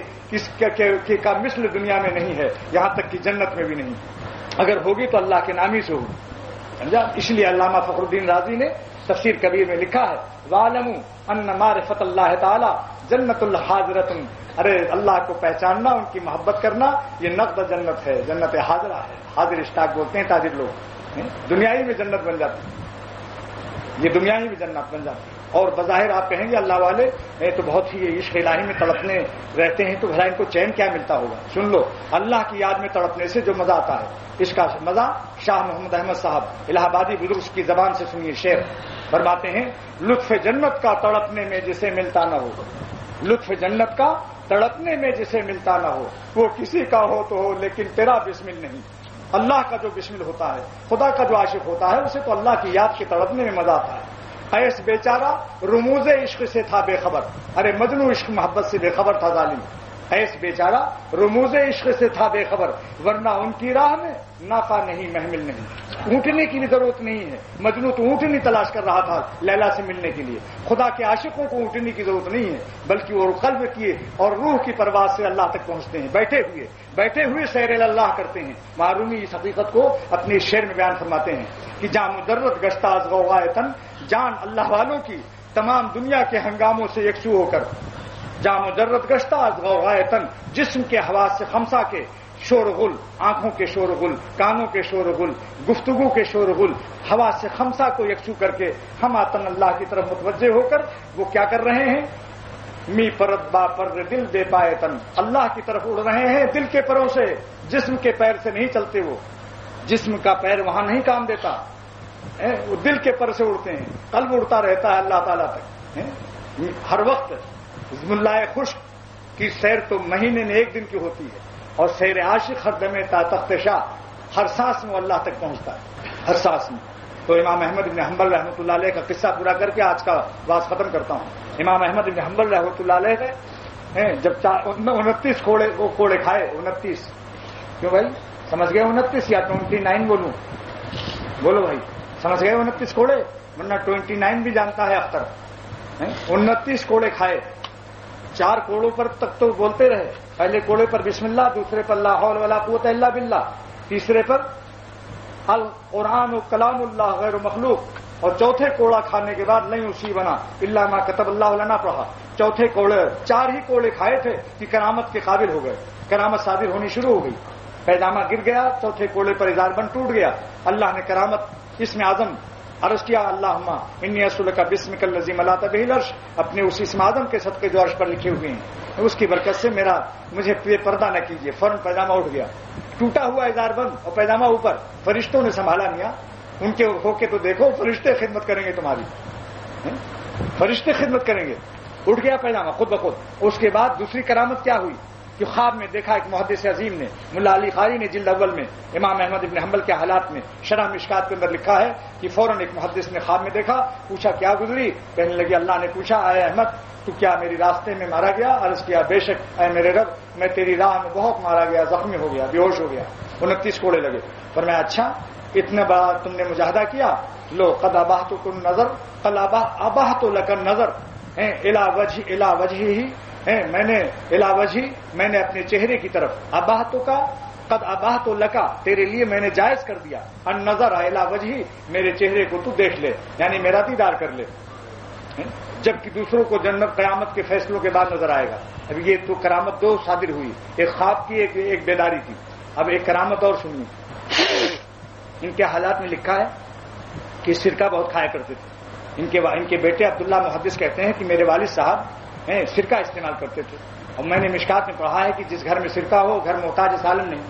Speaker 1: کا مثل دنیا میں نہیں ہے، یہاں تک کہ جنت میں بھی نہیں۔ اگر ہوگی تو اللہ کے نام ہی سے ہوگی، سمجھا؟ اس لیے علامہ فخر الدین رازی نے تفسیر کبیر میں لکھا ہے وَعَلَمُوا أَنَّ مَعْرِفَةَ اللَّهِ تَعَالَى جنت الحاضرۃ، ارے اللہ کو پہچاننا، ان کی محبت کرنا، یہ نقد جنت ہے، جنت حاضرہ ہے۔ حاضر اشتاق بولتے ہیں تاجر لوگ، دنیائی میں جنت بن جاتی ہے، یہ دنیائی میں جنت بن جاتی ہے۔ اور بظاہر آپ کہیں گے اللہ والے تو بہت ہی عشق الہی میں تڑپنے رہتے ہیں، تو بھلا ان کو چین کیا ملتا ہوگا؟ سن لو، اللہ کی یاد میں تڑپنے سے جو مزہ آتا ہے، اس کا مزہ شاہ محمد احمد صاحب الہ آبادی بزرگ کی زبان سے سنیے، شعر فرماتے ہیں لطف جنت کا تڑپنے میں جسے ملتا نہ ہو، لطف جنت کا تڑپنے میں جسے ملتا نہ ہو، وہ کسی کا ہو تو ہو لیکن تیرا بسمل نہیں۔ اللہ کا جو بسمل ہوتا ہے، خدا کا جو عاشق ہوتا ہے، اسے تو اللہ کی یاد کے تڑپنے میں مزہ آتا ہے۔ ایس بیچارہ رموز عشق سے تھا بے خبر، ارے مجنو عشق محبت سے بے خبر تھا ظالم، ایس بیچارہ رموز عشق سے تھا بے خبر، ورنہ ان کی راہ میں نافع نہیں محمل نہیں، اونٹنے کی بھی ضرورت نہیں ہے، مجنو تو اونٹنی تلاش کر رہا تھا لیلا سے ملنے کے لیے، خدا کے عاشقوں کو اونٹنے کی ضرورت نہیں ہے، بلکہ وہ قلب کی اور روح کی پرواز سے اللہ تک پہنچتے ہیں، بیٹھے ہوئے سیر اللہ کرتے ہیں۔ معرومی اس حقیقت کو اپنے شعر میں بیان فرماتے ہیں کہ جاں مجرد گشتہ از غوغائے تن، جان اللہ والوں کی تمام دنیا کے ہنگاموں سے یکسو ہو کر، جاں مجرد گشتہ از غوغائے تن، جسم کے حواس سے خمسہ کے شور و غل، آنکھوں کے شور و غل، کانوں کے شور و غل، گفتگو کے شور و غل، حواس سے خمسہ کو یکسو کر کے ہم آتن اللہ کی طرف متوجہ ہو کر وہ کیا کر رہے ہیں؟ می پرت با پر دل بے پائے تن، اللہ کی طرف اڑ رہے ہیں دل کے پروں سے، جسم کے پیر سے نہیں چلتے، وہ جسم کا پیر وہاں نہیں کام دیتا، وہ دل کے پر سے اڑتے ہیں، قلب اڑتا رہتا ہے اللہ تعالیٰ تک ہر وقت۔ ملائے خشک کی سیر تو مہینے میں ایک دن کی ہوتی ہے، اور سیر عاشق ہر دمے تا تخت شاہ، ہر سانس میں اللہ تک پہنچتا ہے، ہر سانس میں۔ تو امام احمد بن حنبل رحمۃ اللہ علیہ کا قصہ پورا کر کے آج کا بات ختم کرتا ہوں۔ امام احمد بن حنبل رحمۃ اللہ علیہ نے جب 29 کوڑے کھائے، 29 کیوں بھائی سمجھ گئے 29 یا 29 بولوں؟ بولو بھائی سمجھ گئے 29 کوڑے؟ ورنہ 29 بھی جانتا ہے اختر۔ 29 کوڑے کھائے، 4 کوڑوں پر تک تو بولتے رہے، پہلے کوڑے پر بسم اللہ، دوسرے پر لا حول ولا قوت الا باللہ، تیسرے پر القرآن و کلام اللہ غیر مخلوق، اور چوتھے کوڑا کھانے کے بعد نہیں اسی بنا الا ما کتب اللہ لنا پڑھا۔ چوتھے کوڑے 4 ہی کوڑے کھائے تھے کہ کرامت کے قابل ہو گئے، کرامت صادر ہونی شروع ہو گئی، پیجامہ گر گیا، چوتھے کوڑے پر اظہار بند ٹوٹ گیا، اللہ نے کرامت اسم اعظم عرض کیا اللہم انی اسألک باسمک الذی ملأت بہ العرش، اپنے اس اسم اعظم کے صدقے جو عرش پر لکھے ہوئے ہیں، اس کی برکت سے مجھے پردہ نہ کیجیے۔ فوراً پیجامہ اٹھ گیا، ٹوٹا ہوا اظہار بند اور پیجامہ اوپر، فرشتوں نے سنبھالا نہیں، ان کے ہو کے تو دیکھو، فرشتے خدمت کریں گے تمہاری، فرشتے خدمت کریں گے۔ اٹھ گیا پیجامہ خود بخود۔ اس کے بعد دوسری کرامت کیا ہوئی کہ خواب میں دیکھا ایک محدث عظیم نے، ملا علی قاری نے جلد اول میں امام احمد بن حنبل کے حالات میں شرح مشکات کے اندر لکھا ہے کہ فوراً ایک محدث نے خواب میں دیکھا، پوچھا کیا گزری؟ کہنے لگی اللہ نے پوچھا اے احمد تو کیا میری راستے میں مارا گیا؟ عرض کیا بے شک اے میرے رب میں تیری راہ میں بہت مارا گیا، زخمی ہو گیا، بے ہوش ہو گیا۔ 29 کوڑے لگے۔ پر میں اچھا اتنا بڑا تم نے مجاہدہ کیا، لو قد اباحتکم نظر قد اباحت لک النظر الی وجہہ، میں نے اپنے چہرے کی طرف اباحتو کا قد اباحت لکا، تیرے لیے میں نے جائز کر دیا، النظر الی وجہی، میرے چہرے کو تو دیکھ لے، یعنی میرا دیدار کر لے، جبکہ دوسروں کو جنت قیامت کے فیصلوں کے بعد نظر آئے گا۔ اب یہ تو کرامت 2 صادر ہوئی، ایک خواب کی ایک بیداری کی۔ اب ایک کرامت اور سنیے، ان کے حالات میں لکھا ہے کہ سرکہ بہت کھایا کرتے تھے۔ ان کے بیٹے عبداللہ محدث کہتے ہیں کہ میرے والد صاحب سرکہ استعمال کرتے تھے، اور میں نے مشکات میں پڑھا ہے کہ جس گھر میں سرکہ ہو گھر محتاج سالن نہیں،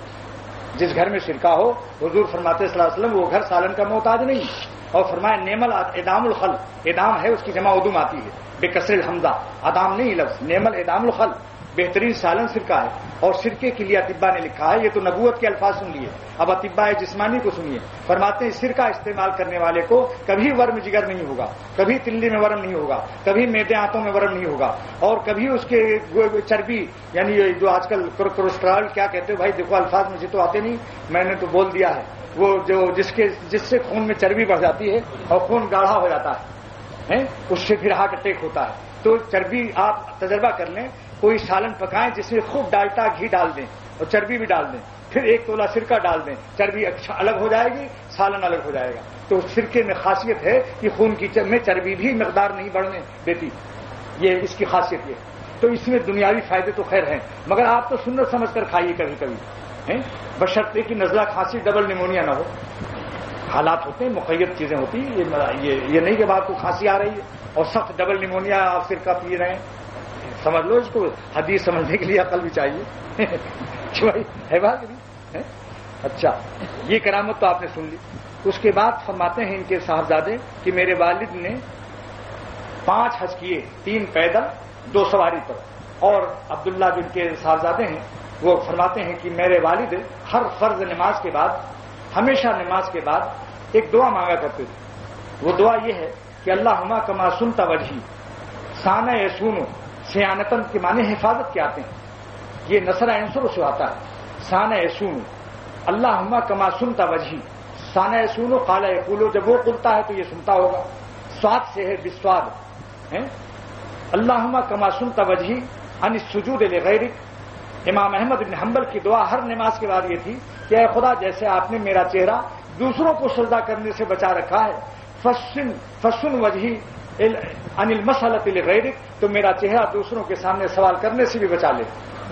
Speaker 1: جس گھر میں سرکہ ہو، حضور فرماتے صلی اللہ علیہ وسلم وہ گھر سالن کا محتاج نہیں۔ اور فرمایا نیمل ادام الخل، ادام ہے اس کی جمع ادوم آتی ہے بے کسر الحمزہ، ادام نہیں لفظ، نیمل ادام الخل، بہترین سالن سرکہ ہے۔ اور سرکے کے لیے اطباء نے لکھا ہے، یہ تو نبوت کے الفاظ سن لیے، اب اطباء جسمانی کو سنیے، فرماتے ہیں سرکہ استعمال کرنے والے کو کبھی ورم جگر نہیں ہوگا، کبھی تلی میں ورم نہیں ہوگا، کبھی میدے آنتوں میں ورم نہیں ہوگا، اور کبھی اس کے چربی یعنی جو آج کل کولیسٹرول کیا کہتے ہو بھائی، دیکھو الفاظ مجھے تو آتے نہیں، میں نے تو بول دیا ہے، وہ جو جس سے خون میں چربی بڑھ جاتی ہے اور خون گاڑھا ہو جاتا ہے، اس سے پھر ہارٹ اٹیک ہوتا ہے۔ تو چربی آپ تجربہ کر لیں، کوئی سالن پکائیں جس میں خوب ڈالٹا گھی ڈال دیں اور چربی بھی ڈال دیں، پھر 1 تولہ سرکہ ڈال دیں، چربی الگ ہو جائے گی، سالن الگ ہو جائے گا۔ تو سرکے میں خاصیت ہے کہ خون کی میں چربی بھی مقدار نہیں بڑھنے دیتی، یہ اس کی خاصیت یہ۔ تو اس میں دنیاوی فائدے تو خیر ہیں، مگر آپ تو سنت سمجھ کر کھائیے کبھی کبھی، بشرطے کہ نزلہ کھانسی ڈبل نیمونیا نہ ہو۔ حالات ہوتے ہیں، مقید چیزیں ہوتی ہیں، یہ نہیں کہ آپ کو کھانسی آ رہی ہے اور سخت ڈبل نیمونیا آپ سرکہ پی رہے ہیں، سمجھ لو اس کو۔ حدیث سمجھنے کے لیے عقل بھی چاہیے بھائی، ہے بات نہیں؟ اچھا، یہ کرامت تو آپ نے سن لی۔ اس کے بعد فرماتے ہیں ان کے صاحبزادے کہ میرے والد نے 5 حج کیے، 3 پیدل 2 سواری پر، اور عبداللہ جن کے صاحبزادے ہیں وہ فرماتے ہیں کہ میرے والد ہر فرض نماز کے بعد، ہمیشہ نماز کے بعد ایک دعا مانگا کرتے تھے۔ وہ دعا یہ ہے کہ اللہم کما سنت وجہی سانہ یسونو، سیانتن کے معنی حفاظت کے آتے ہیں، یہ نصر عنصر سے آتا ہے۔ سانہ یسونو اللہم کما سنت وجہی، سانہ یسونو قال یقولو، جب وہ قلتا ہے تو یہ سنتا ہوگا، سواد سے ہے بسواد، اللہم کما سنت وجہی عن السجود لغیرک۔ امام احمد بن حنبل کی دعا ہر نماز کے بعد یہ تھی کہ اے خدا جیسے آپ نے میرا چہرہ دوسروں کو سجدہ کرنے سے بچا رکھا ہے، فسن وجہی عن المسألۃ لغیرک، تو میرا چہرہ دوسروں کے سامنے سوال کرنے سے بھی بچا لے۔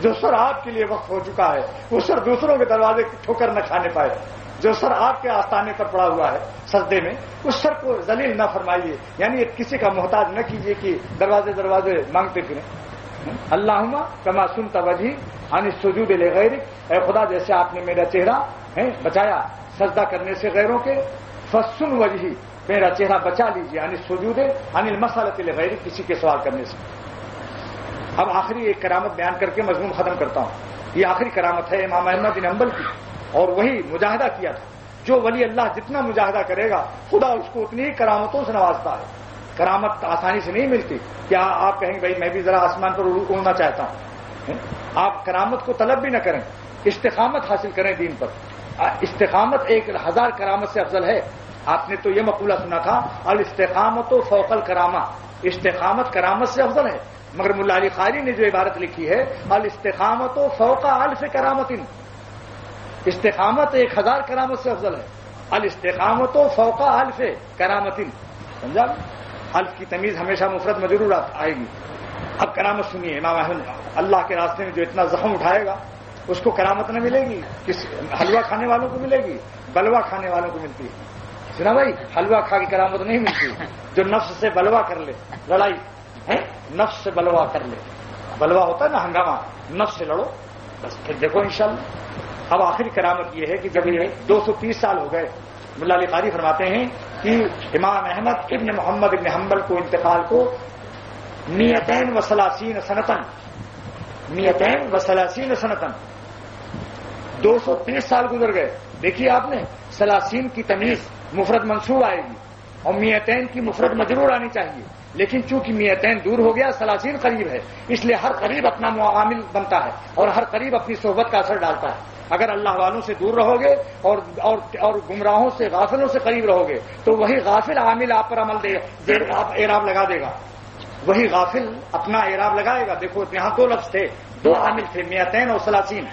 Speaker 1: جو سر آپ کے لیے وقت ہو چکا ہے وہ سر دوسروں کے دروازے ٹھوکر نہ کھانے پائے، جو سر آپ کے آستانے پر پڑا ہوا ہے سجدے میں، اس سر کو ذلیل نہ فرمائیے، یعنی کسی کا محتاج نہ کیجیے کہ دروازے دروازے مانگتے پھریں۔ اللہم کما سنت وجہی عن السجود لغیرک، اے خدا جیسے آپ نے میرا چہرہ بچایا سجدہ کرنے سے غیروں کے، فسن وجہی، میرا چہرہ بچا لیجیے عن السجود عن المسألۃ لغیرک، کسی کے سوال کرنے سے۔ اب آخری ایک کرامت بیان کر کے مضمون ختم کرتا ہوں۔ یہ آخری کرامت ہے امام احمد بن حنبل کی، اور وہی مجاہدہ کیا تھا۔ جو ولی اللہ جتنا مجاہدہ کرے گا خدا اس کو اتنی ہی کرامتوں سے نوازتا ہے۔ کرامت آسانی سے نہیں ملتی۔ کیا آپ کہیں بھائی میں بھی ذرا آسمان پر اڑنا چاہتا ہوں؟ آپ کرامت کو طلب بھی نہ کریں، استقامت حاصل کریں دین پر۔ استقامت 1000 کرامت سے افضل ہے۔ آپ نے تو یہ مقولہ سنا تھا الاستقامت فوق الکرامہ، استقامت کرامت سے افضل ہے، مگر ملا علی قاری نے جو عبارت لکھی ہے الاستقامت فوق الف کرامت، استقامت 1000 کرامت سے افضل ہے، الاستقامت فوق الف کرامت، سمجھا؟ الف کی تمیز ہمیشہ مفرد مجرور آئے گی۔ اب کرامت سنیے، امام احمد اللہ کے راستے میں جو اتنا زخم اٹھائے گا اس کو کرامت نہ ملے گی، حلوہ کھانے والوں کو ملے گی، بلوا کھانے والوں کو ملتی ہے۔ سنا بھائی، حلوہ کھا کی کرامت نہیں ملتی، جو نفس سے بلوا کر لے، لڑائی ہے نفس سے بلوا کر لے، بلوا ہوتا ہے نا ہنگامہ، نفس سے لڑو بس، پھر دیکھو انشاءاللہ۔ اب آخری کرامت یہ ہے کہ جب یہ 230 سال ہو گئے، ملا علی قاری فرماتے ہیں کہ امام احمد ابن محمد ابن حنبل کو انتقال کو 230 سنتن 230 سنتن 230 سال گزر گئے۔ دیکھیے آپ نے، 30 کی تمیز مفرد منصوب آئے گی اور 200 کی مفرد مجرور آنی چاہیے، لیکن چونکہ 200 دور ہو گیا، 30 قریب ہے، اس لیے ہر قریب اپنا معامل بنتا ہے اور ہر قریب اپنی صحبت کا اثر ڈالتا ہے۔ اگر اللہ والوں سے دور رہو گے اور گمراہوں سے غافلوں سے قریب رہو گے تو وہی غافل عامل آپ پر عمل دے گا، اعراب لگا دے گا، وہی غافل اپنا اعراب لگائے گا۔ دیکھو یہاں 2 لفظ تھے، 2 عامل تھے، 200 اور 30،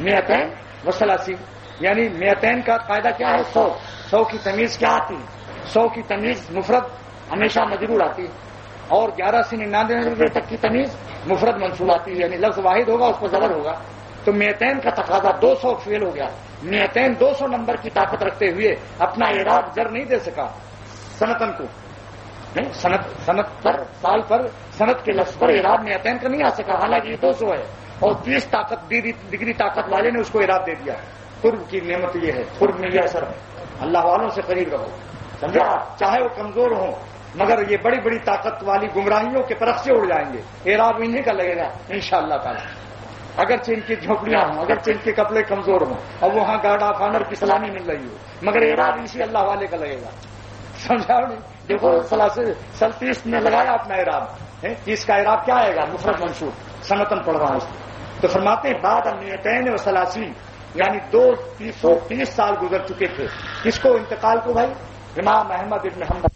Speaker 1: 200 و 30، یعنی 200 کا قاعدہ کیا ہے؟ 100 کی تمیز کیا آتی ہے؟ 100 کی تمیز مفرد ہمیشہ مجرور آتی ہے، اور 11 سے 99 تک کی تمیز مفرد منصوب آتی ہے، یعنی لفظ واحد ہوگا اس پر زبر ہوگا۔ تو 200 کا تقاضا 200 فعل ہو گیا، 200 200 نمبر کی طاقت رکھتے ہوئے اپنا اعراب جر نہیں دے سکا سنتن کو، سنت پر سال پر سنت کے لفظ پر اعراب 200 کا نہیں آ سکا، حالانکہ یہ 200 ہے، اور 30 ڈگری طاقت والے نے اس کو اعراب دے دیا۔ قرب کی نعمت یہ ہے، قرب میں یہ اثر ہے، اللہ والوں سے قریب رہو، سمجھا؟ چاہے وہ کمزور ہوں مگر یہ بڑی بڑی طاقت والی گمراہیوں کے پرخ سے اڑ جائیں گے، اعراب انہیں کا لگے گا انشاءاللہ تعالی، اگرچہ ان کی جھوپڑیاں ہوں، اگرچہ ان کے کپڑے کمزور ہوں اور وہاں گارڈ آف آنر کی سلامی مل رہی ہو، مگر اعراب اسی اللہ والے کا لگے گا، سمجھا نہیں؟ دیکھو 30 نے لگایا اپنا اعراب، 30 کا اعراب کیا آئے گا؟ مفرد منصوب، سنتن پڑھ رہا ہوں اس تو فرماتے ہیں بعد 230 یعنی 230 سال گزر چکے تھے، کس کو؟ انتقال کو بھائی امام احمد ابن حنبل